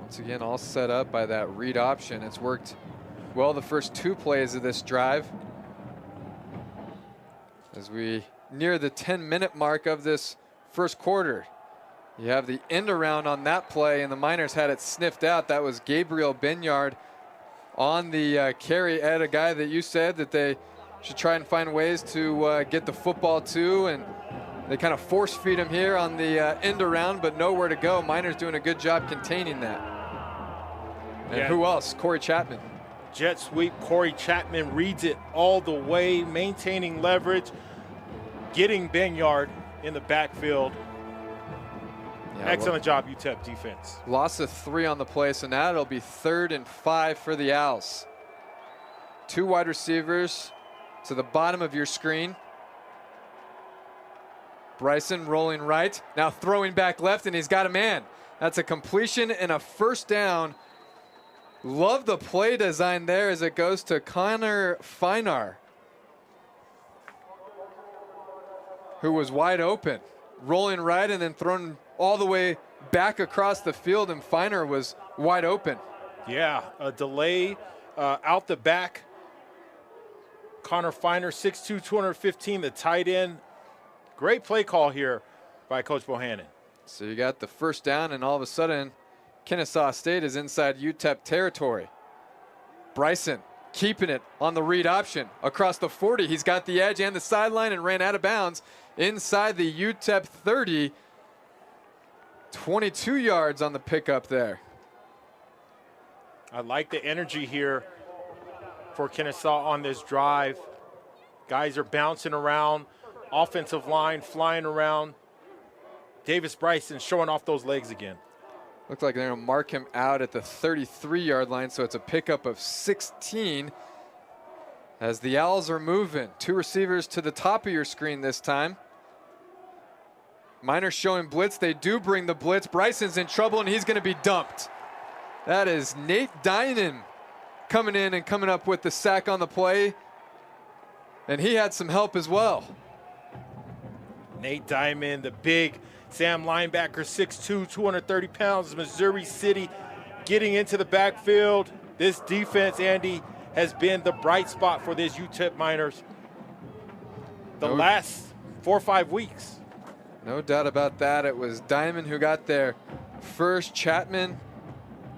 Once again, all set up by that read option. It's worked well the first 2 plays of this drive. As we near the 10-minute mark of this first quarter, you have the end around on that play, and the Miners had it sniffed out. That was Gabriel Binyard on the carry. Ed, a guy that you said that they should try and find ways to get the football to, and they kind of force feed him here on the end around, but nowhere to go. Miners doing a good job containing that. And who else? Corey Chapman. Jet sweep. Corey Chapman reads it all the way, maintaining leverage, getting Binyard in the backfield. Yeah, excellent job, UTEP defense. Loss of 3 on the play, so now it'll be 3rd and 5 for the Owls. 2 wide receivers to the bottom of your screen. Bryson rolling right, now throwing back left, and he's got a man. That's a completion and a first down. Love the play design there as it goes to Connor Finar, who was wide open. Rolling right and then thrown all the way back across the field, and Finar was wide open. Yeah, a delay out the back. Connor Finar, 6'2", 215, the tight end. Great play call here by Coach Bohannon. So you got the first down, and all of a sudden, Kennesaw State is inside UTEP territory. Bryson keeping it on the read option across the 40. He's got the edge and the sideline and ran out of bounds inside the UTEP 30. 22 yards on the pickup there. I like the energy here for Kennesaw on this drive. Guys are bouncing around, offensive line flying around. Davis Bryson showing off those legs again. Looks like they're going to mark him out at the 33-yard line, so it's a pickup of 16 as the Owls are moving. 2 receivers to the top of your screen this time. Miners showing blitz. They do bring the blitz. Bryson's in trouble, and he's going to be dumped. That is Nate Dinan coming in and coming up with the sack on the play, and he had some help as well. Nate Diamond, the big Sam linebacker, 6'2", 230 pounds, Missouri City, getting into the backfield. This defense, Andy, has been the bright spot for this UTEP Miners the last 4 or 5 weeks. No doubt about that. It was Diamond who got there first. Chapman,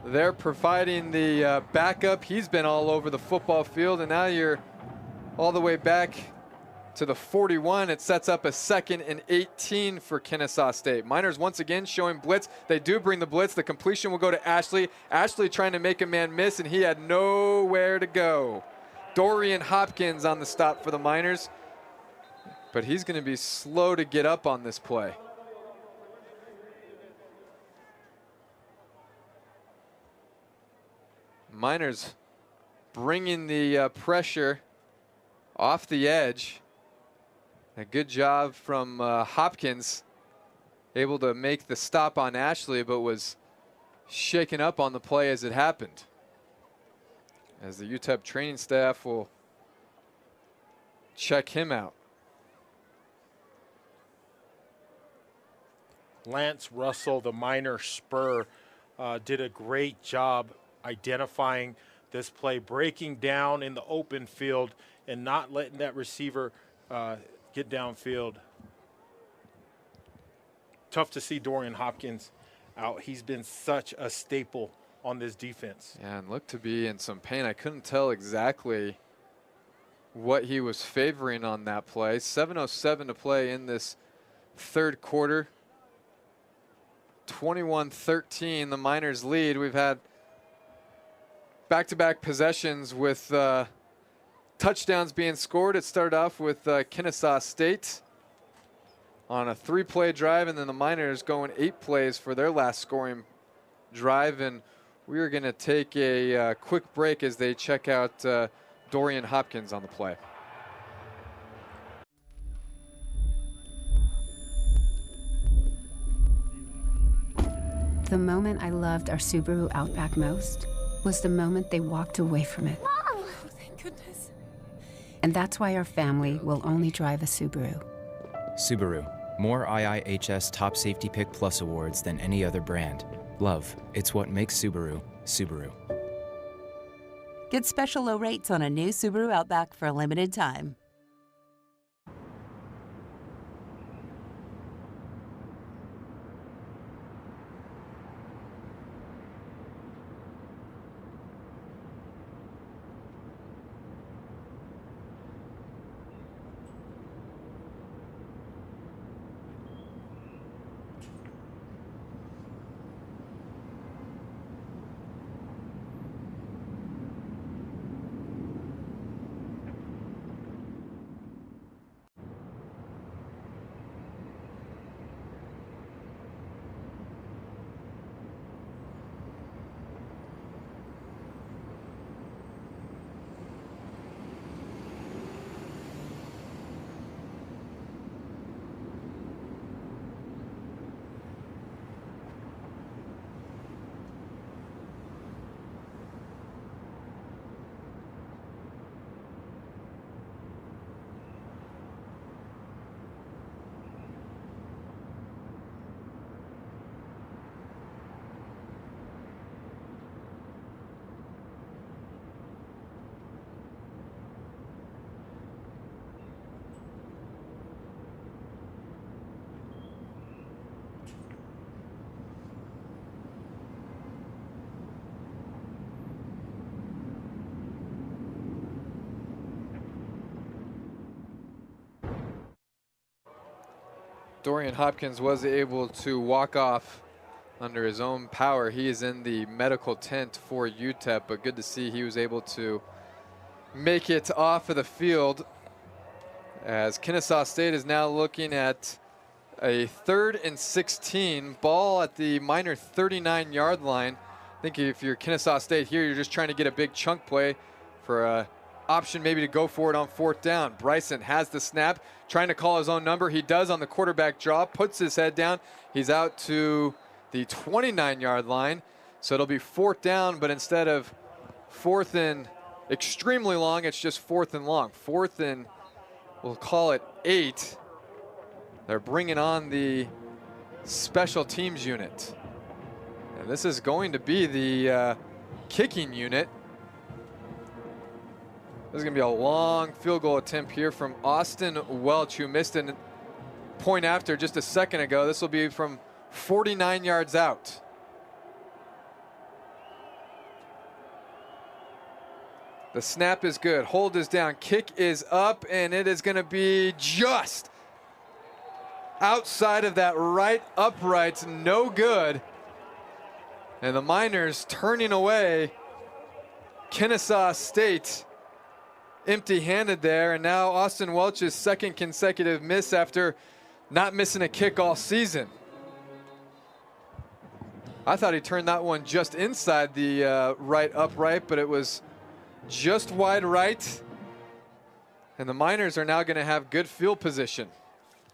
they're providing the backup. He's been all over the football field, and now you're all the way back to the 41. It sets up a 2nd and 18 for Kennesaw State. Miners once again showing blitz. They do bring the blitz. The completion will go to Ashley. Ashley trying to make a man miss, and he had nowhere to go. Dorian Hopkins on the stop for the Miners, but he's going to be slow to get up on this play. Miners bringing the pressure off the edge. A good job from Hopkins, able to make the stop on Ashley, but was shaken up on the play as it happened. As the UTEP training staff will check him out. Lance Russell, the Miner spur, did a great job identifying this play, breaking down in the open field and not letting that receiver get downfield. Tough to see Dorian Hopkins out. He's been such a staple on this defense. Yeah, and looked to be in some pain. I couldn't tell exactly what he was favoring on that play. 7:07 to play in this 3rd quarter. 21-13, the Miners lead. We've had back-to-back possessions with touchdowns being scored. It started off with Kennesaw State on a 3-play drive, and then the Miners going 8 plays for their last scoring drive. And we are going to take a quick break as they check out Dorian Hopkins on the play. The moment I loved our Subaru Outback most was the moment they walked away from it. Mom! Oh, thank goodness. And that's why our family will only drive a Subaru. Subaru, more IIHS Top Safety Pick Plus awards than any other brand. Love, it's what makes Subaru, Subaru. Get special low rates on a new Subaru Outback for a limited time. Dorian Hopkins was able to walk off under his own power. He is in the medical tent for UTEP, but good to see he was able to make it off of the field as Kennesaw State is now looking at a 3rd and 16, ball at the Miner 39-yard line. I think if you're Kennesaw State here, you're just trying to get a big chunk play for a option maybe to go for it on 4th down. Bryson has the snap, trying to call his own number. He does on the quarterback draw, puts his head down. He's out to the 29-yard line. So it'll be 4th down, but instead of 4th and extremely long, it's just 4th and long. 4th and, we'll call it 8. They're bringing on the special teams unit. And this is going to be the kicking unit. This is going to be a long field goal attempt here from Austin Welch, who missed a point after just a second ago. This will be from 49 yards out. The snap is good. Hold is down. Kick is up, and it is going to be just outside of that right upright. No good. And the Miners turning away. Kennesaw State empty-handed there, and now Austin Welch's 2nd consecutive miss after not missing a kick all season. I thought he turned that one just inside the right upright, but it was just wide right. And the Miners are now going to have good field position.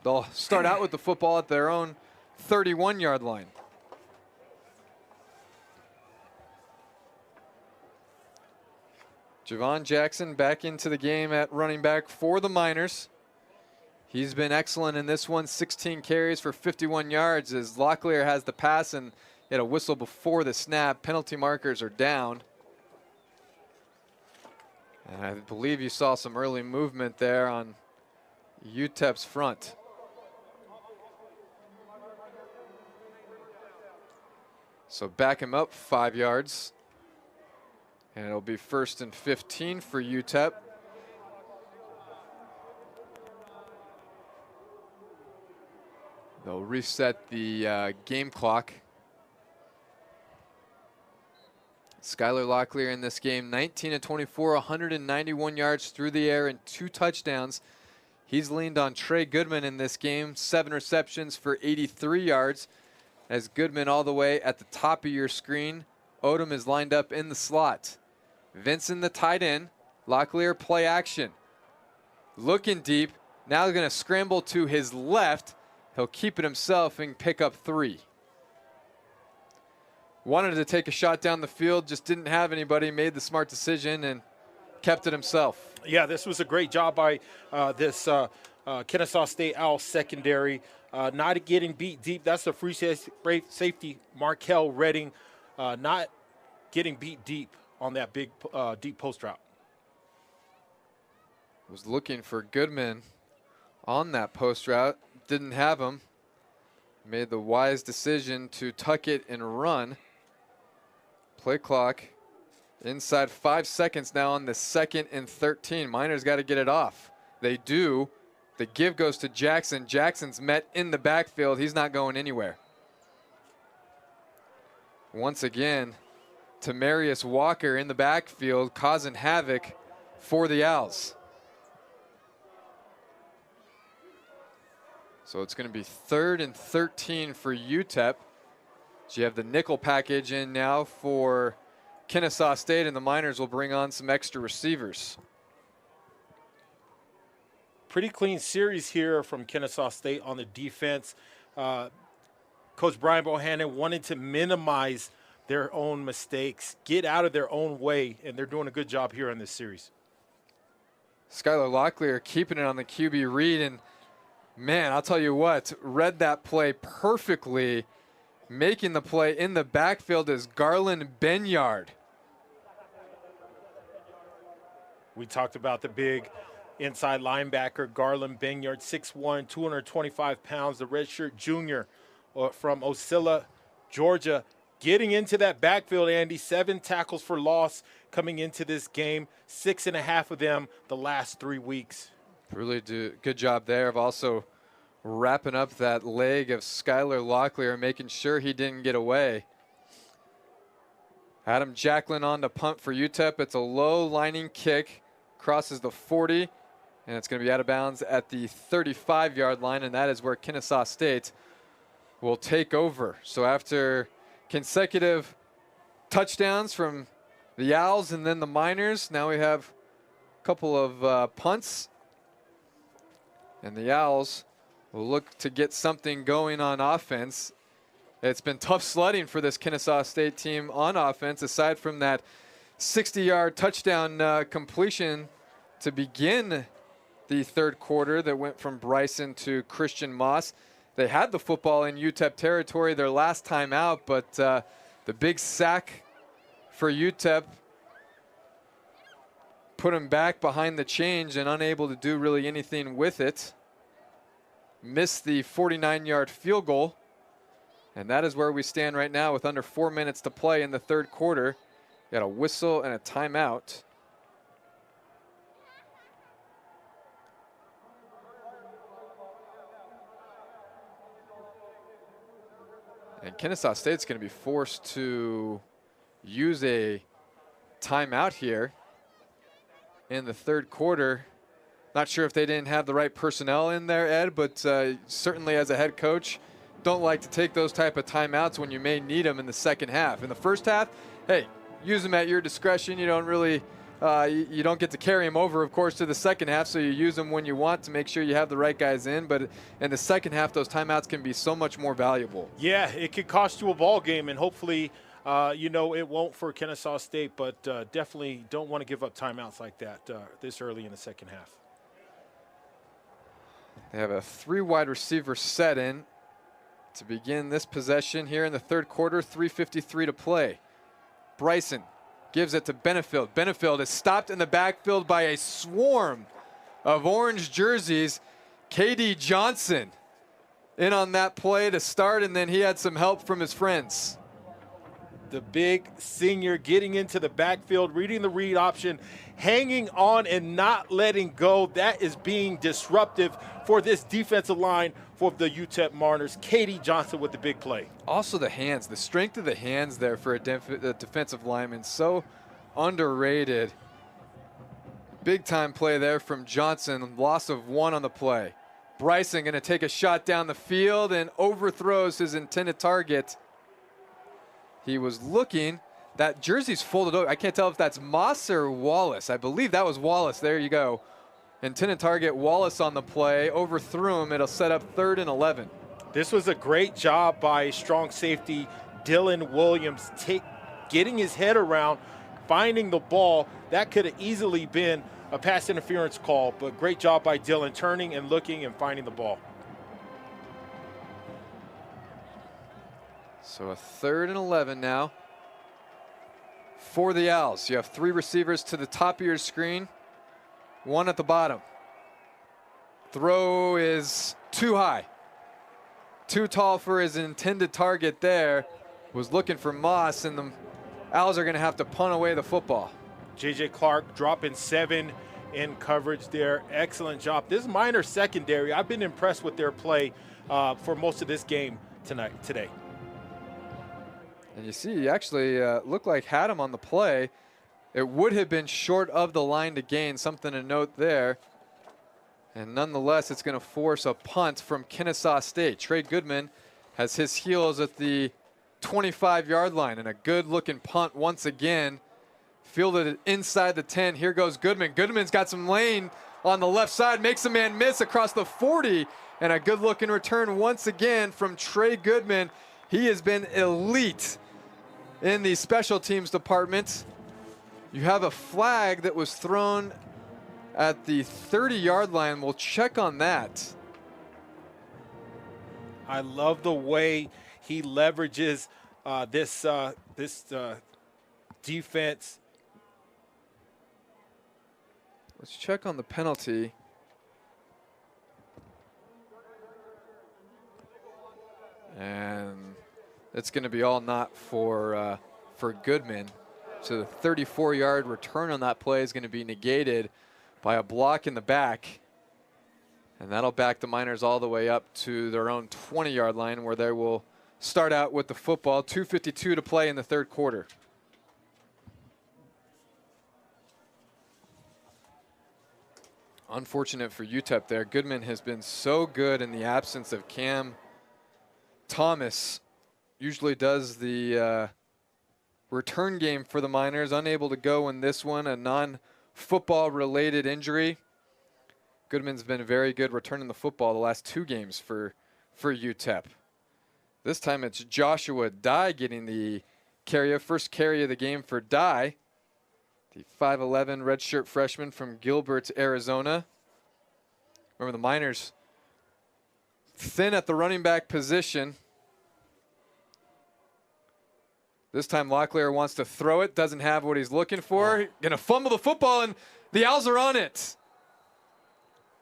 They'll start out with the football at their own 31-yard line. Javon Jackson back into the game at running back for the Miners. He's been excellent in this one, 16 carries for 51 yards as Locklear has the pass and he had a whistle before the snap. Penalty markers are down. And I believe you saw some early movement there on UTEP's front. So back him up 5 yards. And it'll be 1st and 15 for UTEP. They'll reset the game clock. Skylar Locklear in this game, 19 of 24, 191 yards through the air and 2 touchdowns. He's leaned on Trey Goodman in this game, 7 receptions for 83 yards. As Goodman all the way at the top of your screen, Odom is lined up in the slot. Vincent the tight end, Locklear play action. Looking deep, now going to scramble to his left. He'll keep it himself and pick up 3. Wanted to take a shot down the field, just didn't have anybody, made the smart decision and kept it himself. Yeah, this was a great job by this Kennesaw State Owls secondary. Not getting beat deep. That's the free safety, Markel Redding, not getting beat deep on that big deep post route. Was looking for Goodman on that post route. Didn't have him. Made the wise decision to tuck it and run. Play clock inside 5 seconds now on the 2nd and 13. Miners got to get it off. They do. The give goes to Jackson. Jackson's met in the backfield. He's not going anywhere. Once again, Tamarius Walker in the backfield causing havoc for the Owls. So it's going to be 3rd and 13 for UTEP. So you have the nickel package in now for Kennesaw State, and the Miners will bring on some extra receivers. Pretty clean series here from Kennesaw State on the defense. Coach Brian Bohannon wanted to minimize their own mistakes, get out of their own way, and they're doing a good job here in this series. Skylar Locklear keeping it on the QB read, and man, I'll tell you what, read that play perfectly. Making the play in the backfield is Garland Benyard. We talked about the big inside linebacker, Garland Benyard, 6'1", 225 pounds, the redshirt junior from Ocilla, Georgia. Getting into that backfield, Andy, 7 tackles for loss coming into this game, 6.5 of them the last 3 weeks. Really good job there of also wrapping up that leg of Skylar Locklear, making sure he didn't get away. Adam Jacklin on the punt for UTEP. It's a low lining kick, crosses the 40, And it's going to be out of bounds at the 35-yard line, and that is where Kennesaw State will take over. So after consecutive touchdowns from the Owls and then the Miners, now we have a couple of punts. And the Owls will look to get something going on offense. It's been tough sledding for this Kennesaw State team on offense, aside from that 60-yard touchdown completion to begin the third quarter that went from Bryson to Christian Moss. They had the football in UTEP territory their last time out, but the big sack for UTEP put him back behind the change and unable to do really anything with it. Missed the 49-yard field goal. And that is where we stand right now with under 4 minutes to play in the third quarter. Got a whistle and a timeout. And Kennesaw State's going to be forced to use a timeout here in the third quarter. Not sure if they didn't have the right personnel in there, Ed, but certainly as a head coach, don't like to take those type of timeouts when you may need them in the second half. In the first half, hey, use them at your discretion. You don't really, you don't get to carry them over, of course, to the second half, so you use them when you want to make sure you have the right guys in. But in the second half, those timeouts can be so much more valuable. Yeah, it could cost you a ball game, and hopefully, you know, it won't for Kennesaw State, but definitely don't want to give up timeouts like that this early in the second half. They have a 3 wide receiver set in to begin this possession here in the third quarter, 3:53 to play. Bryson gives it to Benefield. Benefield is stopped in the backfield by a swarm of orange jerseys. KD Johnson in on that play to start, and then he had some help from his friends. The big senior getting into the backfield, reading the read option, hanging on and not letting go. That is being disruptive for this defensive line for the UTEP Mariners. KD Johnson with the big play. Also the hands, the strength of the hands there for a defensive lineman, so underrated. Big time play there from Johnson, loss of 1 on the play. Bryson going to take a shot down the field and overthrows his intended target. He was looking, that jersey's folded over. I can't tell if that's Moss or Wallace. I believe that was Wallace. There you go. Intended target, Wallace on the play, overthrew him. It'll set up 3rd and 11. This was a great job by strong safety Dylan Williams, getting his head around, finding the ball. That could have easily been a pass interference call, but great job by Dylan, turning and looking and finding the ball. So a 3rd and 11 now for the Owls. You have 3 receivers to the top of your screen, 1 at the bottom. Throw is too high, too tall for his intended target there. Was looking for Moss, and the Owls are going to have to punt away the football. J.J. Clark dropping 7 in coverage there. Excellent job. This Miner secondary, I've been impressed with their play for most of this game today. And you see, he actually looked like had him on the play. It would have been short of the line to gain, something to note there. And nonetheless, it's going to force a punt from Kennesaw State. Trey Goodman has his heels at the 25-yard line, and a good-looking punt once again. Fielded it inside the 10. Here goes Goodman. Goodman's got some lane on the left side, makes a man miss across the 40, and a good-looking return once again from Trey Goodman. He has been elite in the special teams department. You have a flag that was thrown at the 30-yard line. We'll check on that. I love the way he leverages this defense. Let's check on the penalty. And it's going to be all not for Goodman. So the 34-yard return on that play is going to be negated by a block in the back. And that'll back the Miners all the way up to their own 20-yard line, where they will start out with the football. 2:52 to play in the third quarter. Unfortunate for UTEP there. Goodman has been so good in the absence of Cam Thomas. Usually does the return game for the Miners. Unable to go in this one, a non-football related injury. Goodman's been very good returning the football the last 2 games for UTEP. This time it's Joshua Dye getting the carry, first carry of the game for Dye, the 5'11" redshirt freshman from Gilbert, Arizona. Remember, the Miners thin at the running back position. This time Locklear wants to throw it, doesn't have what he's looking for. Gonna fumble the football, and the Owls are on it.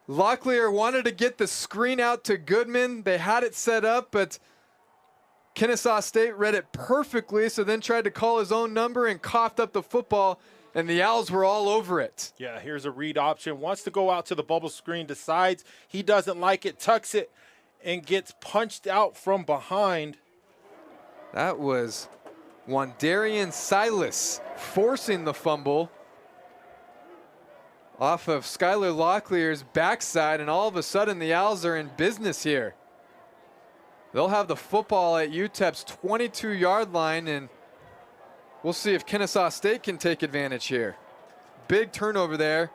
Locklear wanted to get the screen out to Goodman. They had it set up, but Kennesaw State read it perfectly, so then tried to call his own number and coughed up the football, and the Owls were all over it. Yeah, here's a read option. Wants to go out to the bubble screen, decides he doesn't like it, tucks it, and gets punched out from behind. That was Wandarian Silas forcing the fumble off of Skylar Locklear's backside, and all of a sudden the Owls are in business here. They'll have the football at UTEP's 22-yard line, and we'll see if Kennesaw State can take advantage here. Big turnover there,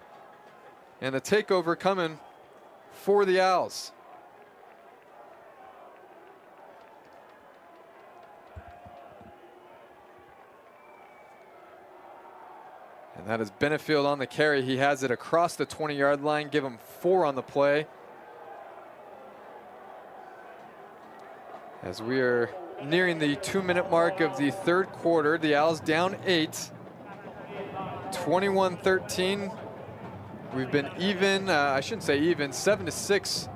and the takeover coming for the Owls. And that is Benefield on the carry. He has it across the 20-yard line. Give him 4 on the play. As we are nearing the 2-minute mark of the third quarter, the Owls down 8. 21-13. We've been even, I shouldn't say even, 7-6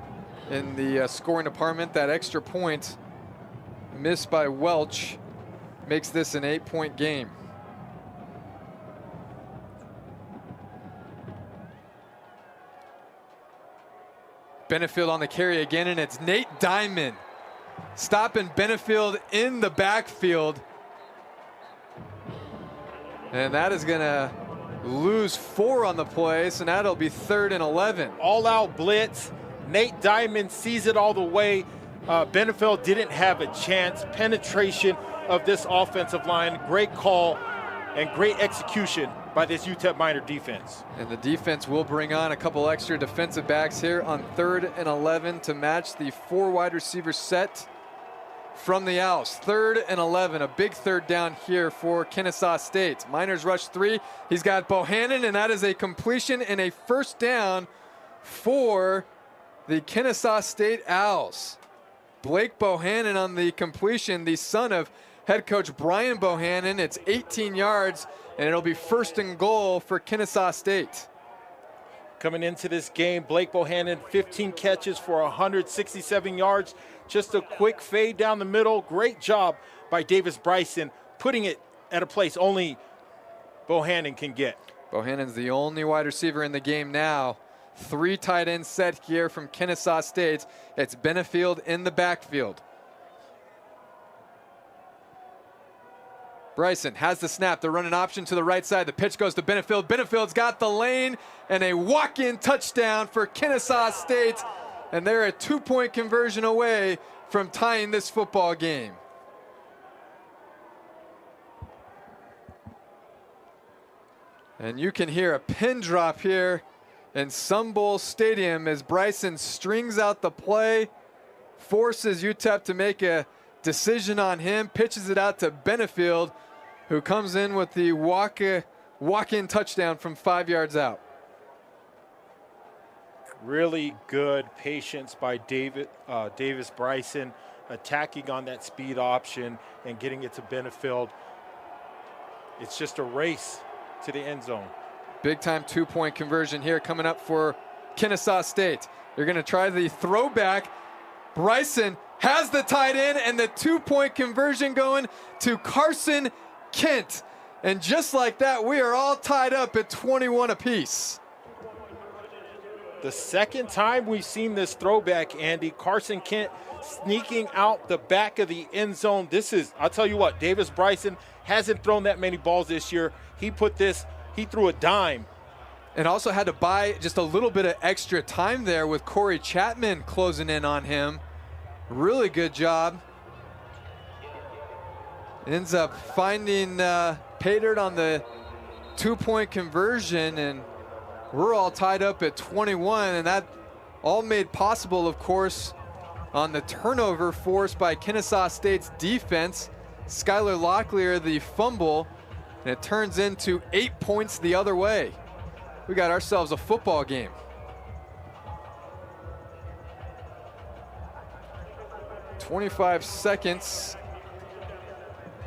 in the scoring department. That extra point missed by Welch makes this an 8-point game. Benefield on the carry again, and it's Nate Diamond stopping Benefield in the backfield. And that is gonna lose 4 on the play, so now it'll be 3rd and 11. All out blitz. Nate Diamond sees it all the way. Benefield didn't have a chance. Penetration of this offensive line. Great call and great execution by this UTEP Miner defense. And the defense will bring on a couple extra defensive backs here on 3rd and 11 to match the 4 wide receiver set from the Owls. 3rd and 11, a big third down here for Kennesaw State. Miners rush 3. He's got Bohannon, and that is a completion and a first down for the Kennesaw State Owls. Blake Bohannon on the completion, the son of head coach Brian Bohannon. It's 18 yards, and it'll be 1st and goal for Kennesaw State. Coming into this game, Blake Bohannon, 15 catches for 167 yards. Just a quick fade down the middle. Great job by Davis Bryson, putting it at a place only Bohannon can get. Bohannon's the only wide receiver in the game now. 3 tight end set here from Kennesaw State. It's Benefield in the backfield. Bryson has the snap. They're running option to the right side. The pitch goes to Benefield. Benefield's got the lane, and a walk-in touchdown for Kennesaw State. And they're a 2-point conversion away from tying this football game. And you can hear a pin drop here in Sun Bowl Stadium as Bryson strings out the play, forces UTEP to make a decision on him, pitches it out to Benefield, who comes in with the walk-in touchdown from 5 yards out. Really good patience by Davis Bryson, attacking on that speed option and getting it to Benefield. It's just a race to the end zone. Big time 2-point conversion here coming up for Kennesaw State. They're going to try the throwback. Bryson has the tight end, and the 2-point conversion going to Carson Kent. And just like that, we are all tied up at 21 apiece. The second time we've seen this throwback, Andy. Carson Kent sneaking out the back of the end zone. This is, I'll tell you what, Davis Bryson hasn't thrown that many balls this year. He threw a dime And also had to buy just a little bit of extra time there with Corey Chapman closing in on him. Really good job. Ends up finding pay dirt on the 2-point conversion, and we're all tied up at 21, and that all made possible, of course, on the turnover forced by Kennesaw State's defense. Skylar Locklear, the fumble, and it turns into 8 points the other way. We got ourselves a football game. "25 seconds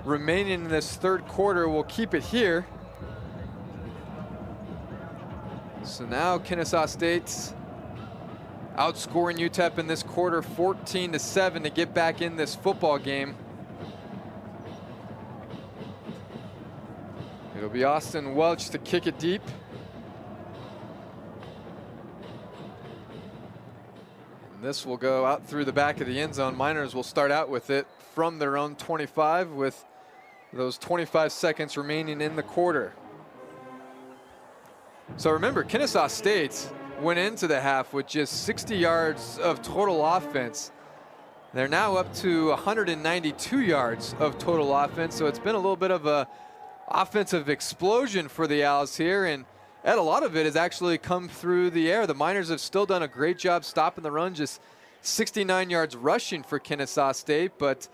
remaining in this third quarter. We'll keep it here. So now Kennesaw State's outscoring UTEP in this quarter 14-7 to get back in this football game. It'll be Austin Welch to kick it deep. And this will go out through the back of the end zone. Miners will start out with it from their own 25 with those 25 seconds remaining in the quarter. So remember, Kennesaw State went into the half with just 60 yards of total offense. They're now up to 192 yards of total offense, so it's been a little bit of a offensive explosion for the Owls here, and Ed, a lot of it has actually come through the air. The Miners have still done a great job stopping the run, just 69 yards rushing for Kennesaw State, but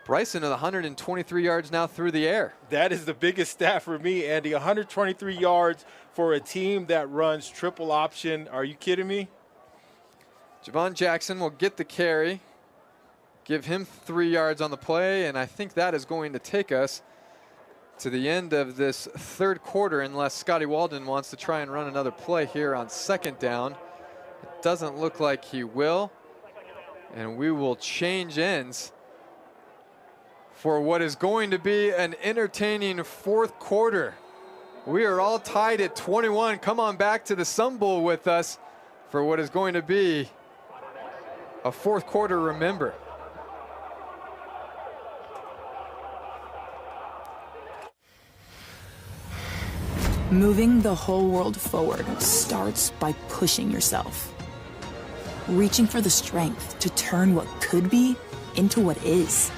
Bryson at 123 yards now through the air. That is the biggest stat for me, Andy. 123 yards for a team that runs triple option. Are you kidding me? Javon Jackson will get the carry, give him 3 yards on the play, and I think that is going to take us to the end of this third quarter, unless Scotty Walden wants to try and run another play here on second down. It doesn't look like he will, and we will change ends for what is going to be an entertaining fourth quarter. We are all tied at 21. Come on back to the Sun Bowl with us for what is going to be a fourth quarter, remember. Moving the whole world forward starts by pushing yourself. Reaching for the strength to turn what could be into what is.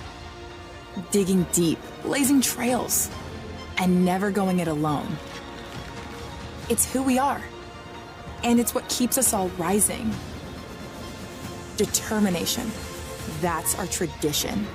Digging deep, blazing trails, and never going it alone. It's who we are, and it's what keeps us all rising. Determination, that's our tradition.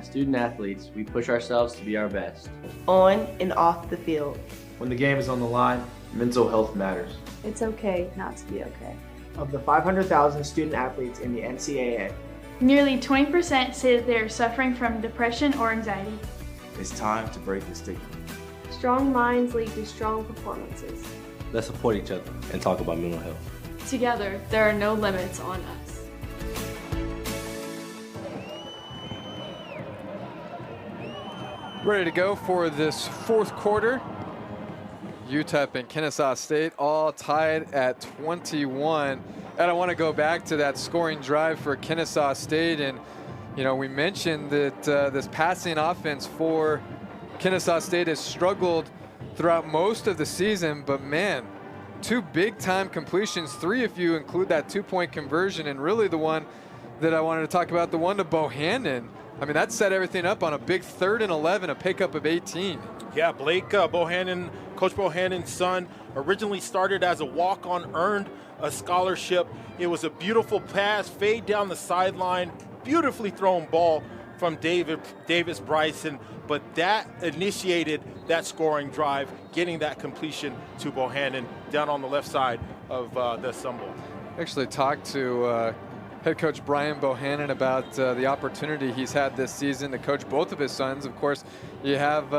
Student athletes, we push ourselves to be our best. On and off the field. When the game is on the line, mental health matters. It's okay not to be okay. Of the 500,000 student athletes in the NCAA, nearly 20% say that they are suffering from depression or anxiety. It's time to break the stigma. Strong minds lead to strong performances. Let's support each other and talk about mental health. Together, there are no limits on us. Ready to go for this fourth quarter. UTEP and Kennesaw State all tied at 21. And I want to go back to that scoring drive for Kennesaw State. And, you know, we mentioned that this passing offense for Kennesaw State has struggled throughout most of the season. But, man, 2 big-time completions, 3 if you include that 2-point conversion. And really the one that I wanted to talk about, the one to Bohannon. I mean, that set everything up on a big 3rd and 11, a pickup of 18. Yeah, Blake Bohannon, Coach Bohannon's son, originally started as a walk-on, earned a scholarship. It was a beautiful pass, fade down the sideline, beautifully thrown ball from Davis Bryson, but that initiated that scoring drive, getting that completion to Bohannon down on the left side of the Sun Bowl. Actually talked to head coach Brian Bohannon about the opportunity he's had this season to coach both of his sons. Of course, you had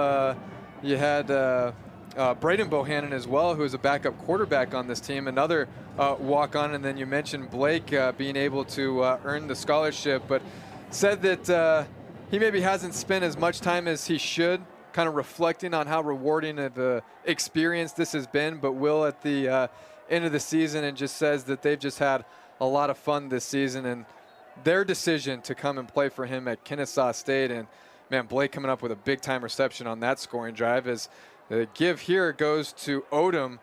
Braden Bohannon as well, who is a backup quarterback on this team, another walk-on, and then you mentioned Blake being able to earn the scholarship, but said that he maybe hasn't spent as much time as he should kind of reflecting on how rewarding of the experience this has been, but will at the end of the season, and just says that they've just had a lot of fun this season, and their decision to come and play for him at Kennesaw State. And man, Blake coming up with a big time reception on that scoring drive. As the give here goes to Odom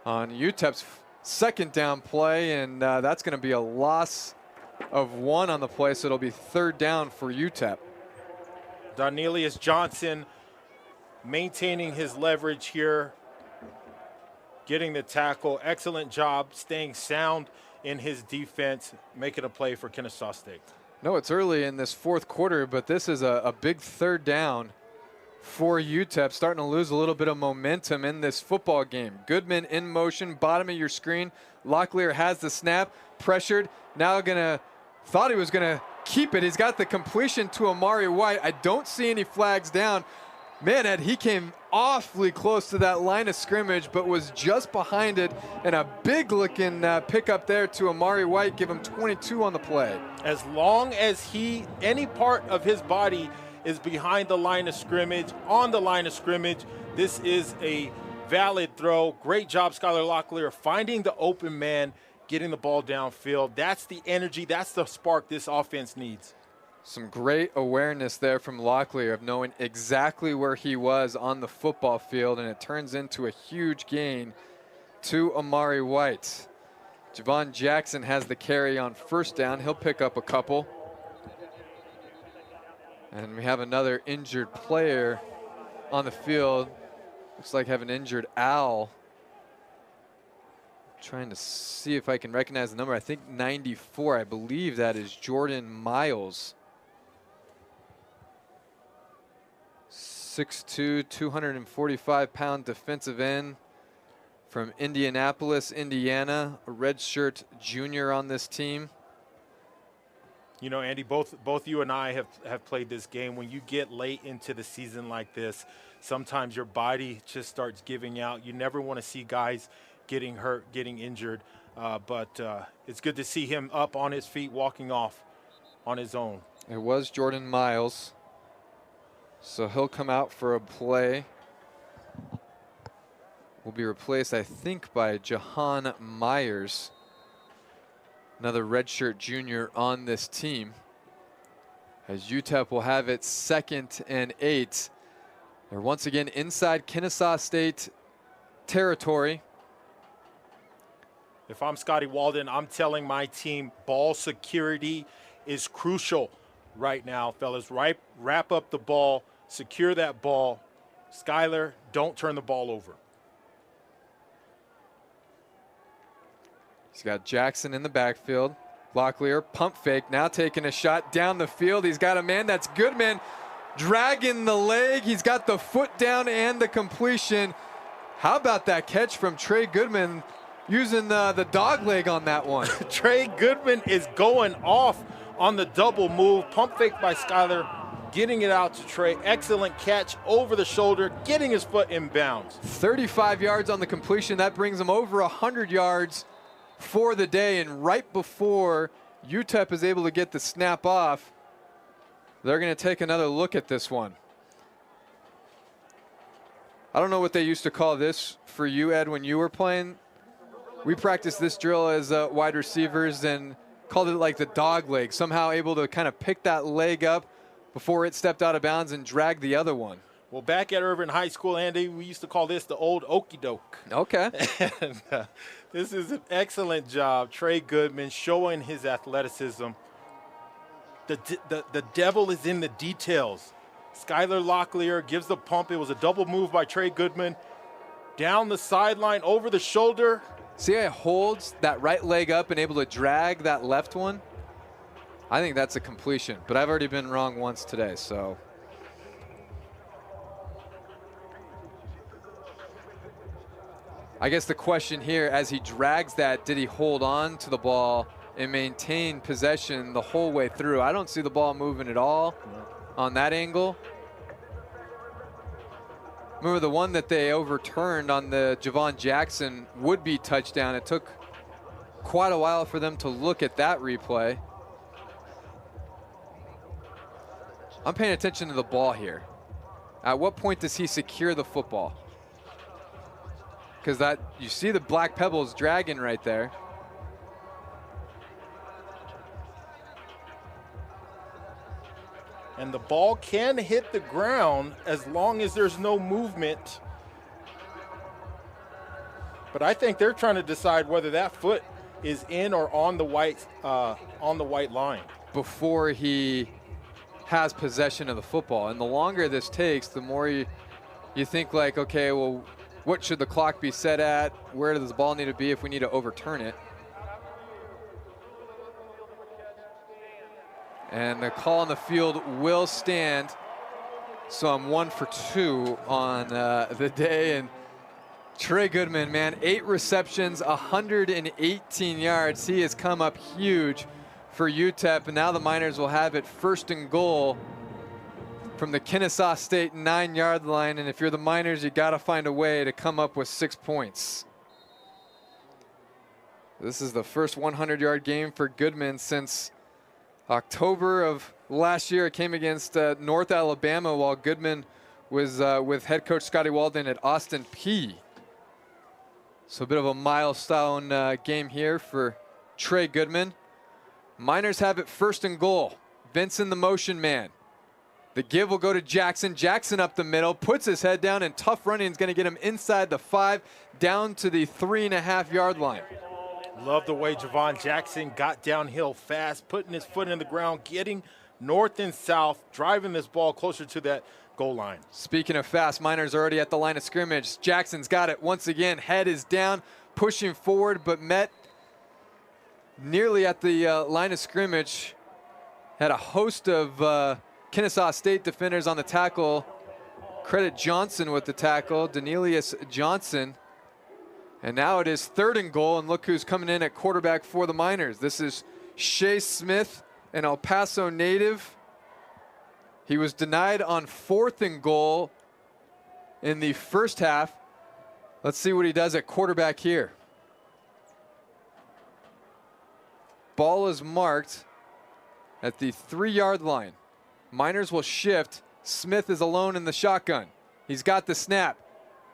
on UTEP's 2nd down play, and that's going to be a loss of 1 on the play, so it'll be 3rd down for UTEP. Darnelius Johnson maintaining his leverage here, getting the tackle. Excellent job staying sound in his defense, making a play for Kennesaw State. No, it's early in this 4th quarter, but this is a big 3rd down for UTEP, starting to lose a little bit of momentum in this football game. Goodman in motion, bottom of your screen. Locklear has the snap, pressured, now thought he was gonna keep it. He's got the completion to Amari White. I don't see any flags down. Man, Ed, he came awfully close to that line of scrimmage, but was just behind it, and a big looking pickup there to Amari White, give him 22 on the play. As long as any part of his body is behind the line of scrimmage, on the line of scrimmage, this is a valid throw. Great job, Skylar Locklear, finding the open man, getting the ball downfield. That's the energy, that's the spark this offense needs. Some great awareness there from Locklear of knowing exactly where he was on the football field, and it turns into a huge gain to Amari White. Javon Jackson has the carry on 1st down. He'll pick up a couple. And we have another injured player on the field. Looks like have an injured Al. Trying to see if I can recognize the number. I think 94, I believe that is Jordan Miles. 6'2", 245-pound defensive end from Indianapolis, Indiana, a redshirt junior on this team. You know, Andy, both you and I have played this game. When you get late into the season like this, sometimes your body just starts giving out. You never want to see guys getting hurt, getting injured, but it's good to see him up on his feet, walking off on his own. It was Jordan Miles, so he'll come out for a play. Will be replaced, I think, by Jahan Myers, another redshirt junior on this team, as UTEP will have it 2nd and 8. They're once again inside Kennesaw State territory. If I'm Scotty Walden, I'm telling my team ball security is crucial right now, fellas. Wrap up the ball, secure that ball. Skylar, don't turn the ball over. He's got Jackson in the backfield. Locklear, pump fake, now taking a shot down the field. He's got a man, that's Goodman, dragging the leg. He's got the foot down and the completion. How about that catch from Trey Goodman, using the dog leg on that one? Trey Goodman is going off on the double move. Pump fake by Skylar, getting it out to Trey. Excellent catch over the shoulder, getting his foot in bounds. 35 yards on the completion. That brings him over 100 yards for the day. And right before UTEP is able to get the snap off, they're going to take another look at this one. I don't know what they used to call this for you, Ed, when you were playing. We practiced this drill as wide receivers and called it like the dog leg, somehow able to kind of pick that leg up before it stepped out of bounds and drag the other one. Well, back at Irvin High School, Andy, we used to call this the old okie doke. Okay. And, this is an excellent job. Trey Goodman showing his athleticism. The devil is in the details. Skylar Locklear gives the pump. It was a double move by Trey Goodman. Down the sideline, over the shoulder. See how he holds that right leg up and able to drag that left one? I think that's a completion, but I've already been wrong once today, so. I guess the question here, as he drags that, did he hold on to the ball and maintain possession the whole way through? I don't see the ball moving at all on that angle. Remember the one that they overturned on the Javon Jackson would-be touchdown. It took quite a while for them to look at that replay. I'm paying attention to the ball here. At what point does he secure the football? Because that, you see the black pebbles dragging right there. And the ball can hit the ground as long as there's no movement. But I think they're trying to decide whether that foot is in or on the white line before he has possession of the football. And the longer this takes, the more you think like, okay, well, what should the clock be set at? Where does the ball need to be if we need to overturn it? And the call on the field will stand. So I'm 1 for 2 on the day. And Trey Goodman, man, 8 receptions, 118 yards. He has come up huge for UTEP. And now the Miners will have it 1st and goal from the Kennesaw State 9-yard line. And if you're the Miners, you got to find a way to come up with 6 points. This is the first 100-yard game for Goodman since October of last year. It came against North Alabama while Goodman was with head coach Scotty Walden at Austin Peay. So a bit of a milestone game here for Trey Goodman. Miners have it 1st and goal. Vincent the motion man. The give will go to Jackson. Jackson up the middle, puts his head down, and tough running is going to get him inside the 5, down to the 3.5-yard line. Love the way Javon Jackson got downhill fast, putting his foot in the ground, getting north and south, driving this ball closer to that goal line. Speaking of fast, Miners already at the line of scrimmage. Jackson's got it once again. Head is down, pushing forward, but met nearly at the line of scrimmage. Had a host of Kennesaw State defenders on the tackle. Credit Johnson with the tackle, Danelius Johnson. And now it is 3rd and goal, and look who's coming in at quarterback for the Miners. This is Shea Smith, an El Paso native. He was denied on 4th and goal in the first half. Let's see what he does at quarterback here. Ball is marked at the 3-yard line. Miners will shift. Smith is alone in the shotgun. He's got the snap.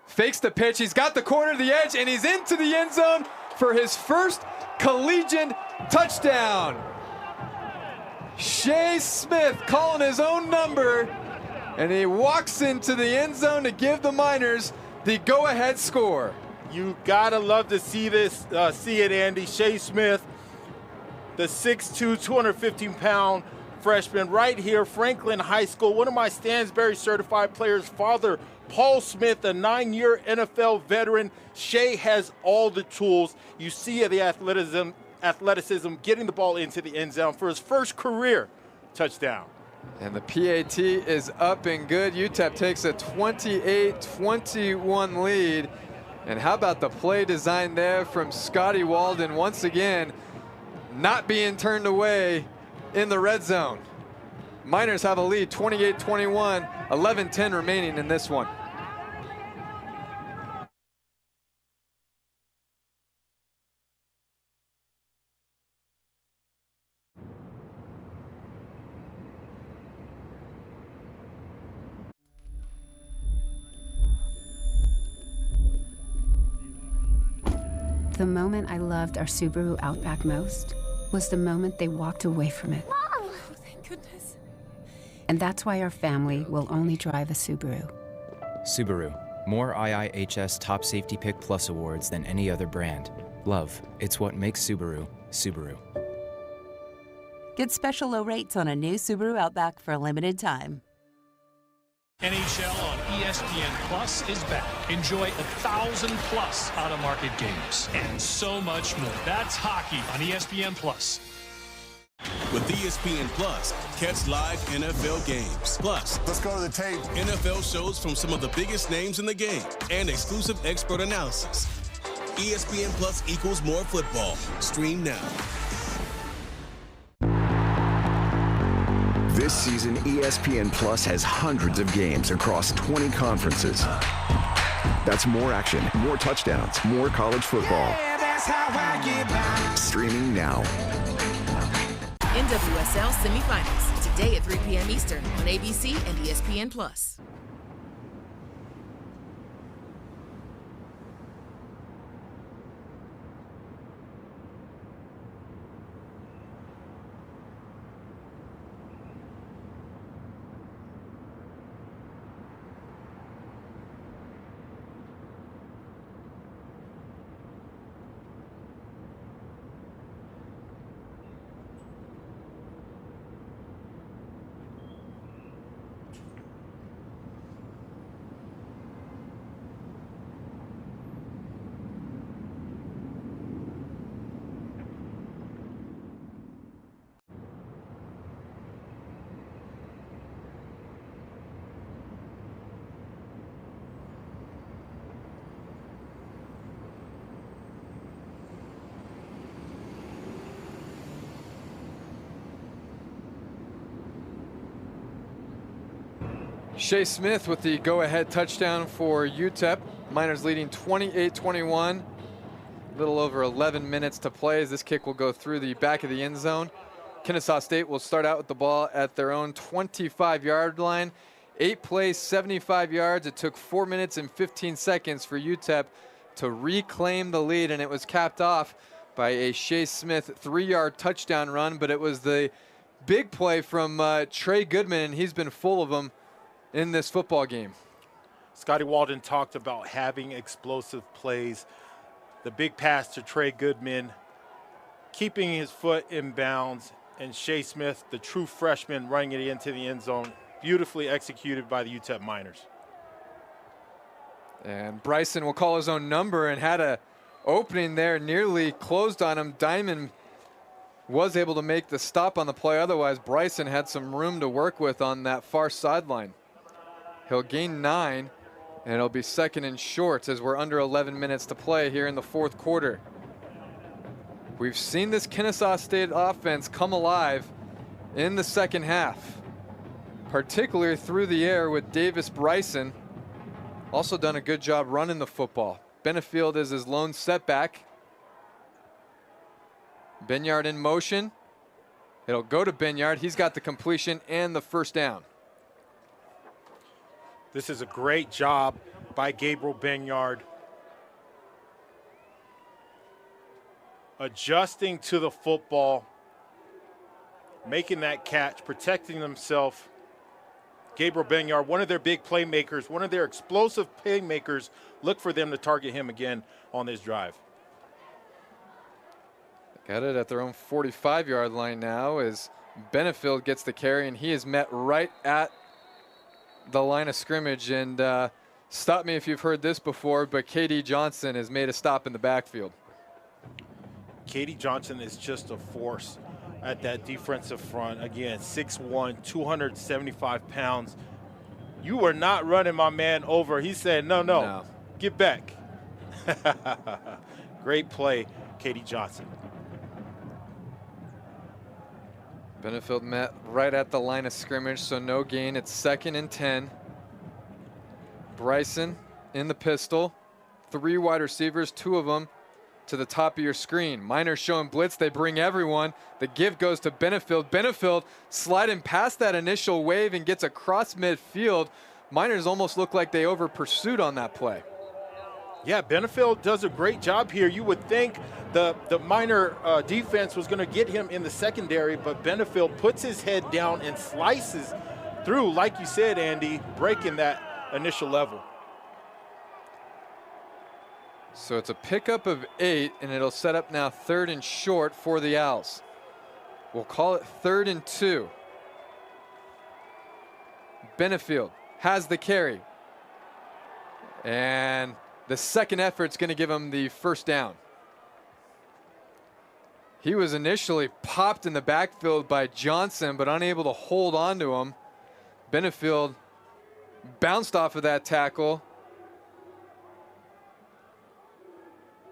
Fakes the pitch, he's got the corner to the edge, and he's into the end zone for his first collegiate touchdown. Shea Smith calling his own number, and he walks into the end zone to give the Miners the go-ahead score. You gotta love to see this, see it, Andy. Shea Smith, the 6'2", 215-pound freshman right here, Franklin High School, one of my Stansbury certified players' father, Paul Smith, a 9-year NFL veteran. Shea has all the tools. You see the athleticism, getting the ball into the end zone for his first career touchdown. And the PAT is up and good. UTEP takes a 28-21 lead. And how about the play design there from Scotty Walden, once again, not being turned away in the red zone. Miners have a lead, 28-21, 11-10 remaining in this one. The moment I loved our Subaru Outback most was the moment they walked away from it. Mom! Oh, thank goodness. And that's why our family will only drive a Subaru. Subaru, more IIHS Top Safety Pick Plus awards than any other brand. Love, it's what makes Subaru, Subaru. Get special low rates on a new Subaru Outback for a limited time. NHL on ESPN Plus is back. Enjoy 1,000+ out-of-market games and so much more. That's hockey on ESPN Plus. With ESPN Plus, catch live NFL games. Plus, let's go to the tape. NFL shows from some of the biggest names in the game and exclusive expert analysis. ESPN Plus equals more football. Stream now. This season, ESPN Plus has hundreds of games across 20 conferences. That's more action, more touchdowns, more college football. Yeah, that's how I get by. Streaming now. NWSL semifinals today at 3 p.m. Eastern on ABC and ESPN Plus. Shea Smith with the go-ahead touchdown for UTEP. Miners leading 28-21. A little over 11 minutes to play as this kick will go through the back of the end zone. Kennesaw State will start out with the ball at their own 25-yard line. 8 plays, 75 yards. It took 4 minutes and 15 seconds for UTEP to reclaim the lead, and it was capped off by a Shea Smith 3-yard touchdown run, but it was the big play from Trey Goodman, and he's been full of them in this football game. Scotty Walden talked about having explosive plays. The big pass to Trey Goodman, keeping his foot in bounds, and Shea Smith, the true freshman, running it into the end zone. Beautifully executed by the UTEP Miners. And Bryson will call his own number and had a opening there, nearly closed on him. Diamond was able to make the stop on the play. Otherwise, Bryson had some room to work with on that far sideline. He'll gain 9, and it'll be second and short as we're under 11 minutes to play here in the fourth quarter. We've seen this Kennesaw State offense come alive in the second half, particularly through the air with Davis Bryson. Also done a good job running the football. Benefield is his lone setback. Benyard in motion. It'll go to Benyard. He's got the completion and the first down. This is a great job by Gabriel Benyard, adjusting to the football, making that catch, protecting himself. Gabriel Benyard, one of their big playmakers, one of their explosive playmakers. Look for them to target him again on this drive. Got it at their own 45-yard line now as Benefield gets the carry, and he is met right at the line of scrimmage. And stop me if you've heard this before, but KD Johnson has made a stop in the backfield. KD Johnson is just a force at that defensive front. Again, 6'1", 275 pounds. You are not running my man over. He said, no, get back. Great play, KD Johnson. Benefield met right at the line of scrimmage, so no gain. It's 2nd and 10. Bryson in the pistol. 3 wide receivers, 2 of them to the top of your screen. Miners showing blitz. They bring everyone. The give goes to Benefield. Benefield sliding past that initial wave and gets across midfield. Miners almost look like they over pursued on that play. Yeah, Benefield does a great job here. You would think the Miner defense was going to get him in the secondary, but Benefield puts his head down and slices through, like you said, Andy, breaking that initial level. So it's a pickup of 8, and it'll set up now 3rd and short for the Owls. We'll call it 3rd and 2. Benefield has the carry. And the second effort's going to give him the first down. He was initially popped in the backfield by Johnson, but unable to hold on to him. Benefield bounced off of that tackle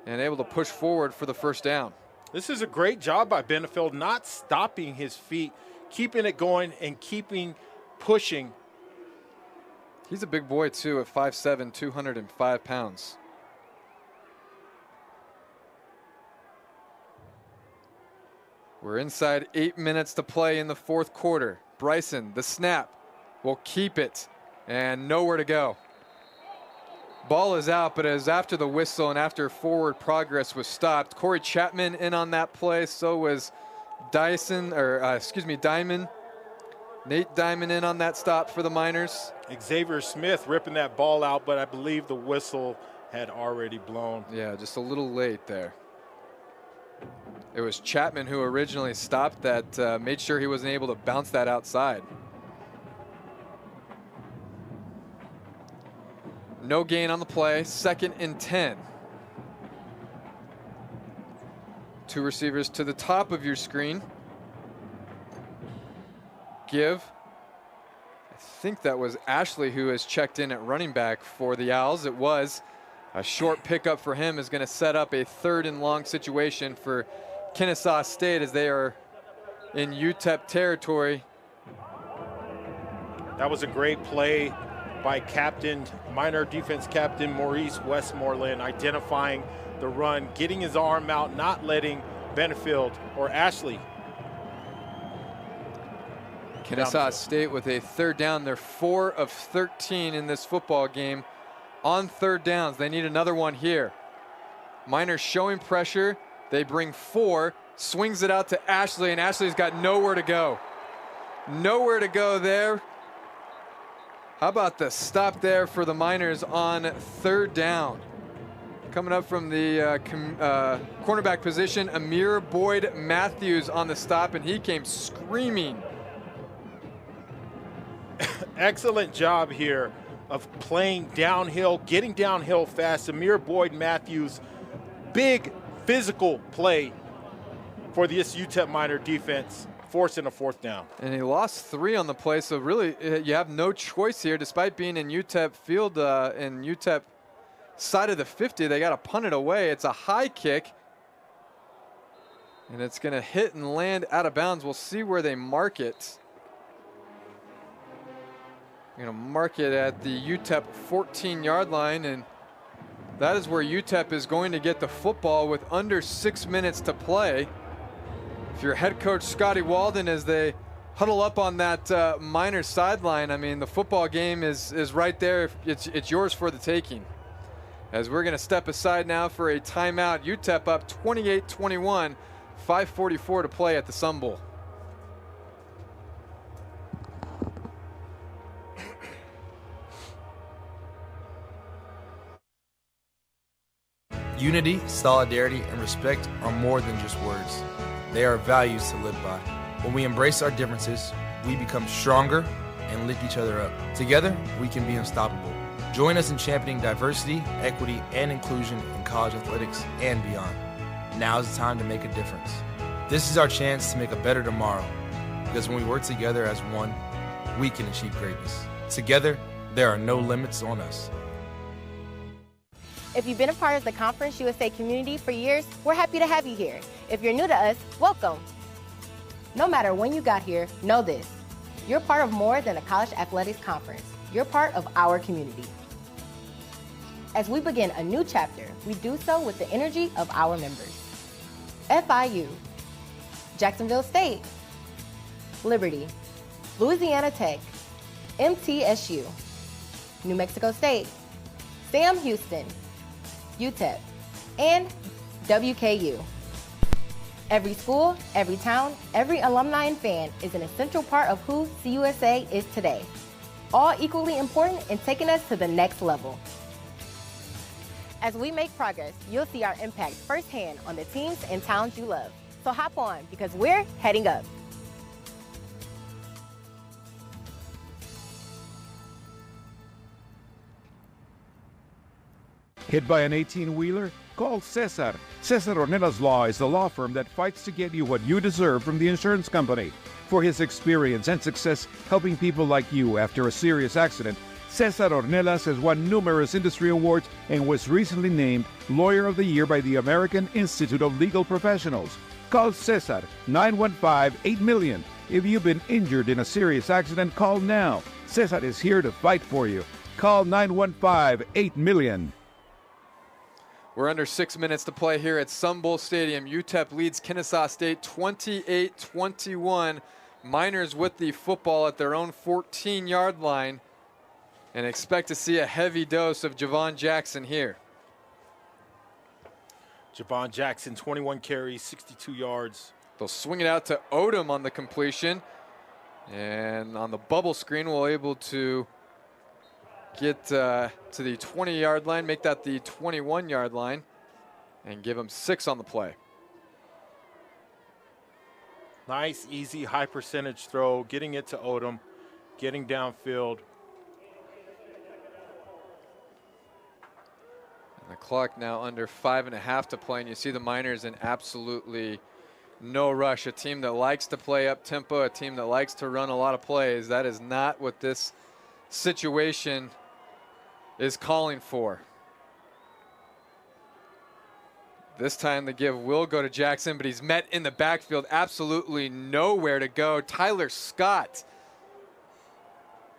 and able to push forward for the first down. This is a great job by Benefield, not stopping his feet, keeping it going and keeping pushing. He's a big boy too at 5'7", 205 pounds. We're inside 8 minutes to play in the fourth quarter. Bryson, the snap, will keep it and nowhere to go. Ball is out, but as after the whistle and after forward progress was stopped, Corey Chapman in on that play. So was Diamond. Nate Diamond in on that stop for the Miners. Xavier Smith ripping that ball out, but I believe the whistle had already blown. Yeah, just a little late there. It was Chapman who originally stopped that, made sure he wasn't able to bounce that outside. No gain on the play, 2nd and 10. 2 receivers to the top of your screen. Give. I think that was Ashley who has checked in at running back for the Owls. It was. A short pickup for him is going to set up a 3rd and long situation for Kennesaw State as they are in UTEP territory. That was a great play by Miner defense captain Maurice Westmoreland, identifying the run, getting his arm out, not letting Benefield or Ashley. Kennesaw State with a 3rd down. They're 4 of 13 in this football game on 3rd downs. They need another one here. Miners showing pressure. They bring 4, swings it out to Ashley, and Ashley's got nowhere to go. Nowhere to go there. How about the stop there for the Miners on 3rd down? Coming up from the cornerback position, Amir Boyd Matthews on the stop, and he came screaming. Excellent job here of playing downhill, getting downhill fast. Amir Boyd Matthews, big physical play for this UTEP Miner defense, forcing a 4th down. And he lost 3 on the play, so really you have no choice here. Despite being in UTEP field, in UTEP side of the 50, they got to punt it away. It's a high kick, and it's going to hit and land out of bounds. We'll see where they mark it. Going to mark it at the UTEP 14-yard line, and that is where UTEP is going to get the football with under 6 minutes to play. If you're head coach Scotty Walden, as they huddle up on that Miners sideline, I mean, the football game is right there. It's yours for the taking. As we're going to step aside now for a timeout. UTEP up 28-21, 5:44 to play at the Sun Bowl. Unity, solidarity, and respect are more than just words. They are values to live by. When we embrace our differences, we become stronger and lift each other up. Together, we can be unstoppable. Join us in championing diversity, equity, and inclusion in college athletics and beyond. Now is the time to make a difference. This is our chance to make a better tomorrow, because when we work together as one, we can achieve greatness. Together, there are no limits on us. If you've been a part of the Conference USA community for years, we're happy to have you here. If you're new to us, welcome. No matter when you got here, know this. You're part of more than a college athletics conference. You're part of our community. As we begin a new chapter, we do so with the energy of our members. FIU, Jacksonville State, Liberty, Louisiana Tech, MTSU, New Mexico State, Sam Houston, UTEP, and WKU. Every school, every town, every alumni and fan is an essential part of who CUSA is today. All equally important in taking us to the next level. As we make progress, you'll see our impact firsthand on the teams and towns you love. So hop on because we're heading up. Hit by an 18-wheeler? Call Cesar. Cesar Ornelas Law is the law firm that fights to get you what you deserve from the insurance company. For his experience and success helping people like you after a serious accident, Cesar Ornelas has won numerous industry awards and was recently named Lawyer of the Year by the American Institute of Legal Professionals. Call Cesar 915-8000000. If you've been injured in a serious accident, call now. Cesar is here to fight for you. Call 915-8000000. We're under 6 minutes to play here at Sun Bowl Stadium. UTEP leads Kennesaw State 28-21. Miners with the football at their own 14-yard line, and expect to see a heavy dose of Javon Jackson here. Javon Jackson, 21 carries, 62 yards. They'll swing it out to Odom on the completion. And on the bubble screen, we're able to get to the 20-yard line, make that the 21-yard line, and give him 6 on the play. Nice, easy, high percentage throw, getting it to Odom, getting downfield. And the clock now under 5.5 to play, and you see the Miners in absolutely no rush. A team that likes to play up tempo, a team that likes to run a lot of plays. That is not what this situation is calling for. This time the give will go to Jackson, but he's met in the backfield, absolutely nowhere to go. Tyler Scott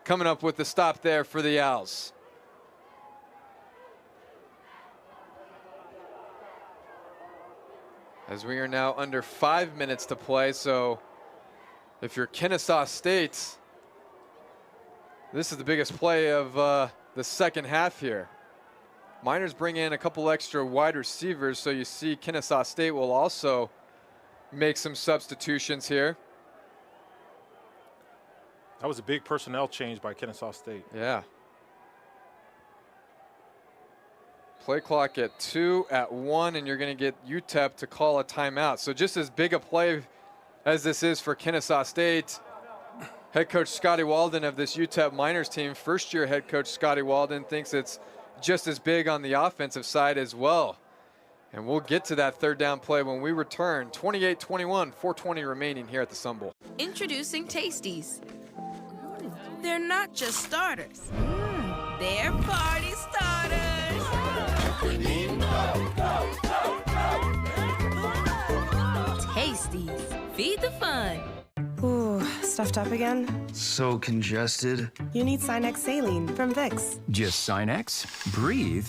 coming up with the stop there for the Owls. As we are now under 5 minutes to play, so if you're Kennesaw State, this is the biggest play of the second half here. Miners bring in a couple extra wide receivers, so you see Kennesaw State will also make some substitutions here. That was a big personnel change by Kennesaw State. Yeah. Play clock at 2, at 1, and you're going to get UTEP to call a timeout. So just as big a play as this is for Kennesaw State, head coach Scotty Walden of this UTEP Miners team, first-year head coach Scotty Walden, thinks it's just as big on the offensive side as well. And we'll get to that third down play when we return. 28-21, 4:20 remaining here at the Sun Bowl. Introducing Tasties. They're not just starters. They're party starters. Tasties. Feed the fun. Ooh, stuffed up again? So congested. You need Sinex saline from Vicks. Just Sinex? Breathe.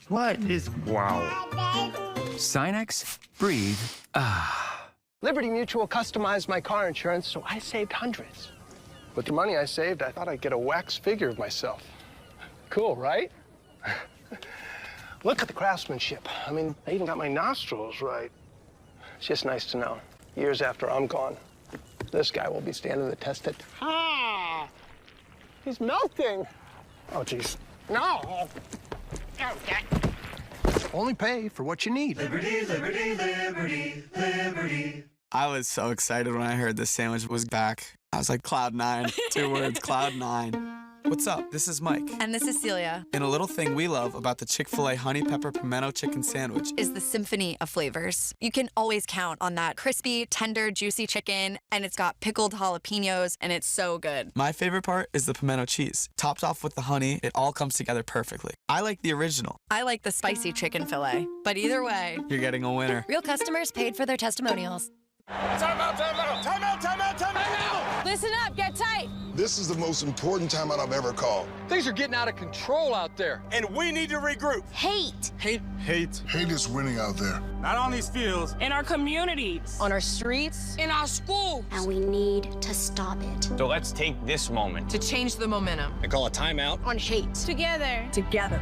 What is... Wow. Sinex? Breathe. Ah. Liberty Mutual customized my car insurance, so I saved hundreds. With the money I saved, I thought I'd get a wax figure of myself. Cool, right? Look at the craftsmanship. I mean, they even got my nostrils right. It's just nice to know. Years after I'm gone, this guy will be standing the test of time. He's melting. Oh, geez. No. Okay. Only pay for what you need. Liberty, liberty, liberty, liberty. I was so excited when I heard this sandwich was back. I was like, Cloud 9. 2 words, Cloud 9. What's up? This is Mike. And this is Celia. And a little thing we love about the Chick-fil-A Honey Pepper Pimento Chicken Sandwich is the symphony of flavors. You can always count on that crispy, tender, juicy chicken, and it's got pickled jalapenos, and it's so good. My favorite part is the pimento cheese. Topped off with the honey, it all comes together perfectly. I like the original. I like the spicy chicken fillet. But either way, you're getting a winner. Real customers paid for their testimonials. Time out, time out, time out, time out, time out! Listen up, get tight. This is the most important timeout I've ever called. Things are getting out of control out there. And we need to regroup. Hate. Hate. Hate. Hate is winning out there. Not on these fields. In our communities. On our streets. In our schools. And we need to stop it. So let's take this moment to change the momentum. And call a timeout on hate. Together. Together.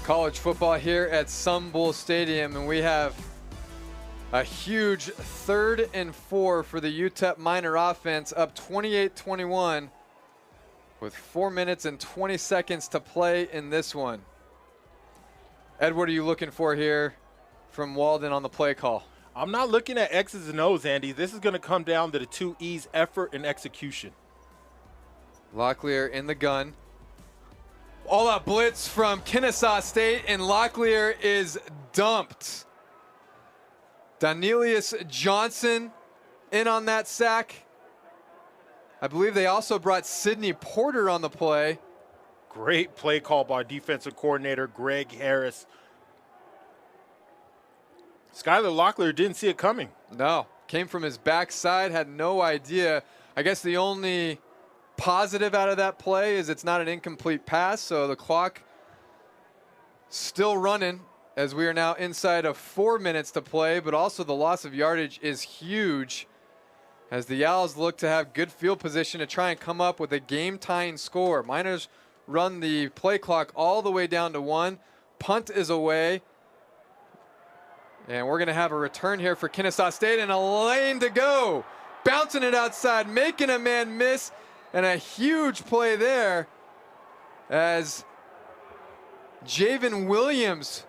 College football here at Sun Bowl Stadium, and we have A huge 3rd and 4 for the UTEP Miner offense, up 28-21 with 4 minutes and 20 seconds to play in this one. Ed, what are you looking for here from Walden on the play call? I'm not looking at X's and O's, Andy. This is going to come down to the 2 E's, effort and execution. Locklear in the gun. All-out blitz from Kennesaw State, and Locklear is dumped. Danelius Johnson in on that sack. I believe they also brought Sidney Porter on the play. Great play call by defensive coordinator Greg Harris. Skylar Locklear didn't see it coming. No, came from his backside, had no idea. I guess the only positive out of that play is it's not an incomplete pass, so the clock still running as we are now inside of 4 minutes to play, but also the loss of yardage is huge as the Owls look to have good field position to try and come up with a game-tying score. Miners run the play clock all the way down to 1. Punt is away. And we're going to have a return here for Kennesaw State and a lane to go. Bouncing it outside, making a man miss, and a huge play there as Javen Williams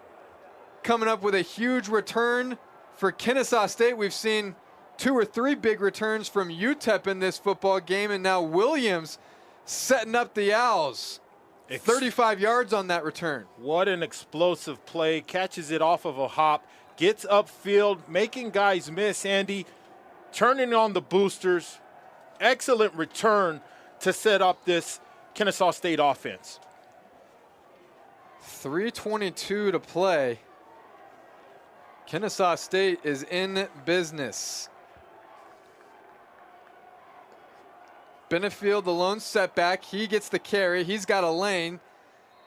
coming up with a huge return for Kennesaw State. We've seen 2 or 3 big returns from UTEP in this football game, and now Williams setting up the Owls. 35 yards on that return. What an explosive play. Catches it off of a hop, gets upfield, making guys miss, Andy, turning on the boosters. Excellent return to set up this Kennesaw State offense. 3:22 to play. Kennesaw State is in business. Benefield, the lone setback. He gets the carry. He's got a lane.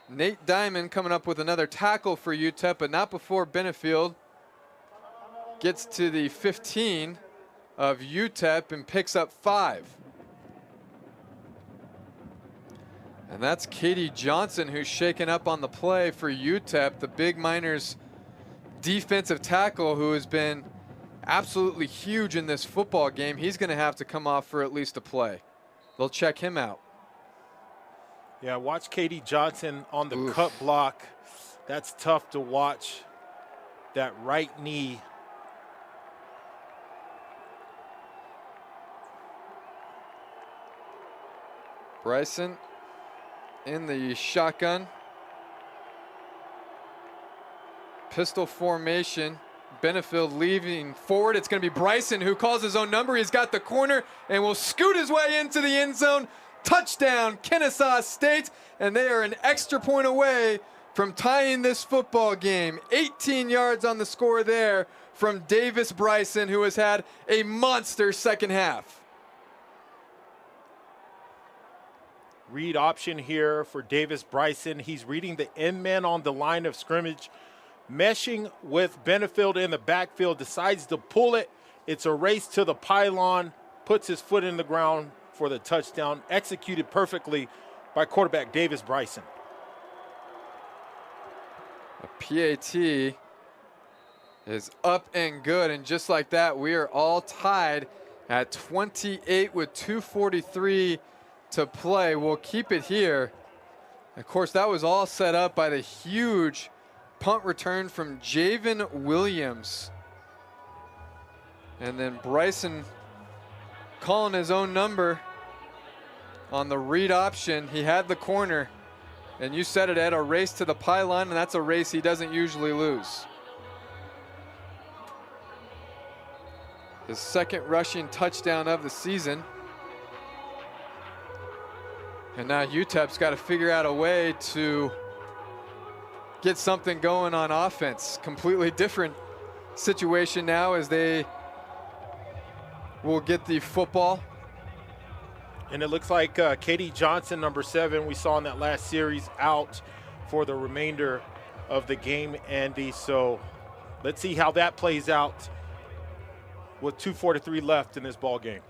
Nate Diamond coming up with another tackle for UTEP, but not before Benefield gets to the 15 of UTEP and picks up 5. And that's Katie Johnson who's shaken up on the play for UTEP, the big Miners defensive tackle who has been absolutely huge in this football game. He's going to have to come off for at least a play. They'll check him out. Yeah, watch Katie Johnson on the cut block. That's tough to watch. That right knee. Bryson in the shotgun. Pistol formation. Benefield leaving forward. It's going to be Bryson who calls his own number. He's got the corner and will scoot his way into the end zone. Touchdown, Kennesaw State, and they are an extra point away from tying this football game. 18 yards on the score there from Davis Bryson, who has had a monster second half. Read option here for Davis Bryson. He's reading the end man on the line of scrimmage, meshing with Benefield in the backfield, decides to pull it. It's a race to the pylon, puts his foot in the ground for the touchdown, executed perfectly by quarterback Davis Bryson. A PAT is up and good, and just like that, we are all tied at 28 with 2:43 to play. We'll keep it here. Of course, that was all set up by the huge punt return from Javen Williams. And then Bryson calling his own number on the read option. He had the corner, and you said it, Ed, a race to the pylon, and that's a race he doesn't usually lose. His second rushing touchdown of the season. And now UTEP's got to figure out a way to get something going on offense. Completely different situation now as they will get the football. And it looks like Katie Johnson, number 7, we saw in that last series, out for the remainder of the game, Andy. So let's see how that plays out with 2:43 left in this ball game.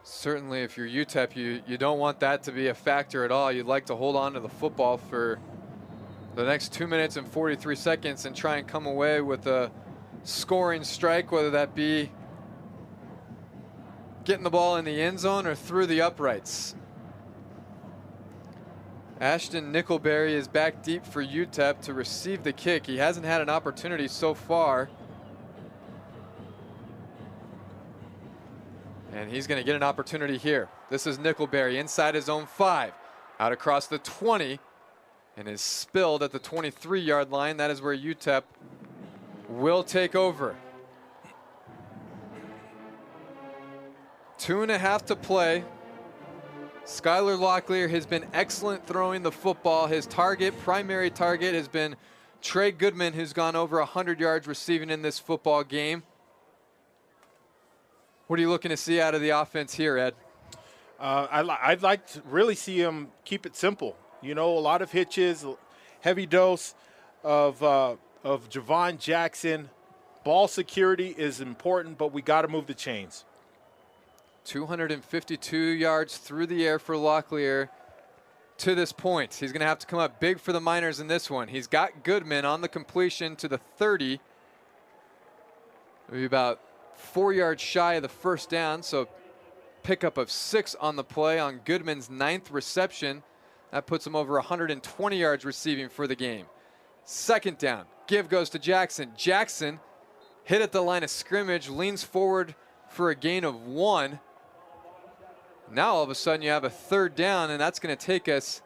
Certainly, if you're UTEP, you don't want that to be a factor at all. You'd like to hold on to the football for the next 2 minutes and 43 seconds and try and come away with a scoring strike, whether that be getting the ball in the end zone or through the uprights. Ashton Nickelberry is back deep for UTEP to receive the kick. He hasn't had an opportunity so far. And he's going to get an opportunity here. This is Nickelberry inside his own 5, out across the 20, and is spilled at the 23-yard line. That is where UTEP will take over. 2.5 to play. Skylar Locklear has been excellent throwing the football. His primary target has been Trey Goodman, who's gone over 100 yards receiving in this football game. What are you looking to see out of the offense here, Ed? I'd like to really see him keep it simple. You know, a lot of hitches, heavy dose of Javon Jackson. Ball security is important, but we got to move the chains. 252 yards through the air for Locklear to this point. He's going to have to come up big for the Miners in this one. He's got Goodman on the completion to the 30. Maybe about 4 yards shy of the first down, so pickup of 6 on the play on Goodman's 9th reception. That puts him over 120 yards receiving for the game. Second down, give goes to Jackson. Jackson hit at the line of scrimmage, leans forward for a gain of 1. Now all of a sudden you have a third down, and that's going to take us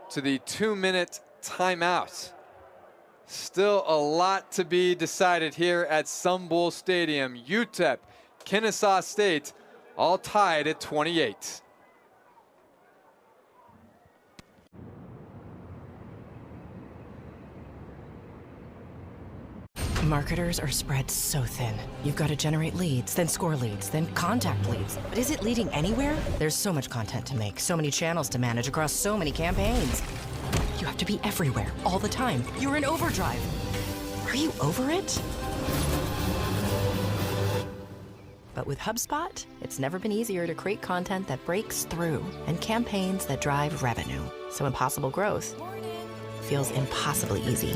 to the 2-minute timeout. Still a lot to be decided here at Sun Bowl Stadium. UTEP, Kennesaw State, all tied at 28. Marketers are spread so thin. You've got to generate leads, then score leads, then contact leads. But is it leading anywhere? There's so much content to make, so many channels to manage across so many campaigns. You have to be everywhere, all the time. You're in overdrive. Are you over it? But with HubSpot, it's never been easier to create content that breaks through and campaigns that drive revenue. So impossible growth feels impossibly easy.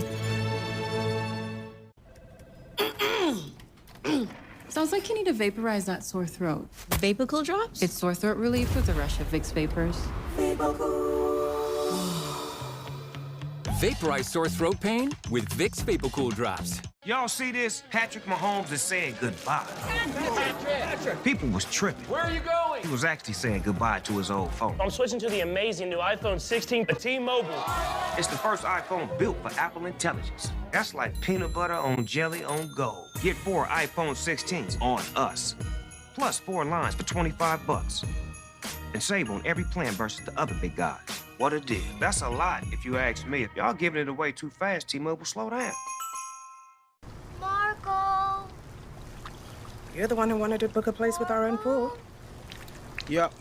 Sounds like you need to vaporize that sore throat. Vapor drops? It's sore throat relief with a rush of Vicks Vapors. Vaporize sore throat pain with Vicks VapoCool Drops. Y'all see this? Patrick Mahomes is saying goodbye. Patrick! People was tripping. Where are you going? He was actually saying goodbye to his old phone. I'm switching to the amazing new iPhone 16 for T-Mobile. It's the first iPhone built for Apple Intelligence. That's like peanut butter on jelly on gold. Get 4 iPhone 16s on us. Plus 4 lines for $25. And save on every plan versus the other big guys. What a deal. That's a lot if you ask me. If y'all giving it away too fast, T-Mobile, slow down. Marco! You're the one who wanted to book a place with our own pool. Yep.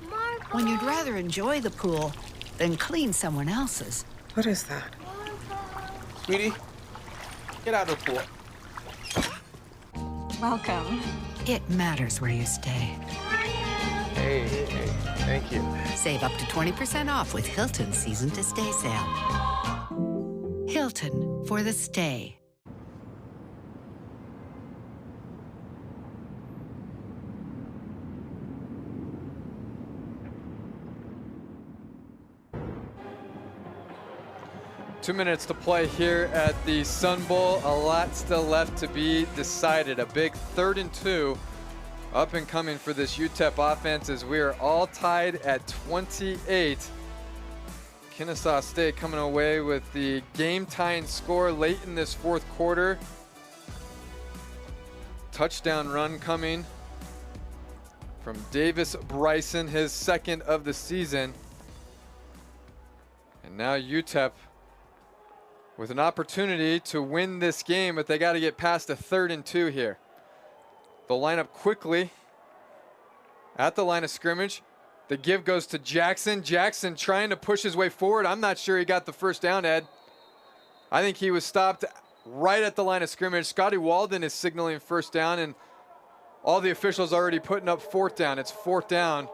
Marco! When you'd rather enjoy the pool than clean someone else's. What is that? Sweetie, get out of the pool. Welcome. It matters where you stay. Hey, thank you. Save up to 20% off with Hilton's Season to Stay sale. Hilton for the stay. Two minutes to play here at the Sun Bowl. A lot still left to be decided. A big 3rd and 2 up and coming for this UTEP offense as we are all tied at 28. Kennesaw State coming away with the game-tying score late in this 4th quarter. Touchdown run coming from Davis Bryson, his 2nd of the season. And now UTEP with an opportunity to win this game, but they got to get past a 3rd and 2 here. They'll line up quickly at the line of scrimmage. The give goes to Jackson. Jackson trying to push his way forward. I'm not sure he got the first down, Ed. I think he was stopped right at the line of scrimmage. Scotty Walden is signaling first down, and all the officials already putting up 4th down. It's 4th down.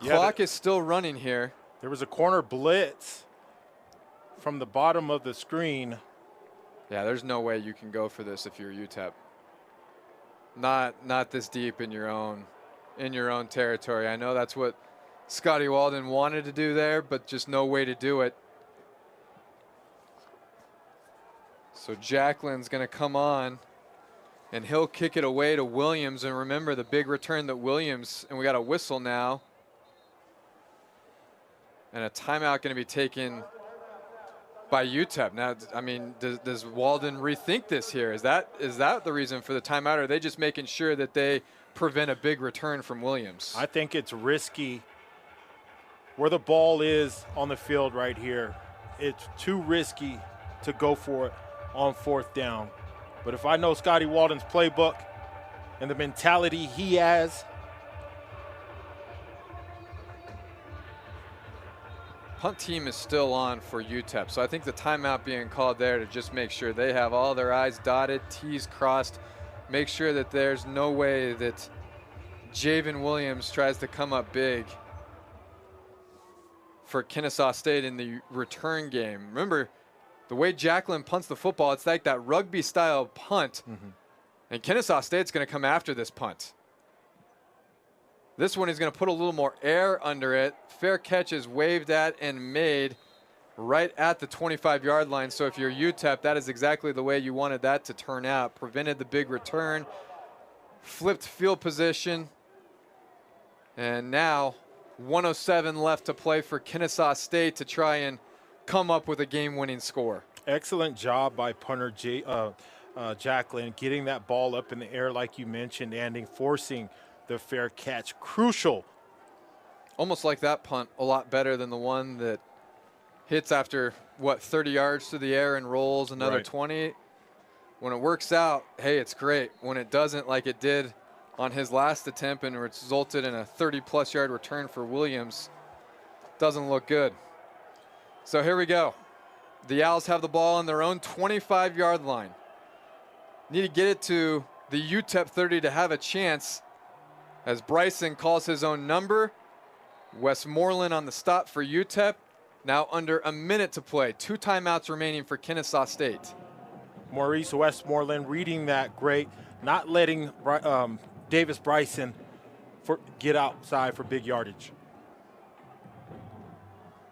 Clock is still running here. There was a corner blitz from the bottom of the screen. Yeah, there's no way you can go for this if you're UTEP. Not this deep in your own territory. I know that's what Scotty Walden wanted to do there, but just no way to do it. So Jacqueline's going to come on, and he'll kick it away to Williams. And remember the big return that Williams, and we got a whistle now. And a timeout going to be taken by UTEP. Now, I mean, does Walden rethink this here? Is that the reason for the timeout, or are they just making sure that they prevent a big return from Williams? I think it's risky where the ball is on the field right here. It's too risky to go for it on 4th down. But if I know Scotty Walden's playbook and the mentality he has, punt team is still on for UTEP, so I think the timeout being called there to just make sure they have all their I's dotted, T's crossed, make sure that there's no way that Javen Williams tries to come up big for Kennesaw State in the return game. Remember, the way Jacqueline punts the football, it's like that rugby-style punt, and Kennesaw State's going to come after this punt. This one is going to put a little more air under it. Fair catch is waved at and made right at the 25-yard line. So if you're UTEP, that is exactly the way you wanted that to turn out. Prevented the big return, flipped field position, and now 1:07 left to play for Kennesaw State to try and come up with a game-winning score. Excellent job by punter Jacqueline, getting that ball up in the air like you mentioned, and forcing the fair catch. Crucial. Almost like that punt a lot better than the one that hits after, 30 yards through the air and rolls another 20. When it works out, hey, it's great. When it doesn't, like it did on his last attempt and resulted in a 30-plus yard return for Williams, doesn't look good. So here we go. The Owls have the ball on their own 25-yard line. Need to get it to the UTEP 30 to have a chance, as Bryson calls his own number. Westmoreland on the stop for UTEP. Now under a minute to play. 2 timeouts remaining for Kennesaw State. Maurice Westmoreland reading that great, not letting Davis Bryson get outside for big yardage.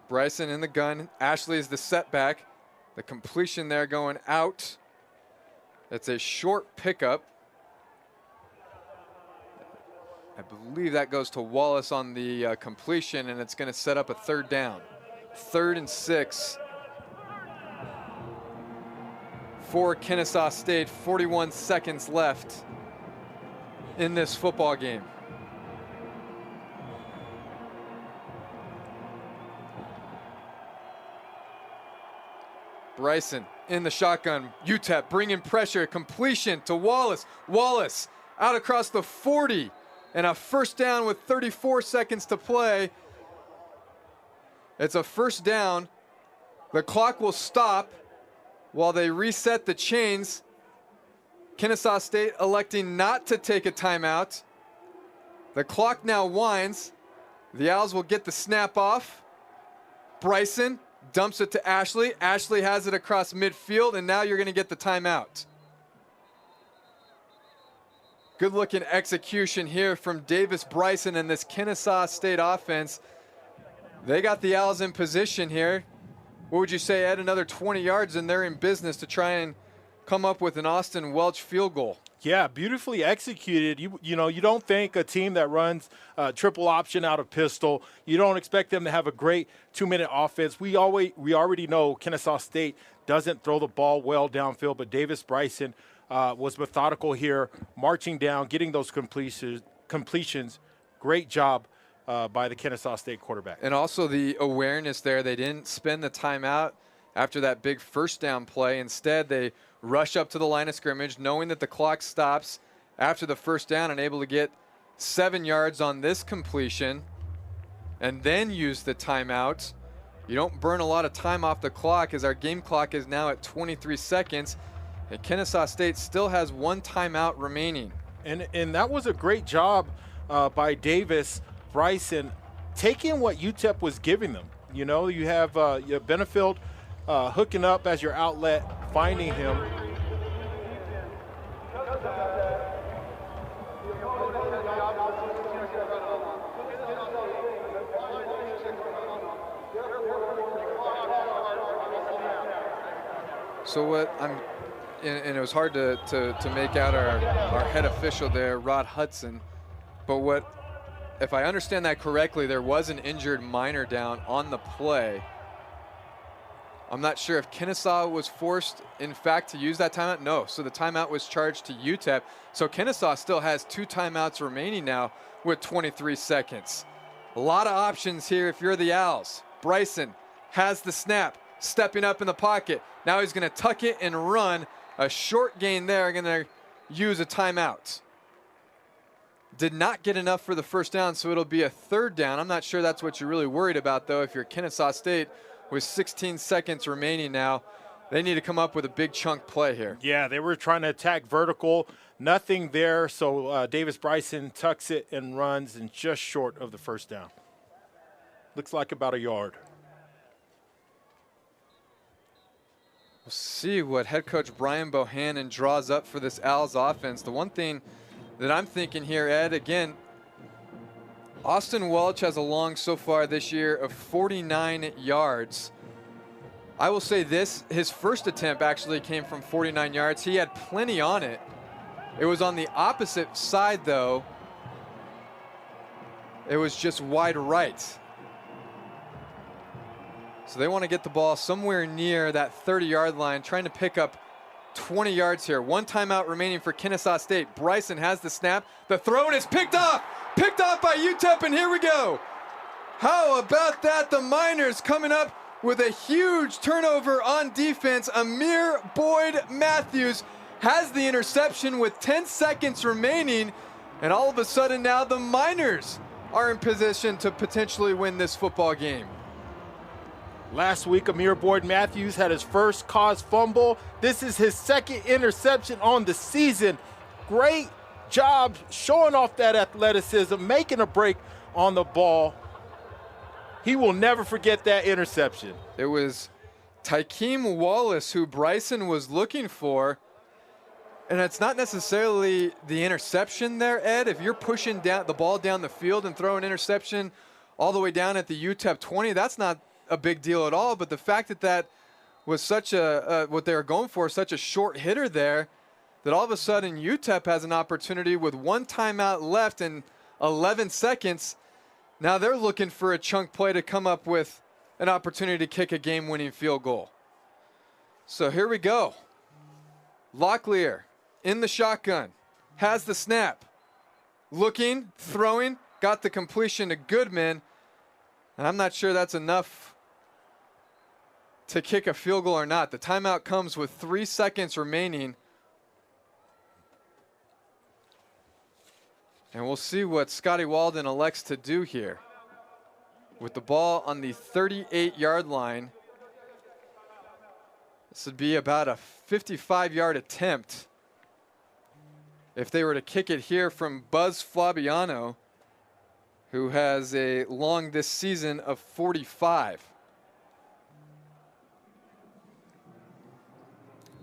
Bryson in the gun. Ashley is the setback. The completion there going out. It's a short pickup. I believe that goes to Wallace on the completion, and it's going to set up a 3rd down. 3rd and 6 for Kennesaw State. 41 seconds left in this football game. Bryson in the shotgun. UTEP bringing pressure. Completion to Wallace. Wallace out across the 40. And a 1st down with 34 seconds to play. It's a 1st down. The clock will stop while they reset the chains. Kennesaw State electing not to take a timeout. The clock now winds. The Owls will get the snap off. Bryson dumps it to Ashley. Ashley has it across midfield, and now you're going to get the timeout. Good looking execution here from Davis Bryson and this Kennesaw State offense. They got the Owls in position here. What would you say, Ed? Another 20 yards and they're in business to try and come up with an Austin Welch field goal. Yeah, beautifully executed. You know, you don't think a team that runs triple option out of pistol, you don't expect them to have a great 2-minute offense. We already know Kennesaw State doesn't throw the ball well downfield, but Davis Bryson was methodical here, marching down, getting those completions. Great job by the Kennesaw State quarterback. And also the awareness there. They didn't spend the timeout after that big 1st down play. Instead, they rush up to the line of scrimmage, knowing that the clock stops after the 1st down, and able to get 7 yards on this completion and then use the timeout. You don't burn a lot of time off the clock, as our game clock is now at 23 seconds. And Kennesaw State still has 1 timeout remaining. And that was a great job by Davis Bryson, taking what UTEP was giving them. You know, you have Benefield hooking up as your outlet, finding him. So what and it was hard to make out our head official there, Rod Hudson. But what, if I understand that correctly, there was an injured minor down on the play. I'm not sure if Kennesaw was forced, in fact, to use that timeout. No, so the timeout was charged to UTEP. So Kennesaw still has 2 timeouts remaining now with 23 seconds. A lot of options here if you're the Owls. Bryson has the snap, stepping up in the pocket. Now he's going to tuck it and run. A short gain there, going to use a timeout. Did not get enough for the first down, so it'll be a 3rd down. I'm not sure that's what you're really worried about, though, if you're Kennesaw State with 16 seconds remaining now. They need to come up with a big chunk play here. Yeah, they were trying to attack vertical. Nothing there, so Davis Bryson tucks it and runs, and just short of the first down. Looks like about a yard. We'll see what head coach Brian Bohannon draws up for this Owls offense. The one thing that I'm thinking here, Ed, again, Austin Welch has a long so far this year of 49 yards. I will say this, his first attempt actually came from 49 yards. He had plenty on it. It was on the opposite side, though. It was just wide right. So they want to get the ball somewhere near that 30-yard line, trying to pick up 20 yards here. 1 timeout remaining for Kennesaw State. Bryson has the snap. The throw, and it's picked off by UTEP, and here we go. How about that? The Miners coming up with a huge turnover on defense. Amir Boyd Matthews has the interception with 10 seconds remaining, and all of a sudden now the Miners are in position to potentially win this football game. Last week, Amir Boyd Matthews had his first caused fumble. This is his 2nd interception on the season. Great job showing off that athleticism, making a break on the ball. He will never forget that interception. It was Tykeem Wallace who Bryson was looking for. And it's not necessarily the interception there, Ed. If you're pushing down the ball down the field and throw an interception all the way down at the UTEP 20, that's not a big deal at all. But the fact that that was such a what they were going for, such a short hitter there, that all of a sudden UTEP has an opportunity with 1 timeout left and 11 seconds. Now they're looking for a chunk play to come up with an opportunity to kick a game-winning field goal. So here we go. Locklear in the shotgun, has the snap, looking, throwing, got the completion to Goodman, and I'm not sure that's enough to kick a field goal or not. The timeout comes with 3 seconds remaining. And we'll see what Scotty Walden elects to do here. With the ball on the 38-yard line, this would be about a 55-yard attempt if they were to kick it here from Buzz Flabiano, who has a long this season of 45.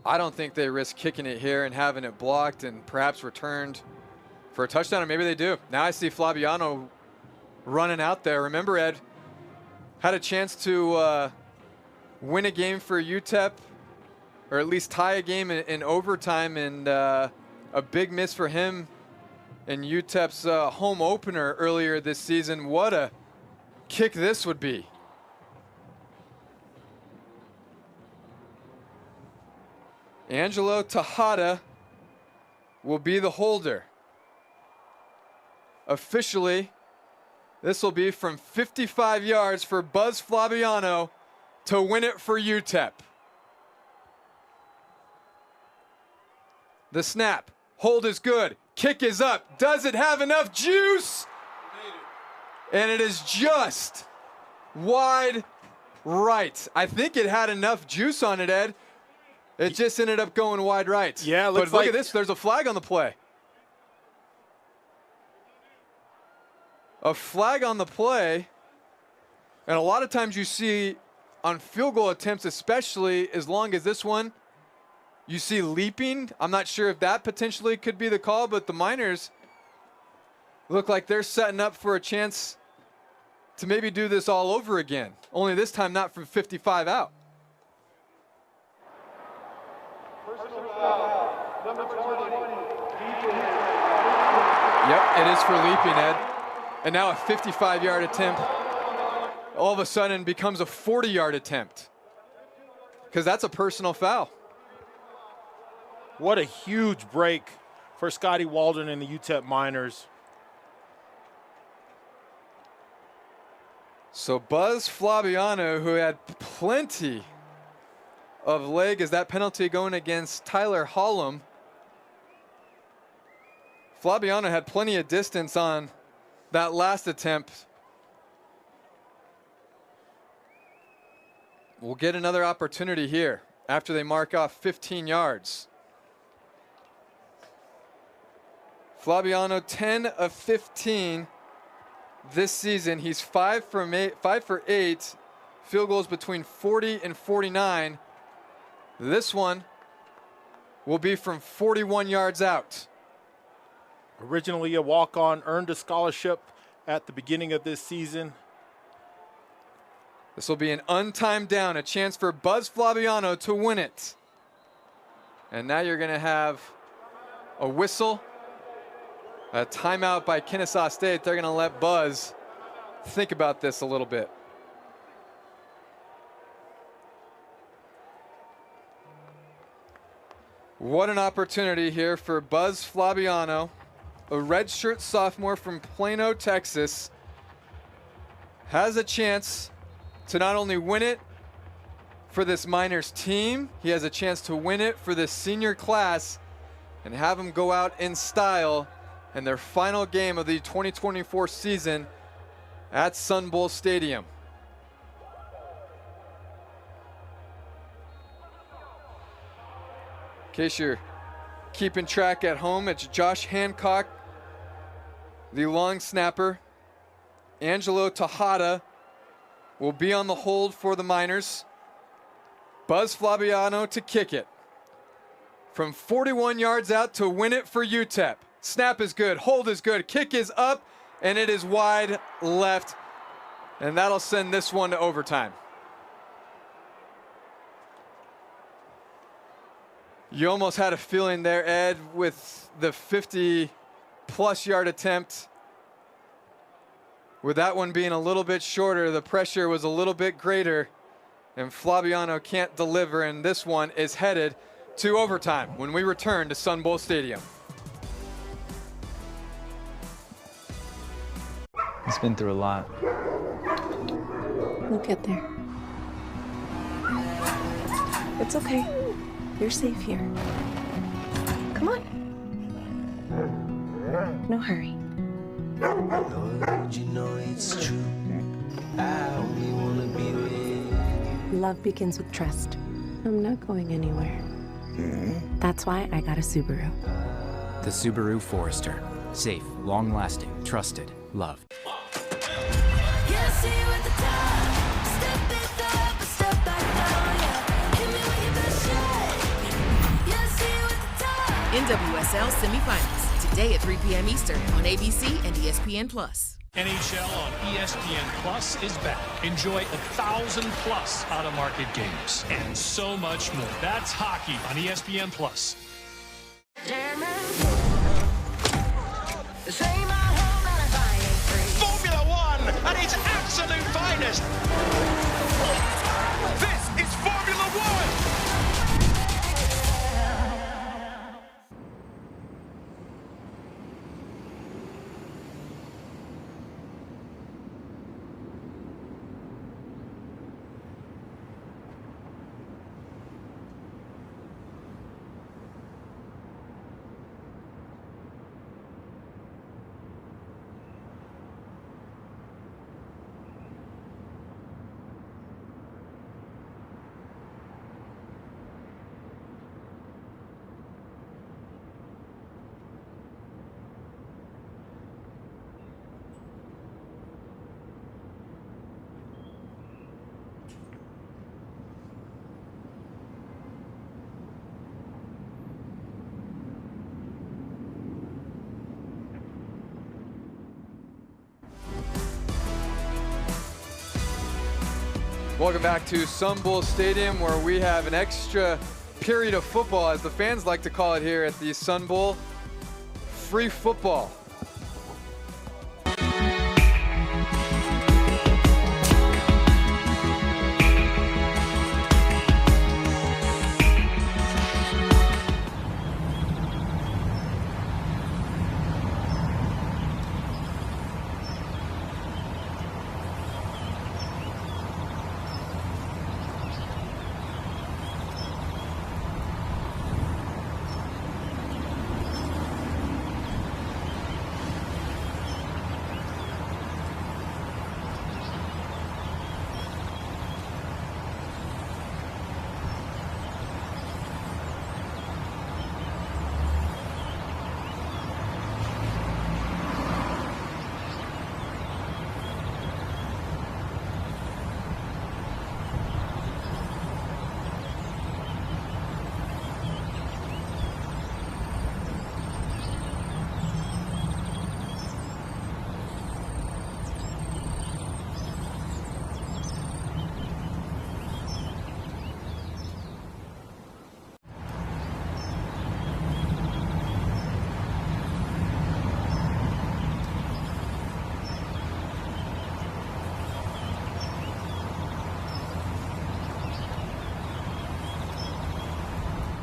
I don't think they risk kicking it here and having it blocked and perhaps returned for a touchdown, or maybe they do. Now I see Flabiano running out there. Remember, Ed had a chance to win a game for UTEP, or at least tie a game in overtime, and a big miss for him in UTEP's home opener earlier this season. What a kick this would be. Angelo Tejada will be the holder. Officially, this will be from 55 yards for Buzz Flabiano to win it for UTEP. The snap, hold is good, kick is up. Does it have enough juice? And it is just wide right. I think it had enough juice on it, Ed. It just ended up going wide right. Yeah, but look at this, there's a flag on the play. A flag on the play, and a lot of times you see on field goal attempts, especially as long as this one, you see leaping. I'm not sure if that potentially could be the call, but the Miners look like they're setting up for a chance to maybe do this all over again. Only this time not from 55 out. Yep, it is for leaping, Ed. And now a 55-yard attempt all of a sudden becomes a 40-yard attempt, because that's a personal foul. What a huge break for Scotty Walden and the UTEP Miners. So Buzz Flabiano, who had plenty of leg as that penalty going against Tyler Hollum. Flabiano had plenty of distance on that last attempt. We'll get another opportunity here after they mark off 15 yards. Flabiano 10 of 15 this season. He's 5 for 8 field goals between 40 and 49. This one will be from 41 yards out. Originally a walk-on, earned a scholarship at the beginning of this season. This will be an untimed down, a chance for Buzz Flabiano to win it. And now you're going to have a whistle, a timeout by Kennesaw State. They're going to let Buzz think about this a little bit. What an opportunity here for Buzz Flabiano, a redshirt sophomore from Plano, Texas, has a chance to not only win it for this Miners team, he has a chance to win it for this senior class and have them go out in style in their final game of the 2024 season at Sun Bowl Stadium. In case you're keeping track at home, it's Josh Hancock, the long snapper. Angelo Tejada will be on the hold for the Miners. Buzz Flabiano to kick it from 41 yards out to win it for UTEP. Snap is good, hold is good, kick is up, and it is wide left. And that'll send this one to overtime. You almost had a feeling there, Ed, with the 50-plus yard attempt. With that one being a little bit shorter, the pressure was a little bit greater, and Flabiano can't deliver, and this one is headed to overtime when we return to Sun Bowl Stadium. He's been through a lot. We'll get there. It's okay. You're safe here. Come on. No hurry. Lord, you know it's true. I only wanna be with you. Love begins with trust. I'm not going anywhere. That's why I got a Subaru. The Subaru Forester. Safe, long-lasting, trusted, loved. NWSL semifinals, today at 3 p.m. Eastern on ABC and ESPN+. NHL on ESPN Plus is back. Enjoy 1,000+ out-of-market games and so much more. That's hockey on ESPN Plus. Formula One at its absolute finest. This is Formula One. Welcome back to Sun Bowl Stadium, where we have an extra period of football, as the fans like to call it here at the Sun Bowl. Free football.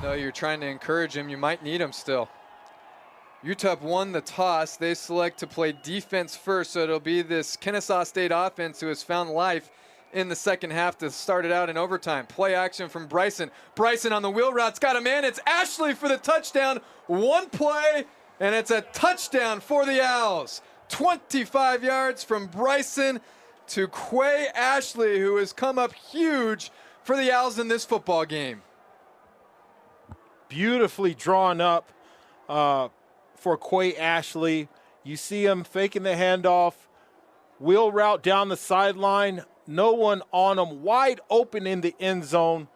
No, you're trying to encourage him. You might need him still. UTEP won the toss. They select to play defense first, so it'll be this Kennesaw State offense who has found life in the second half to start it out in overtime. Play action from Bryson. Bryson on the wheel route's got a man. It's Ashley for the touchdown. One play, and it's a touchdown for the Owls. 25 yards from Bryson to Quay Ashley, who has come up huge for the Owls in this football game. Beautifully drawn up for Quay Ashley. You see him faking the handoff, wheel route down the sideline, no one on him, wide open in the end zone.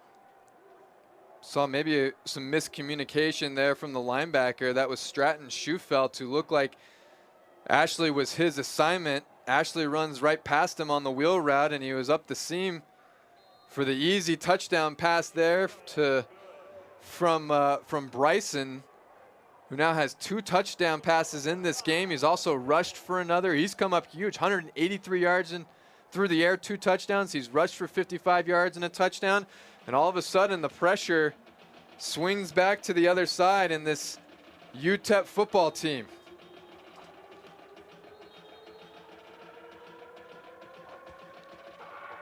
Saw maybe some miscommunication there from the linebacker. That was Stratton Schufelt, who looked like Ashley was his assignment. Ashley runs right past him on the wheel route, and he was up the seam for the easy touchdown pass there from Bryson, who now has 2 touchdown passes in this game. He's also rushed for another. He's come up huge, 183 yards through the air, 2 touchdowns. He's rushed for 55 yards and a touchdown. And all of a sudden, the pressure swings back to the other side in this UTEP football team.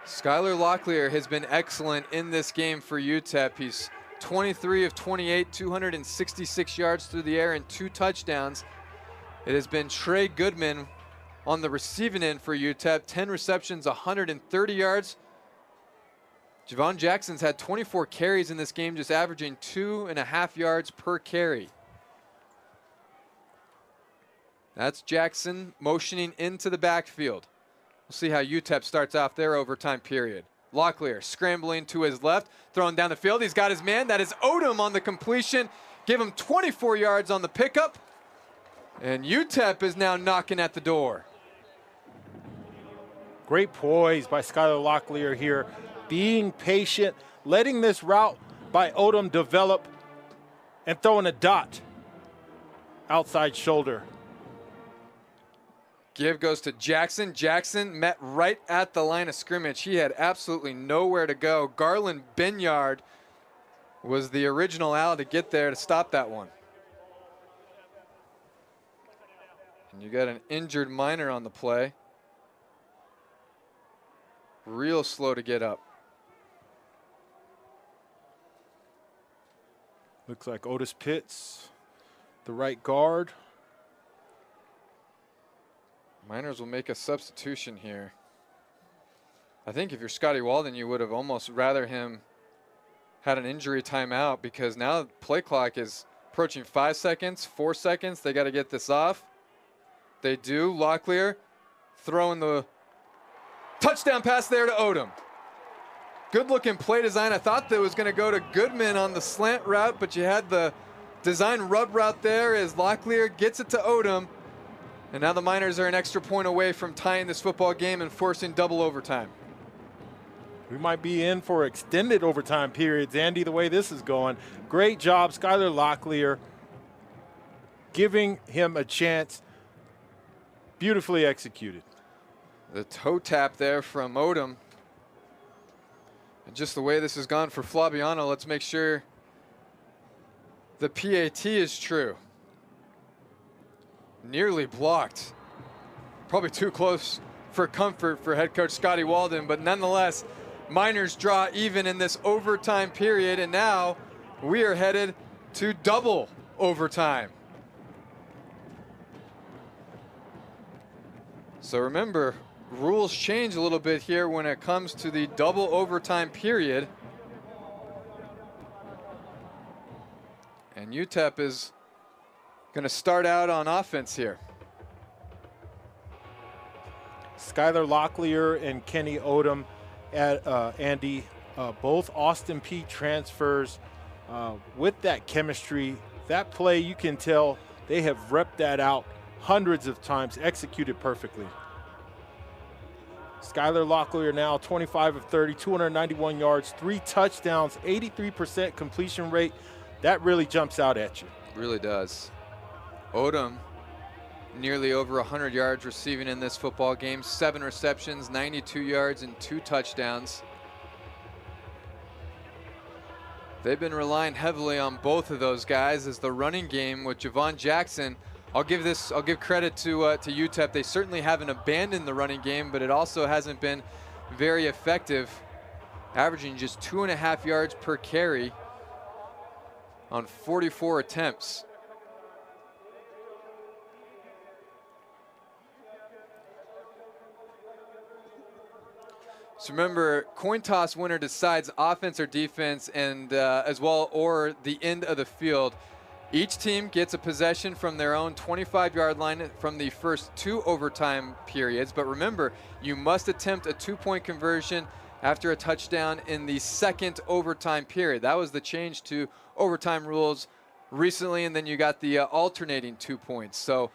Skylar Locklear has been excellent in this game for UTEP. He's 23 of 28, 266 yards through the air and 2 touchdowns. It has been Trey Goodman on the receiving end for UTEP, 10 receptions, 130 yards. Javon Jackson's had 24 carries in this game, just averaging 2.5 yards per carry. That's Jackson motioning into the backfield. We'll see how UTEP starts off their overtime period. Locklear scrambling to his left, throwing down the field. He's got his man. That is Odom on the completion. Give him 24 yards on the pickup. And UTEP is now knocking at the door. Great poise by Skylar Locklear here. Being patient, letting this route by Odom develop, and throwing a dot outside shoulder. Give goes to Jackson. Jackson met right at the line of scrimmage. He had absolutely nowhere to go. Garland Binyard was the original Owl to get there to stop that one. And you got an injured Miner on the play. Real slow to get up. Looks like Otis Pitts, the right guard. Miners will make a substitution here. I think if you're Scotty Walden, you would have almost rather him had an injury timeout, because now the play clock is approaching 5 seconds, 4 seconds. They got to get this off. They do. Locklear throwing the touchdown pass there to Odom. Good looking play design. I thought that was going to go to Goodman on the slant route, but you had the design rub route there as Locklear gets it to Odom. And now the Miners are an extra point away from tying this football game and forcing double overtime. We might be in for extended overtime periods, Andy, the way this is going. Great job, Skylar Locklear, giving him a chance. Beautifully executed. The toe tap there from Odom. And just the way this has gone for Flabiano, let's make sure the PAT is true. Nearly blocked. Probably too close for comfort for head coach Scotty Walden, but nonetheless, Miners draw even in this overtime period, and now we are headed to double overtime. So remember, rules change a little bit here when it comes to the double overtime period. And UTEP is going to start out on offense here. Skylar Locklear and Kenny Odom, Andy, both Austin Peay transfers. With that chemistry, that play, you can tell they have repped that out hundreds of times, executed perfectly. Skylar Locklear now 25 of 30, 291 yards, 3 touchdowns, 83% completion rate. That really jumps out at you. Really does. Odom, nearly over 100 yards receiving in this football game, 7 receptions, 92 yards, and 2 touchdowns. They've been relying heavily on both of those guys as the running game with Javon Jackson. I'll give credit to UTEP. They certainly haven't abandoned the running game, but it also hasn't been very effective, averaging just 2.5 yards per carry on 44 attempts. So remember, coin toss winner decides offense or defense, and as well, or the end of the field. Each team gets a possession from their own 25-yard line from the first 2 overtime periods. But remember, you must attempt a 2-point conversion after a touchdown in the second overtime period. That was the change to overtime rules recently, and then you got the alternating 2 points. So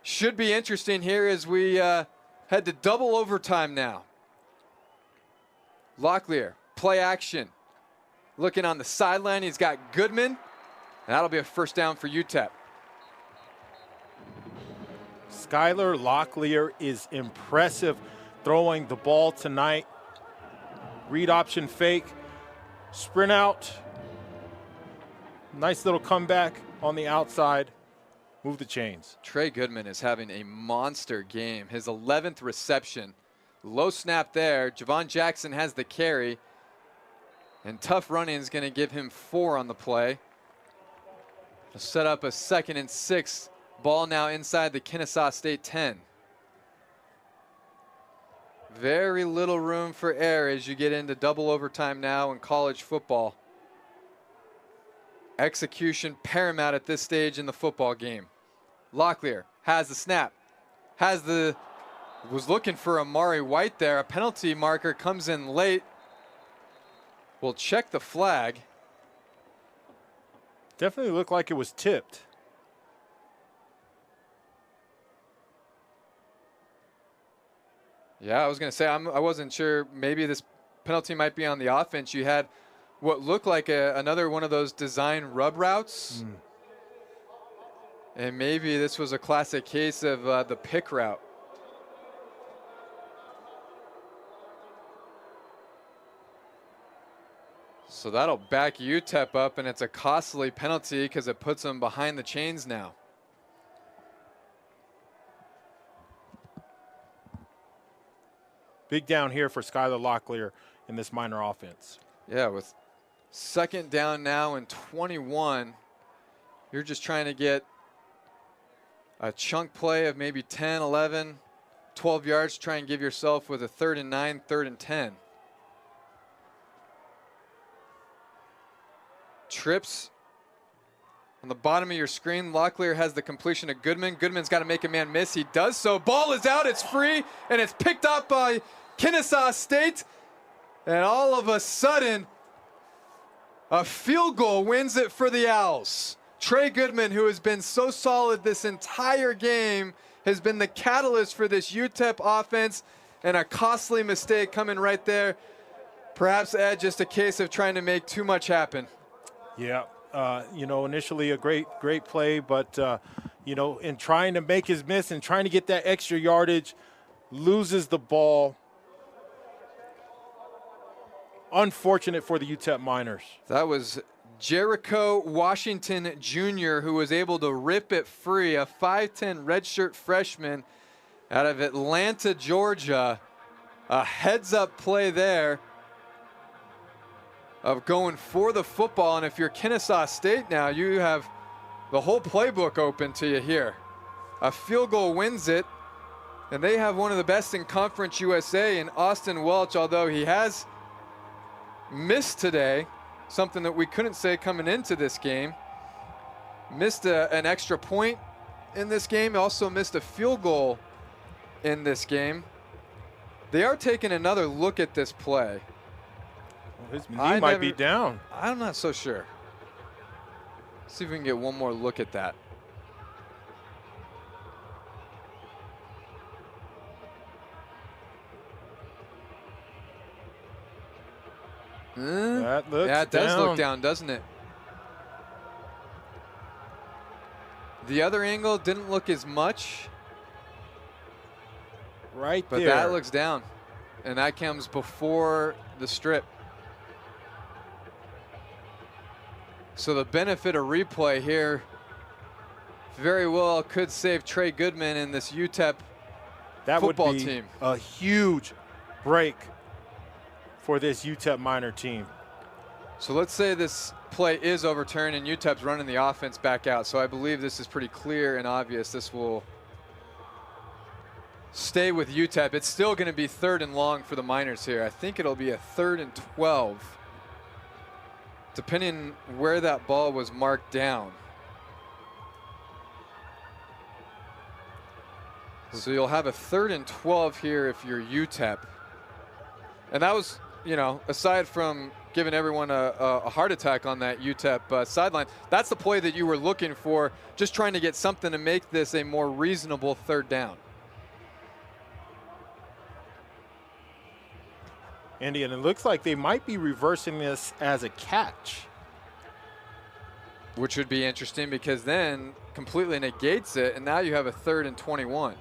should be interesting here as we head to double overtime now. Locklear, play action. Looking on the sideline, he's got Goodman. And that'll be a first down for UTEP. Skylar Locklear is impressive throwing the ball tonight. Read option fake, sprint out. Nice little comeback on the outside. Move the chains. Trey Goodman is having a monster game. His 11th reception. Low snap there. Javon Jackson has the carry. And tough running is going to give him 4 on the play. They'll set up a 2nd and 6. Ball now inside the Kennesaw State 10. Very little room for error as you get into double overtime now in college football. Execution paramount at this stage in the football game. Locklear has the snap. Was looking for Amari White there. A penalty marker comes in late. We'll check the flag. Definitely looked like it was tipped. Yeah, I was going to say, I wasn't sure. Maybe this penalty might be on the offense. You had what looked like another one of those design rub routes. And maybe this was a classic case of the pick route. So that'll back UTEP up, and it's a costly penalty because it puts them behind the chains now. Big down here for Skylar Locklear in this Miner offense. Yeah, with 2nd down now and 21, you're just trying to get a chunk play of maybe 10, 11, 12 yards, try and give yourself with a 3rd and 9, 3rd and 10. Trips on the bottom of your screen. Locklear has the completion of Goodman. Goodman's got to make a man miss. He does so. Ball is out. It's free, and it's picked up by Kennesaw State. And all of a sudden, a field goal wins it for the Owls. Trey Goodman, who has been so solid this entire game, has been the catalyst for this UTEP offense, and a costly mistake coming right there. Perhaps, Ed, just a case of trying to make too much happen. Yeah, you know, initially a great play, but, you know, in trying to make his miss and trying to get that extra yardage, loses the ball. Unfortunate for the UTEP Miners. That was Jericho Washington Jr., who was able to rip it free, a 5'10 redshirt freshman out of Atlanta, Georgia. A heads-up play there of going for the football. And if you're Kennesaw State now, you have the whole playbook open to you here. A field goal wins it, and they have one of the best in Conference USA in Austin Welch, although he has missed today, something that we couldn't say coming into this game. Missed an extra point in this game, also missed a field goal in this game. They are taking another look at this play. His knee might be down. I'm not so sure. See if we can get one more look at that. That looks yeah, it does down. look down, doesn't it? The other angle didn't look as much. Right but there. But that looks down. And that comes before the strip. So the benefit of replay here very well could save Trey Goodman in this UTEP football team. A huge break for this UTEP Miner team. So let's say this play is overturned and UTEP's running the offense back out. So I believe this is pretty clear and obvious. This will stay with UTEP. It's still going to be 3rd and long for the Miners here. I think it'll be a 3rd and 12. Depending where that ball was marked down. So you'll have a 3rd and 12 here if you're UTEP. And that was, you know, aside from giving everyone a heart attack on that UTEP sideline, that's the play that you were looking for, just trying to get something to make this a more reasonable 3rd down. Andy, and it looks like they might be reversing this as a catch. Which would be interesting because then completely negates it, and now you have a 3rd and 21.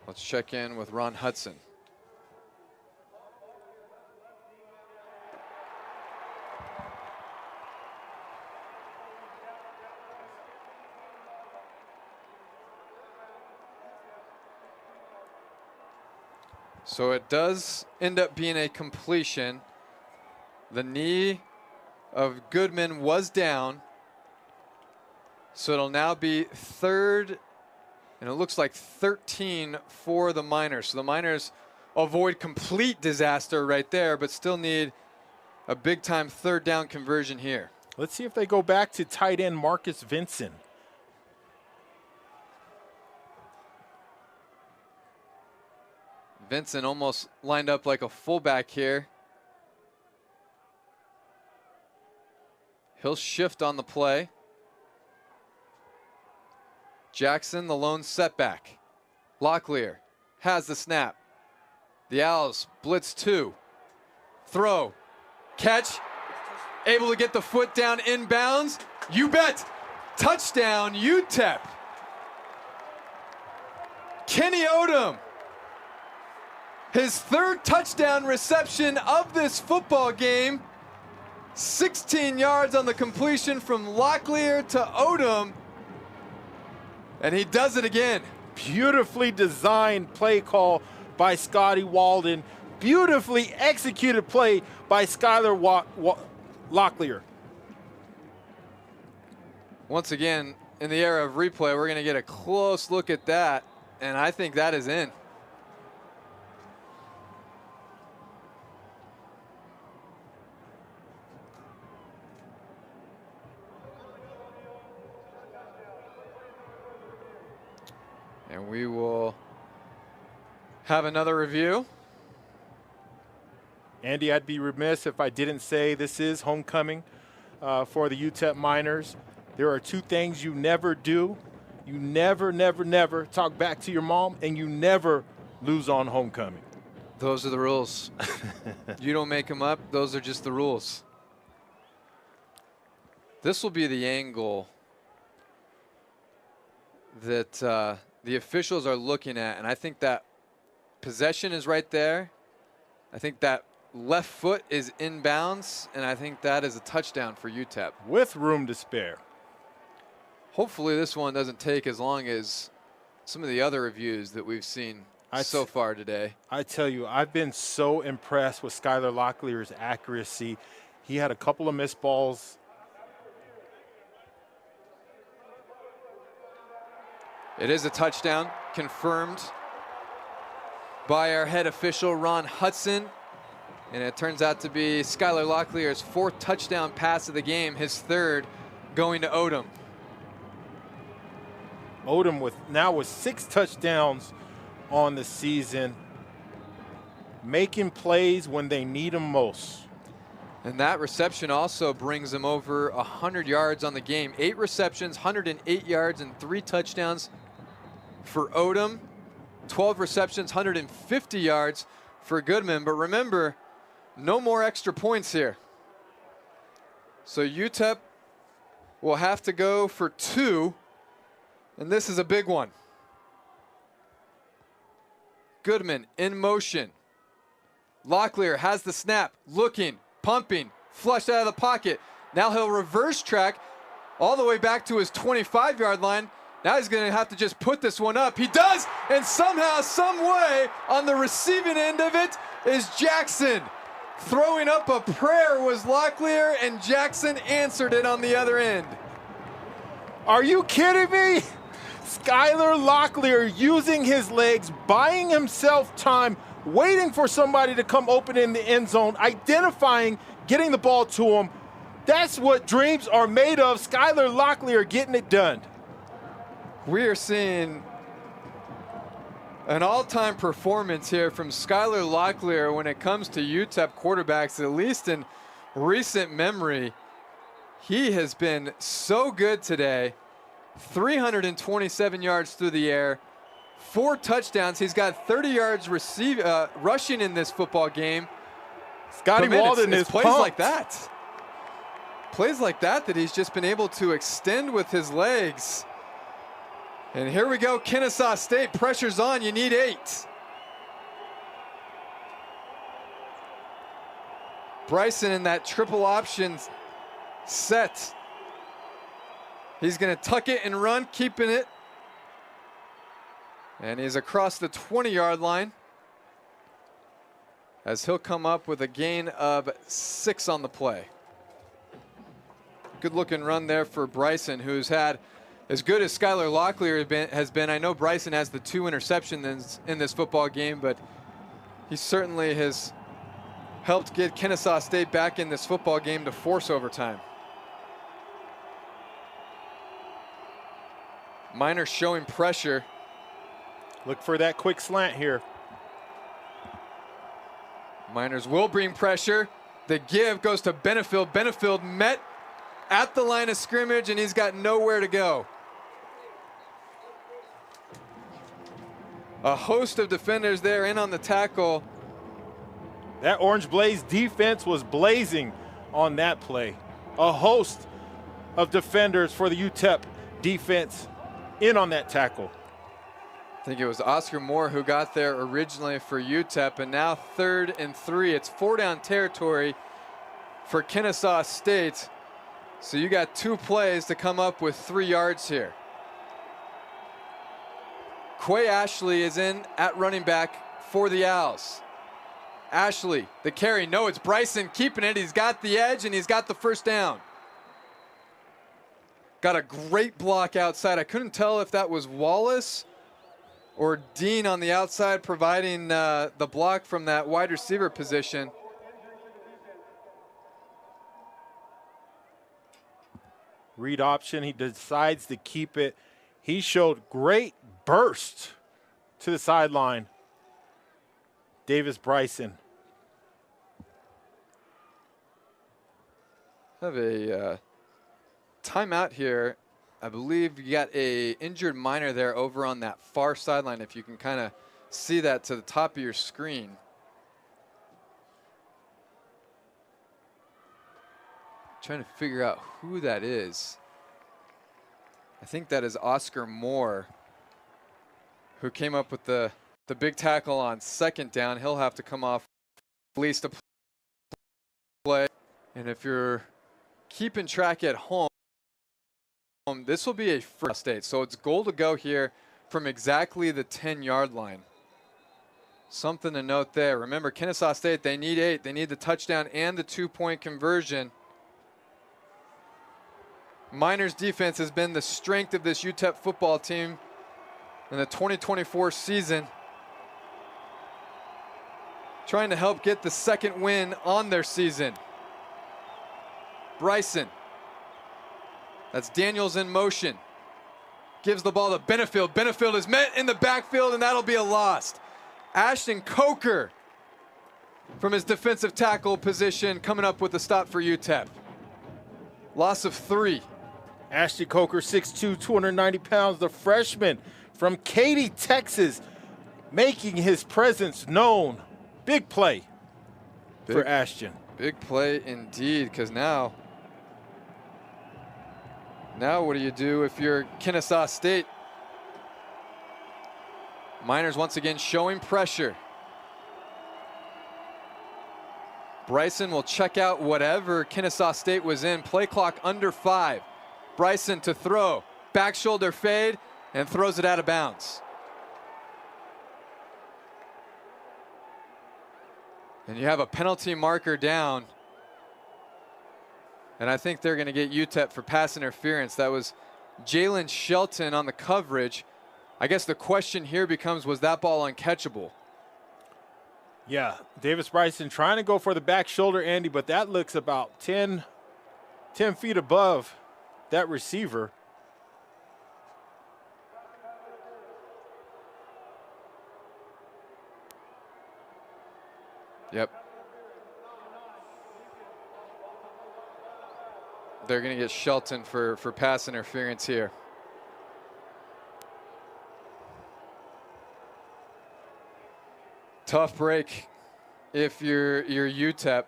Let's check in with Ron Hudson. So it does end up being a completion. The knee of Goodman was down. So it'll now be 3rd, and it looks like 13 for the Miners. So the Miners avoid complete disaster right there, but still need a big-time 3rd down conversion here. Let's see if they go back to tight end Marcus Vinson. Vincent almost lined up like a fullback here. He'll shift on the play. Jackson, the lone setback. Locklear has the snap. The Owls blitz 2. Throw. Catch. Able to get the foot down inbounds. You bet. Touchdown, UTEP. Kenny Odom. His 3rd touchdown reception of this football game. 16 yards on the completion from Locklear to Odom. And he does it again. Beautifully designed play call by Scotty Walden. Beautifully executed play by Skylar Locklear. Once again, in the era of replay, we're going to get a close look at that. And I think that is in. And we will have another review. Andy, I'd be remiss if I didn't say this is homecoming for the UTEP Miners. There are two things you never do. You never, never, never talk back to your mom, and you never lose on homecoming. Those are the rules. You don't make them up. Those are just the rules. This will be the angle that the officials are looking at, and I think that possession is right there. I think that left foot is in bounds, and I think that is a touchdown for UTEP. With room to spare. Hopefully this one doesn't take as long as some of the other reviews that we've seen so far today. I tell you, I've been so impressed with Skylar Locklear's accuracy. He had a couple of missed balls. It is a touchdown, confirmed by our head official, Ron Hudson. And it turns out to be Skylar Locklear's 4th touchdown pass of the game, his 3rd going to Odom. Odom with 6 touchdowns on the season, making plays when they need them most. And that reception also brings him over 100 yards on the game. 8 receptions, 108 yards, and 3 touchdowns for Odom. 12 receptions, 150 yards for Goodman. But remember, no more extra points here. So UTEP will have to go for 2, and this is a big one. Goodman in motion. Locklear has the snap, looking, pumping, flushed out of the pocket. Now he'll reverse track all the way back to his 25-yard line. Now he's going to have to just put this one up. He does, and somehow, some way, on the receiving end of it is Jackson. Throwing up a prayer was Locklear, and Jackson answered it on the other end. Are you kidding me? Skylar Locklear using his legs, buying himself time, waiting for somebody to come open in the end zone, identifying, getting the ball to him. That's what dreams are made of. Skylar Locklear getting it done. We are seeing an all-time performance here from Skylar Locklear when it comes to UTEP quarterbacks, at least in recent memory. He has been so good today. 327 yards through the air, 4 touchdowns. He's got 30 yards rushing in this football game. Scotty Walden is plays pumped. like that. Plays like that he's just been able to extend with his legs. And here we go, Kennesaw State, pressure's on, you need 8. Bryson in that triple option set. He's gonna tuck it and run, keeping it. And he's across the 20-yard line as he'll come up with a gain of 6 on the play. Good looking run there for Bryson, who's had as good as Skylar Locklear has been. I know Bryson has the 2 interceptions in this football game, but he certainly has helped get Kennesaw State back in this football game to force overtime. Miners showing pressure. Look for that quick slant here. Miners will bring pressure. The give goes to Benefield. Benefield met at the line of scrimmage, and he's got nowhere to go. A host of defenders there in on the tackle. That Orange Blaze defense was blazing on that play. A host of defenders for the UTEP defense in on that tackle. I think it was Oscar Moore who got there originally for UTEP, and now 3rd and 3. It's 4-down territory for Kennesaw State. So you got 2 plays to come up with 3 yards here. Quay Ashley is in at running back for the Owls. Ashley, the carry. No, it's Bryson keeping it. He's got the edge, and he's got the first down. Got a great block outside. I couldn't tell if that was Wallace or Dean on the outside providing the block from that wide receiver position. Read option, he decides to keep it. He showed great burst to the sideline. Davis Bryson. Have a timeout here. I believe you got a injured Miner there over on that far sideline, if you can kind of see that to the top of your screen. Trying to figure out who that is. I think that is Oscar Moore, who came up with the big tackle on second down. He'll have to come off at least a play. And if you're keeping track at home, this will be a first state. So it's goal to go here from exactly the 10-yard line. Something to note there. Remember, Kennesaw State, they need 8. They need the touchdown and the 2-point conversion. Miners' defense has been the strength of this UTEP football team in the 2024 season, trying to help get the second win on their season. Bryson, that's Daniels in motion, gives the ball to Benefield. Benefield is met in the backfield, and that'll be a loss. Ashton Coker from his defensive tackle position coming up with the stop for UTEP. Loss of 3. Ashton Coker, 6'2", 290 pounds, the freshman from Katy, Texas, making his presence known. Big play for Ashton. Big play indeed, because now what do you do if you're Kennesaw State? Miners once again showing pressure. Bryson will check out whatever Kennesaw State was in. Play clock under 5. Bryson to throw, back shoulder fade, and throws it out of bounds. And you have a penalty marker down. And I think they're going to get UTEP for pass interference. That was Jalen Shelton on the coverage. I guess the question here becomes, was that ball uncatchable? Yeah, Davis Bryson trying to go for the back shoulder, Andy, but that looks about 10 feet above that receiver. Yep. They're going to get Shelton for pass interference here. Tough break if you're UTEP.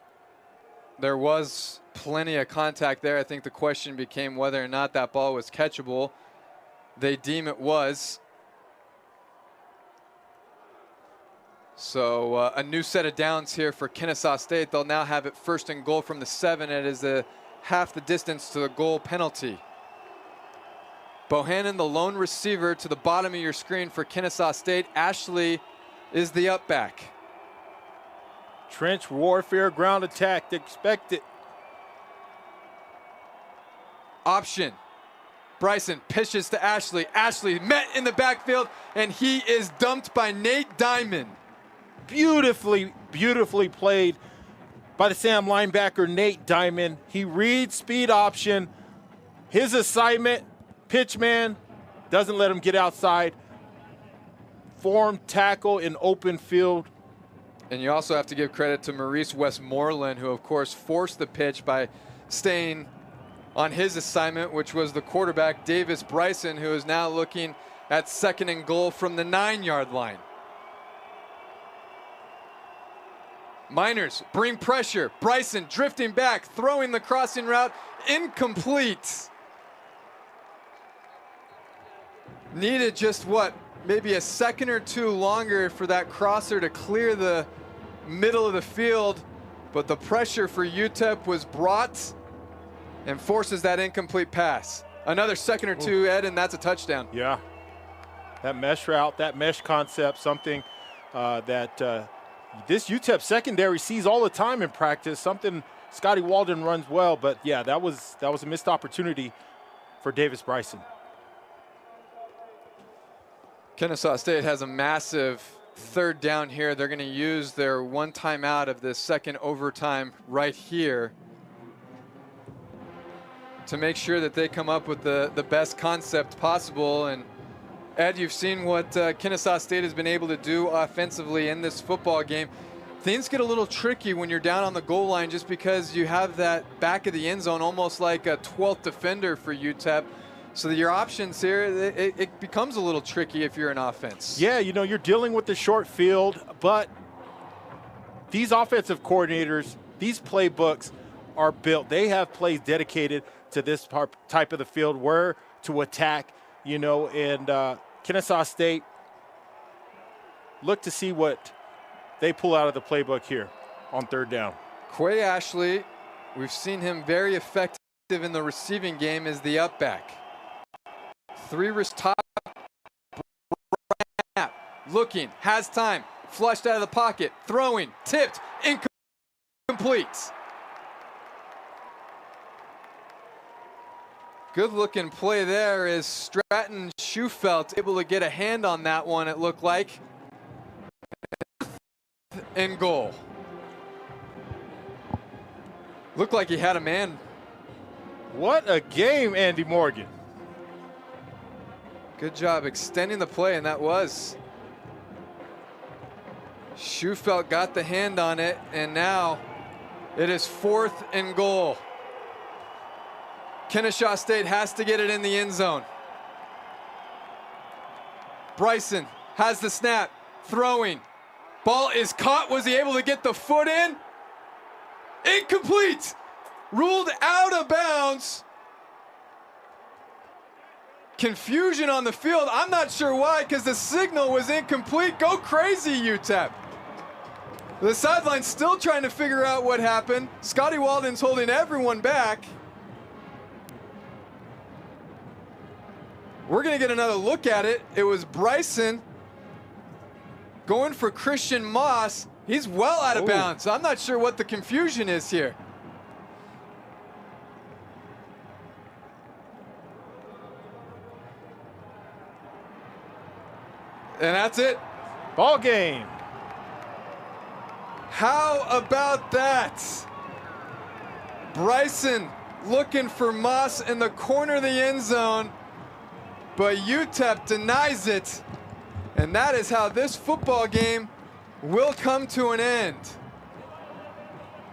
There was plenty of contact there. I think the question became whether or not that ball was catchable. They deem it was. So a new set of downs here for Kennesaw State. They'll now have it 1st and goal from the 7. It is half the distance to the goal penalty. Bohannon, the lone receiver, to the bottom of your screen for Kennesaw State. Ashley is the up back. Trench warfare, ground attack, expected. Option. Bryson pitches to Ashley. Ashley met in the backfield, and he is dumped by Nate Diamond. Beautifully played by the Sam linebacker, Nate Diamond. He reads speed option. His assignment, pitch man, doesn't let him get outside. Form tackle in open field. And you also have to give credit to Maurice Westmoreland, who of course forced the pitch by staying on his assignment, which was the quarterback, Davis Bryson, who is now looking at 2nd and goal from the 9-yard line. Miners bring pressure. Bryson drifting back, throwing the crossing route, incomplete. Needed just maybe a second or 2 longer for that crosser to clear the middle of the field, but the pressure for UTEP was brought and forces that incomplete pass. Another second or 2, Ed, and that's a touchdown. Yeah, that mesh route, that mesh concept, something that this UTEP secondary sees all the time in practice, something Scotty Walden runs well, but yeah, that was a missed opportunity for Davis Bryson. Kennesaw State has a massive 3rd down here. They're going to use their 1 timeout of this second overtime right here to make sure that they come up with the best concept possible. And Ed, you've seen what Kennesaw State has been able to do offensively in this football game. things get a little tricky when you're down on the goal line just because you have that back of the end zone almost like a 12th defender for UTEP. So your options here, it becomes a little tricky if you're an offense. Yeah, you know, you're dealing with the short field, but these offensive coordinators, these playbooks are built. They have plays dedicated to this type of the field, where to attack, you know, and Kennesaw State, look to see what they pull out of the playbook here on third down. Quay Ashley, we've seen him very effective in the receiving game as the up back. 3 wrist top, looking, has time, flushed out of the pocket, throwing, tipped, incomplete. Good looking play there as Stratton Schufelt able to get a hand on that one, it looked like. And goal. Looked like he had a man. What a game, Andy Morgan. Good job extending the play, and that was. Schufelt got the hand on it, and now it is 4th and goal. Kennesaw State has to get it in the end zone. Bryson has the snap, throwing. Ball is caught. Was he able to get the foot in? Incomplete. Ruled out of bounds. Confusion on the field. I'm not sure why, because the signal was incomplete. Go crazy, UTEP. The sideline's still trying to figure out what happened. Scotty Walden's holding everyone back. We're going to get another look at it. It was Bryson going for Christian Moss. He's well out of bounds. I'm not sure what the confusion is here. And that's it. Ball game. How about that? Bryson looking for Moss in the corner of the end zone, but UTEP denies it. And that is how this football game will come to an end.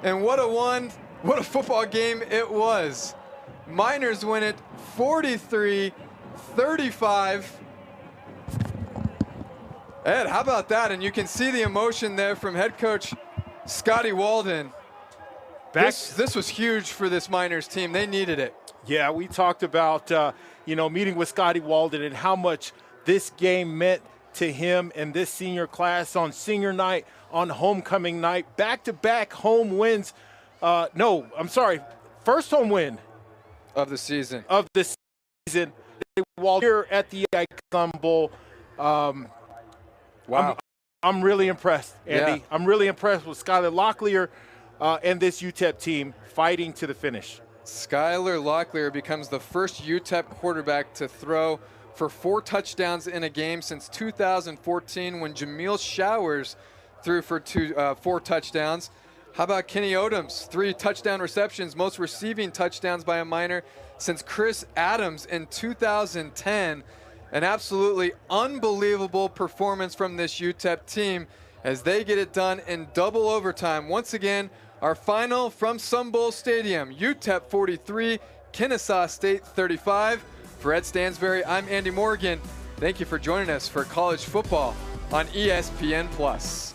And what a football game it was. Miners win it 43-35. Ed, how about that? And you can see the emotion there from head coach Scotty Walden. This was huge for this Miners team. They needed it. Yeah, we talked about, meeting with Scotty Walden and how much this game meant to him and this senior class on senior night, on homecoming night, back-to-back home wins. First home win of the season. They were here at the Icon Bowl. Wow. I'm really impressed, Andy. Yeah. I'm really impressed with Skylar Locklear and this UTEP team fighting to the finish. Skylar Locklear becomes the first UTEP quarterback to throw for 4 touchdowns in a game since 2014 when Jameel Showers threw for 4 touchdowns. How about Kenny Odoms? 3 touchdown receptions, most receiving touchdowns by a Miner since Chris Adams in 2010. An absolutely unbelievable performance from this UTEP team as they get it done in double overtime. Once again, our final from Sun Bowl Stadium, UTEP 43, Kennesaw State 35. For Ed Stansberry, I'm Andy Morgan. Thank you for joining us for college football on ESPN+.